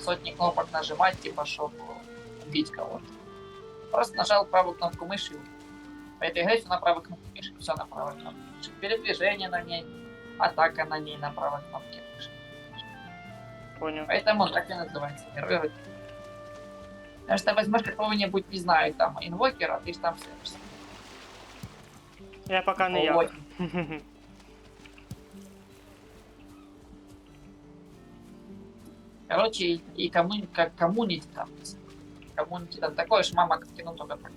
сотни кнопок нажимать, типа, чтобы убить кого-то. Просто нажал правую кнопку мыши. По этой игре все на правой кнопке мыши, все на правой кнопке мыши. Передвижение на ней, атака на ней на правой кнопке мыши. Понял. Поэтому он так и называется. Герой райт. Потому что возьмешь какого-нибудь, не знаю, там, инвокера, ты ж там встретишься. Я пока не Вот. я. Короче, и как коммунити там. Коммунити там такое ж мама как кино только так.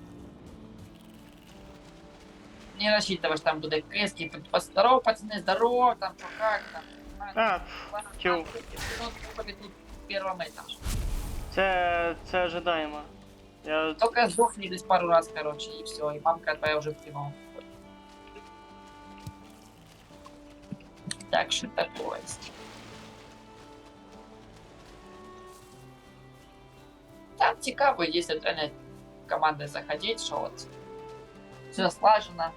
Не рассчитываешь там туда кэски, здорово, пацаны, здорово, там что как там. Чу. Первым этажом. Це ожидаемо. Я... Только сдохни здесь пару раз, короче, и все, и мамка твоя уже в кино. Так что такое. Там цікаво, если реально командой заходить, что вот все слажено,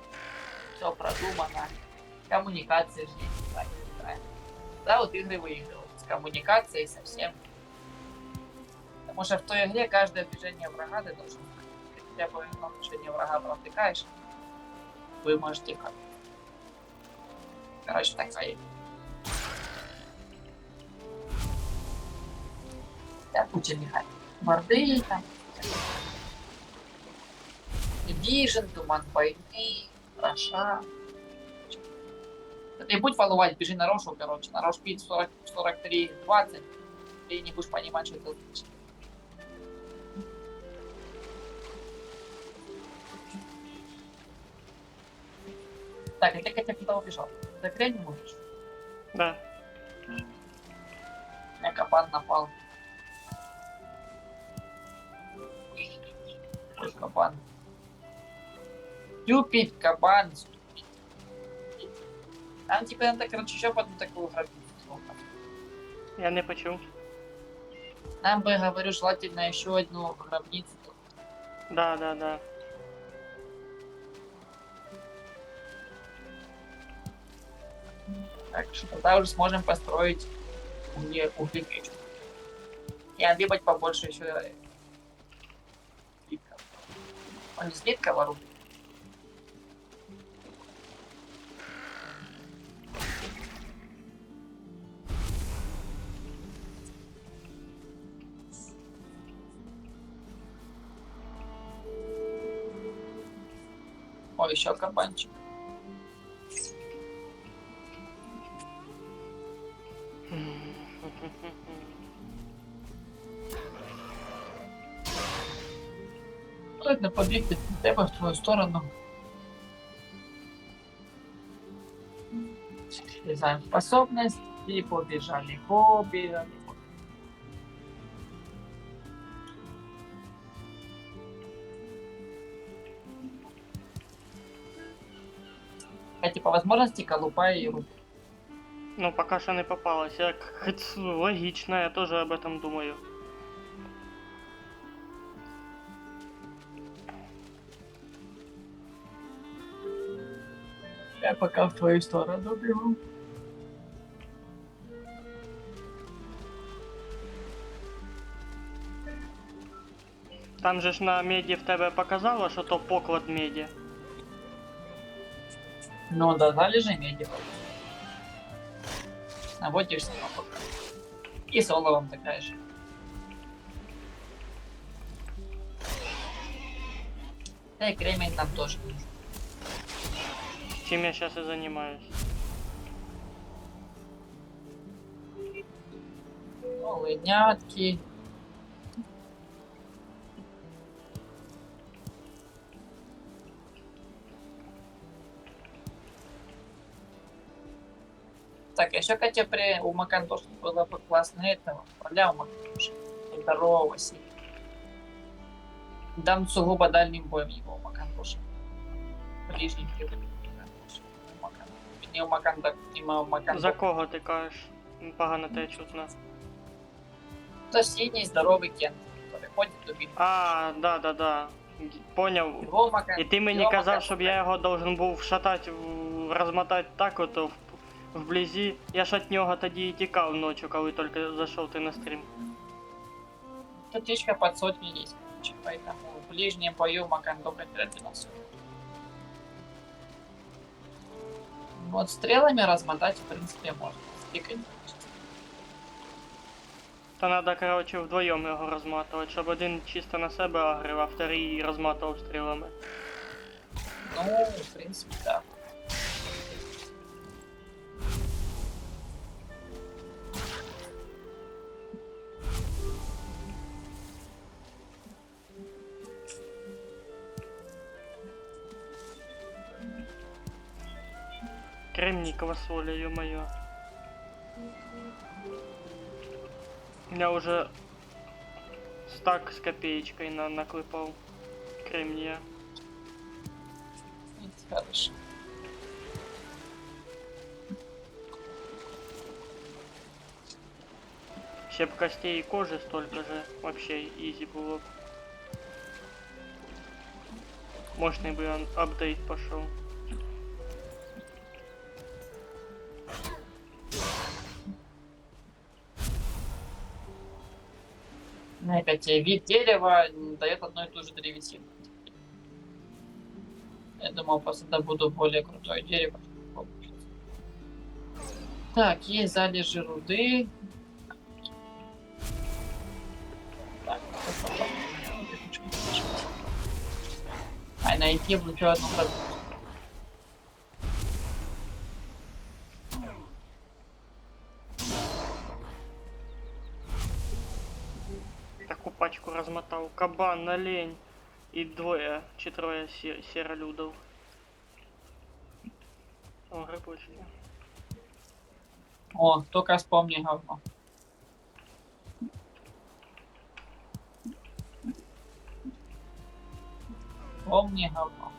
все продумано. Коммуникация же есть. Так, правильно. Да, вот игры выигрывают. С коммуникацией совсем. Потому что в той игре каждое движение врага ты должен знать. Если хотя бы одно движение врага протыкаешь, вы можете как. Короче, такая. Да, куча механик. Борды там. Вижен, туман войны, Роша. Ты будь фолловать, бежи на Рошу, короче. На Рош пить 40, 43, 20. Ты не будешь понимать, что это значит. Так, а ты хотя куда убежал? Закрыть не можешь? Да. Я кабан напал. Ой, кабан. Ступить, кабан, ступить. Там типа надо, короче, еще одну такую гробницу. Я не почув. Нам бы, говорю, желательно еще одну гробницу. Да, да, да. Так что тогда уже сможем построить углекречку. И отбивать побольше еще слитков. Он слитка ворует. О, еще кабанчик. Ладно, побегли тебе в твою сторону. Срезаем способность и побежали. Побежали. Кстати, по возможности колупай и руки. Ну, пока що не попалось. Я хоть логично, я тоже об этом думаю. Я пока в твою сторону бегу. Там же ж на меді в тебе показало, що то поклад меді. Ну да, залежи меди. Наводишься на пока. И с оловом такая же. Да и кремень нам тоже нужен. Чим я сейчас и занимаюсь. Олынятки. Так, еще хотя у Макантоша было бы классно этого. Поля у Макантоша. Здорово, Василий. Дам сугубо дальним боем его у Макантоша. Ближним приводом. Не у Маканда, не у Маканда. За кого ти кажеш? Погано тебе чутно. Соседний здоровый Кент, который ходит убить. А, да, да, да. Поняв. Его Макан... І ти мені его казав, Макан- щоб я його должен був шатати, розмотати так ото вблизі. Я ж від нього тоді і тікав ночі, коли тільки зайшов ти на стрім. Тут птичка под сотни есть, короче, поэтому в ближнем бою Макан только передвинулся. Вот стрелами размотать, в принципе, можно. Стикать. Та треба, коротше, вдвоєм його розматувати, щоб один чисто на себе агрив, а вторий розматував стрілами. Ну, в принципе, да. Кремний квасоля, ё-моё. У меня уже стак с копеечкой наклепал кремния. Это хорошо. Ще б костей и кожи столько же, вообще изи было б. Мощный бы он апдейт пошел. Ну, опять вид дерева дает одну и ту же древесину. Я думал, просто добуду более крутое дерево. Так, есть залежи руды. Так, а найти в еще одну продукцию. Таку пачку размотал. Кабан, олень и двое чи троє серолюдов. О, грибочки. О, только вспомни говно. Помни говно.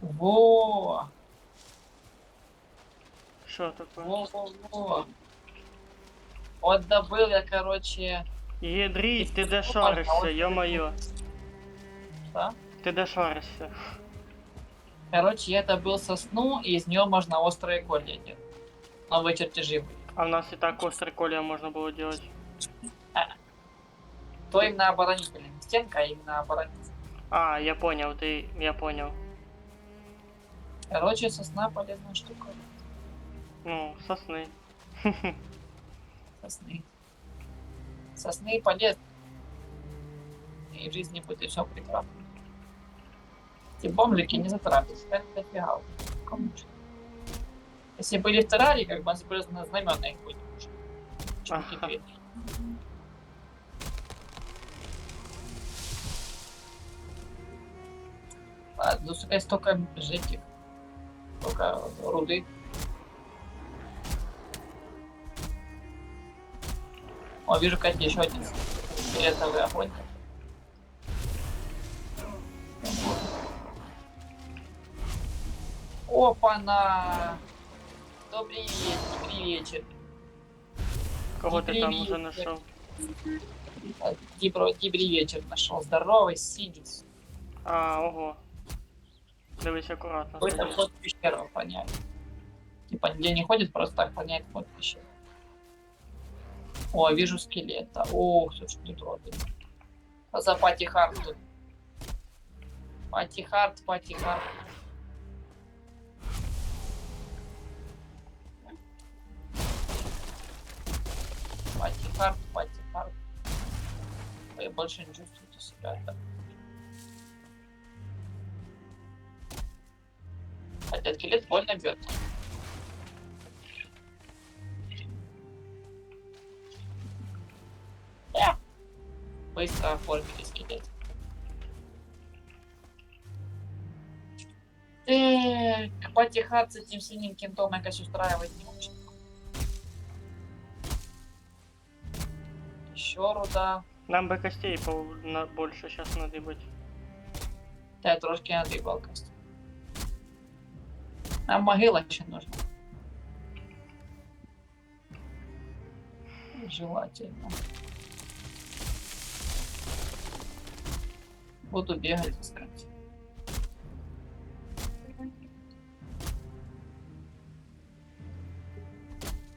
Во! Що таке? Во-во-во! Вот добыл я, короче... Ядріть, ти де шаришся, йо-моє. Да? Ти де шаришся? Короче, я добыл сосну, и из нее можно острые колья делать. Новые чертежи были. А в нас и так острый колия можно было делать. То именно оборонительная стенка, а именно оборонительная. А, я понял, я понял. Короче, сосна полезная штука. Ну, сосны. Сосны. Сосны полезны. И в жизни будет все прекрасно. Эти бомжики не затратились. Это дофига. Кому-то. Если были в террарии, как бы он на знамена их будет. Ага. Ладно, ну сука, столько жителей. Столько руды. О, вижу, Катя, еще один фиолетовый огонь. Опа-на! Добрый вечер. Кого ты там Привет. уже нашел? Добрый вечер нашел. Здоровый, синий. А, ого. Дивись аккуратно. Какой-то садись. вход в пещеру понять. Типа нигде не ходит, просто так понять вход в пещеру. О, вижу скелета. Ох, слушай, тут робит. А за пати-хард тут. Пати-хард, пати-хард. Пати-хард, пати-хард. Вы больше не чувствуете себя, да? Хотя скелет больно бьет. Быстро оформили скелет. Пати-хард с этим синим кентом якось устраивать не очень. Еще руда. Нам бы костей больше сейчас надыбать. Да, я трошки надыбал кость. Нам могила еще нужна. Желательно. Буду бегать искать.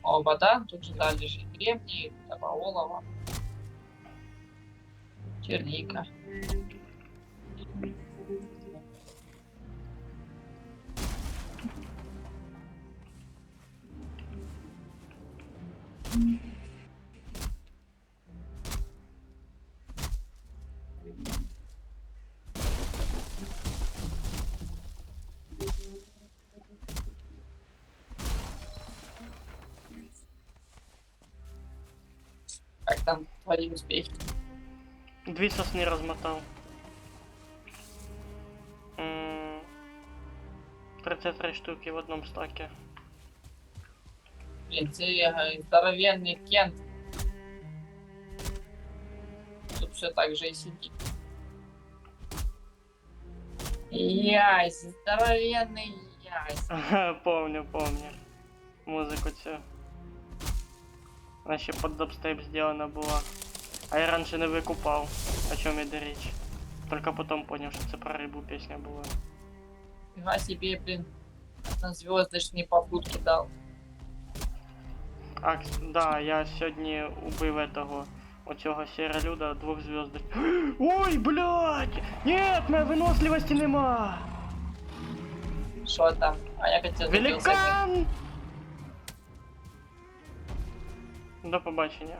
О, вода. Тут же да, лежит гребни, олово. Черника. Как там твои успехи? 2 сосны размотал. 33 штуки в одном стаке. Блин, ты здоровенный Кент. Тут все так же и сидит. Яйс, здоровенный яйс. Помню. Музыку цю. Вона ще під дабстеп сделана була. А я раніше не викупав, о чому йде річ. Тільки потім поняв, що це про рибу пісня була. Фига себе, блин. На звездочный попутки дал. А, да, я сьогодні убив этого, оцього сіролюда, 2 зв'язок. Ой, блядь! Нет, моей выносливости нема! Что там? А я хотел добился. Великан! До побачення.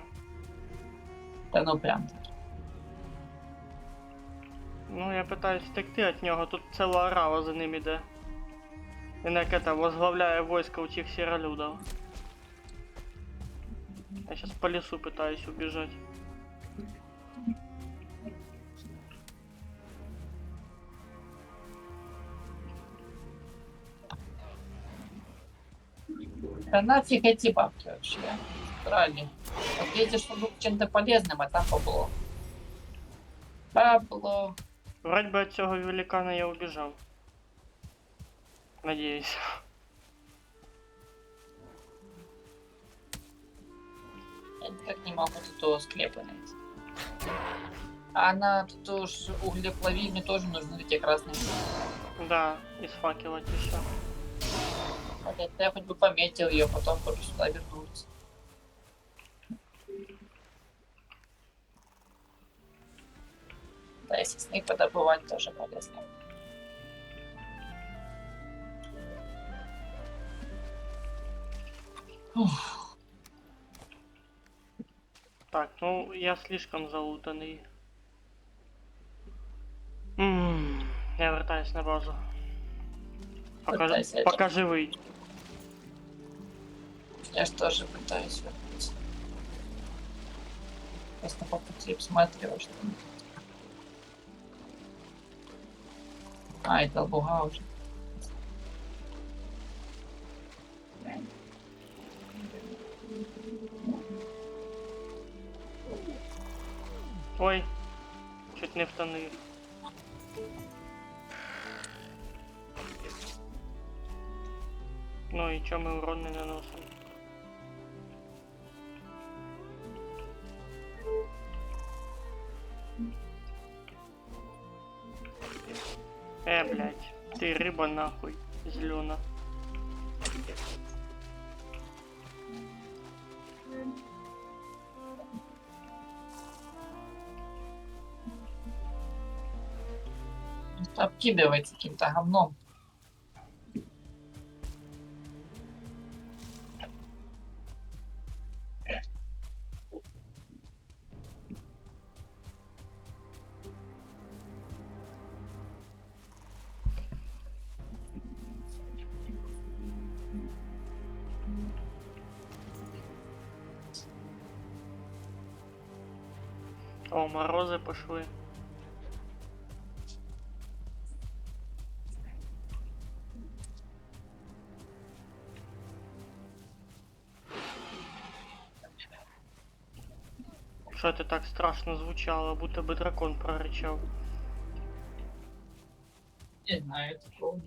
Да ну прям. Ну, я питаюсь втекти від нього, тут ціла орава за ним іде. Він як это, возглавляє войско у цих сіролюдів. Я сейчас по лесу пытаюсь убежать. Да нафиг эти бабки вообще. Брали. Вот едешь чтобы чем-то полезным, а там бабло. Бабло. Вроде бы от цього великана я убежал. Надеюсь. Я никак не могу тут склепа найти. А на тут уж углеплавильне тоже нужны эти красные. Да, из факела еще. Хотя я хоть бы пометил ее, потом только сюда вернуться. Да, если снег подобывать, тоже полезно. Ух, Так, ну я слишком залутанный. Я вертаюсь на базу. Вертайся, Пока живый. я же тоже пытаюсь вернуться. Просто по пути посматриваю, что... А, это луга уже. Ой, чуть не втонув. Ну і чому ми урон не наносимо? Блядь, ты рыба нахуй, зелена. Обкидывается каким-то говном. О, морозы пошли. Что это так страшно звучало, будто бы дракон прорычал. Не знаю, такого.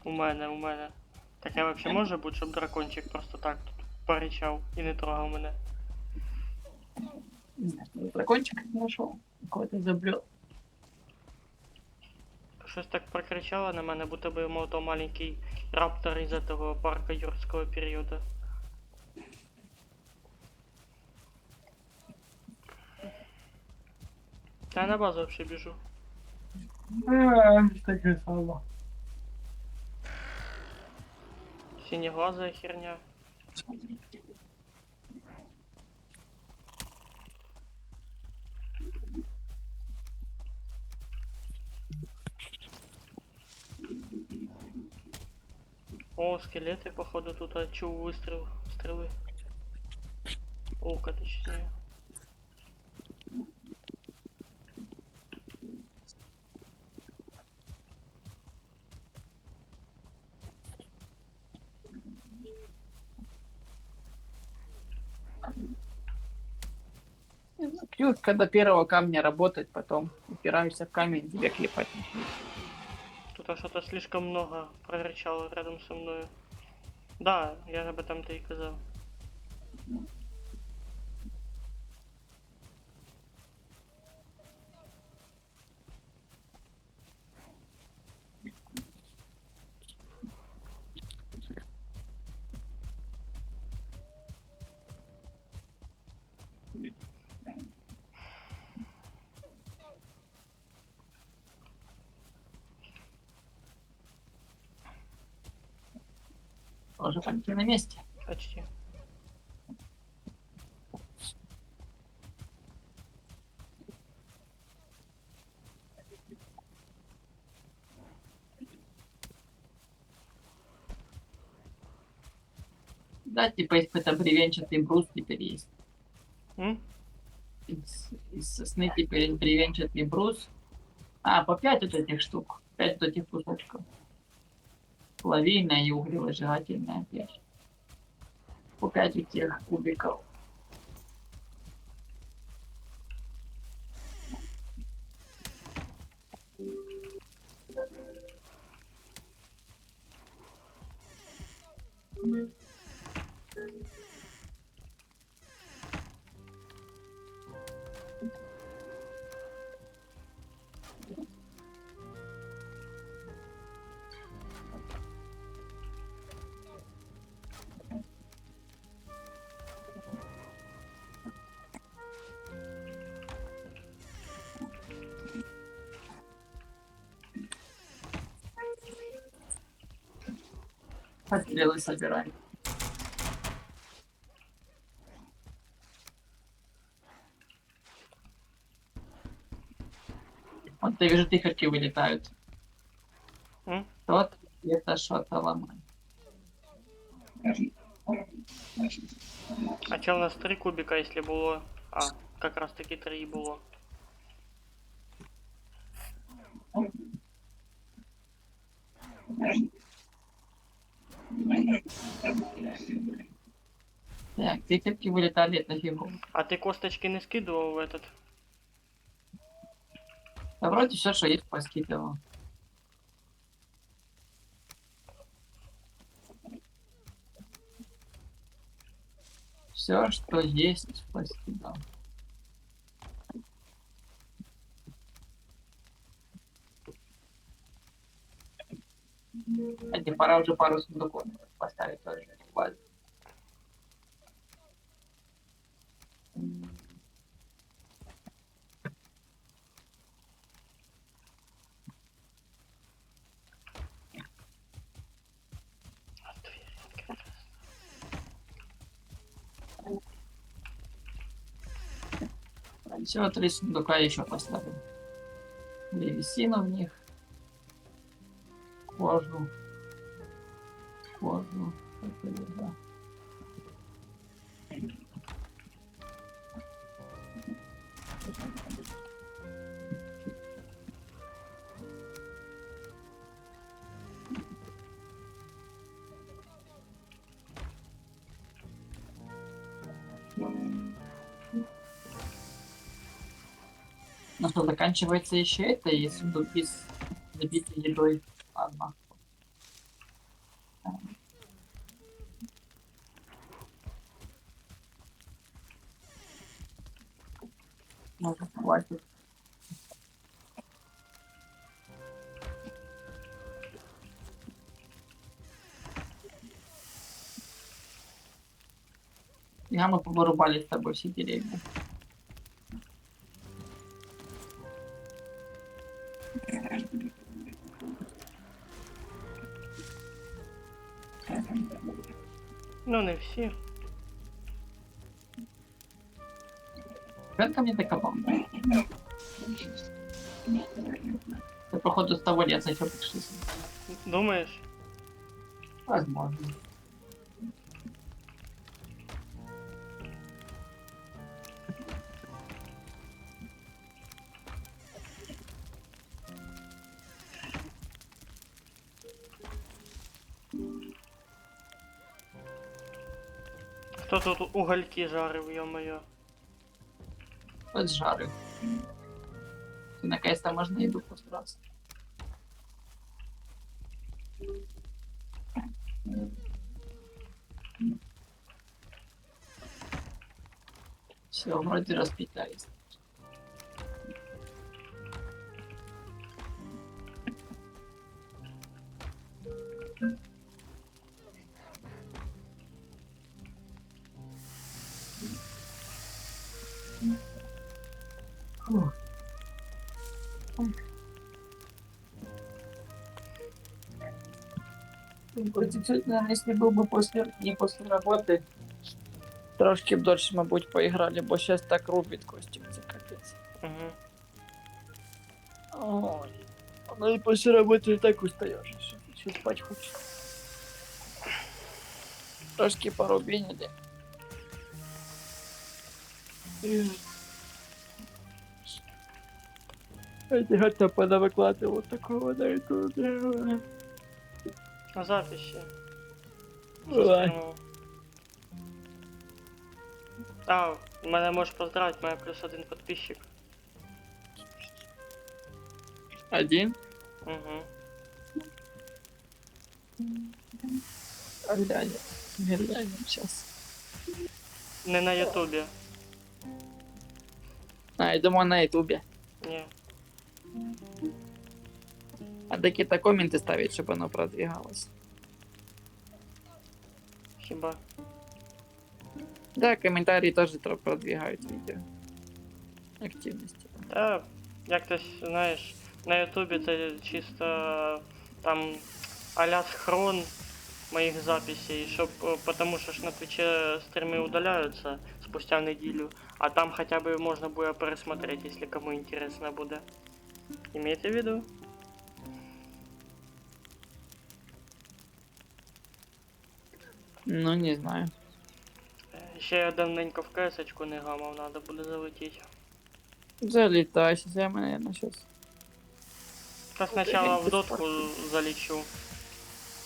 У мене. Таке вообще може бути, щоб дракончик просто так тут поричав і не трогав мене. Не знаю, дракончик нашел. Какой-то забрел. Щось так прокричало на мене, будто би йому то маленький раптор із этого парка юрського періоду. Та я на базу вообще біжу. Таке само. Синеглазая херня. О, скелеты, походу, тут чув выстрел, стрелы. Лука, точнее. Пьют, когда первого камня работать, потом упираешься в камень, тебе клепать. Тут что-то слишком много прорычало рядом со мной. Да, я об этом-то и сказал. уже почти на месте. Почти. Да, типа есть какой-то бревенчатый брус теперь есть. М? Из сосны теперь есть бревенчатый брус. А, по 5 вот этих штук. 5 вот этих кусочков. Плавильная и углевыжигательная печь. По 5 этих кубиков. Стрелы собирай. Вот я вижу, тыхарки вылетают. М? Вот это что-то ломает. А чел у нас 3 кубика, если було. А, как раз таки 3 було. Так, тыхарки вылетали, это фигу. А ти косточки не скидував в этот? Да вроде все, что есть, поскидывал. Все, что есть, поскидывал. Кстати, пора уже пару сундуков поставить тоже в базу. А, двері відкриті. Все, 3 сундука еще поставим. Древесину в них. Кожу. Кожу. Это да. Ну что, заканчивается еще это, и сундуки с забитой едой. Ладно. Может, хватит. Я мы повырубали с тобой все деревья. Ну не всі. Опять ко мне докопал. Это, походу, с того леса еще пришли. Думаєш? Возможно. Хто тут угольки жарив, йо-моє? Вот жары. Наконец-то можно еду постараться. Все, вроде распитались. Фух. Против сегодня, если был бы не после работы, трошки б дольше, мабуть, поіграли, бо щас так рубить Костік, це капець. Угу. Ой, ну и после работы и так устаешь, еще спать хочется. Трошки порубинили. Эти как-то понавыкладывал такого на ютубе. Записи. Ой. Застримав. А, мене можеш поздравити, мене +1 підписчик. Один? Угу. Глянем сейчас. Не на ютубі. А, я думаю, на ютубе. Ні. А какие-то комменты ставить, чтобы оно продвигалось. Хіба. Да, комментарии тоже продвигают видео. Активности. Та, як ти знаєш, на ютубі це чисто там а-ля схрон моїх записей, щоб, потому що ж на твіче стріми удаляються спустя неділю, а там хоча б можна буде пересмотреть, якщо кому інтересно буде. Имеете в виду? Ну, не знаю. Ще я давненько в кесочку не гамав, надо буде залетіти. Залетай, сейчас я, наверное, сейчас. Та спочатку в дотку залічу.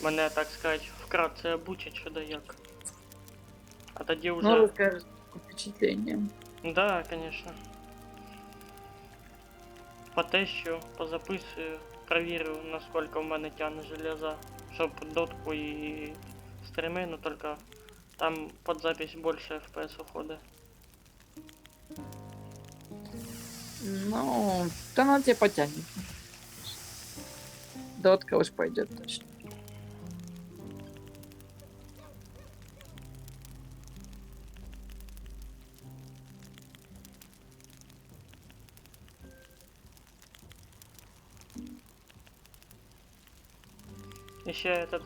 Мене, так сказати, вкратце обучать, що да як. А тоді вже... Ну, расскажешь по впечатлениям. Да, конечно. Потещу, позаписую, провірю, насколько в мене тягне железа, щоб дотку і стріми, но только там под запись больше FPS уходить. Ну, да она тебя потянет. Дотка уж пойдет точно. Еще этот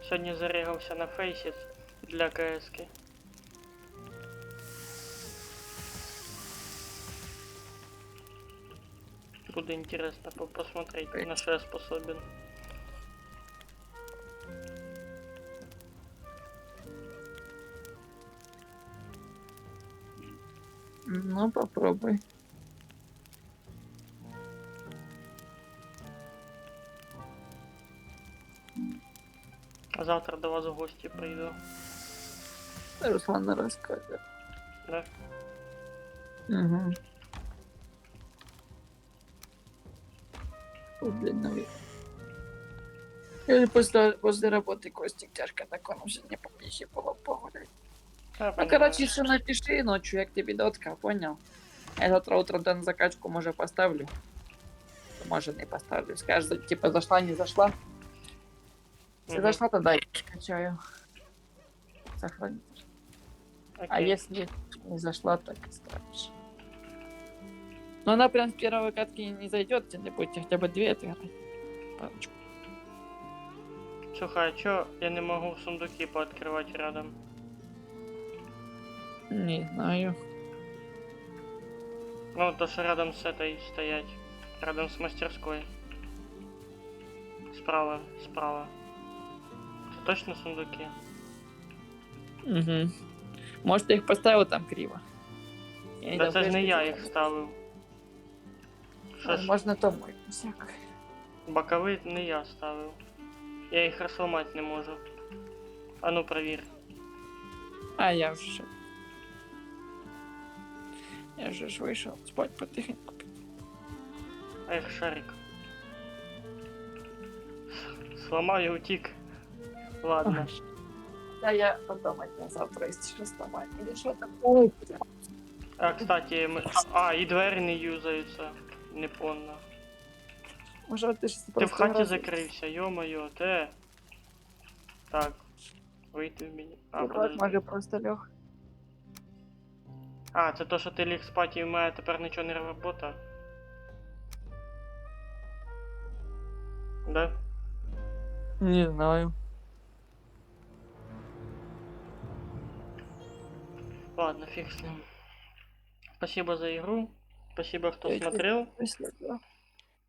сегодня зарегался на фейсит для КСки. Буде интересно посмотреть, на что я способен. Ну, попробуй. А завтра до вас в гости приду. Руслан расскажет. Да? Угу. Блин, ну... Или после работы Костик тяжко, так он уже не попище было погулять. Да, Ну, понимаю. короче, еще напиши ночью, як тебе дотка, понял? Я завтра утром на закачку, может, поставлю. Может, не поставлю. Скажешь, типа, зашла, не зашла. Если Мгм. зашла, тогда я скачаю. Сохранить. А Окей. если не зашла, так и ставишь. Но она прям с первой катки не зайдет, тебе будет хотя бы 2 отыграть. Парочку. Слухай, а чё я не могу сундуки пооткрывать рядом? Не знаю. Ну, то что рядом с этой стоять. Рядом с мастерской. Справа, справа. Это точно сундуки? Угу. Может, ты их поставил там криво. Да це ж не я їх ставив. Що ж, Можно то мой всяк. боковий не я ставив. Я їх розламати не можу. А ну провір. А я уже. Я же ж вышел спать потихоньку. Эх, шарик. Сломав і утік. Ладно. Да я потом от тебя завтра, если что, вставать. Или что там? Ой, бля. А, кстати, ми... А, і двері не юзаються. Не понно. Может, ты сейчас Ти в хаті закрився, йо-моє, те. Так. Вийти в меню. А, подожди. Может, просто лег. А, це то, що ти ліг спати і в мене тепер нічого не робота. Да? Не знаю. Ладно, фиг с ним. Спасибо за игру. Спасибо, кто Я тебе смотрел.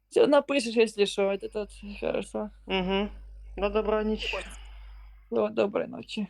Все напишешь, если что, это хорошо. Угу. На добраніч. Всего доброй ночи.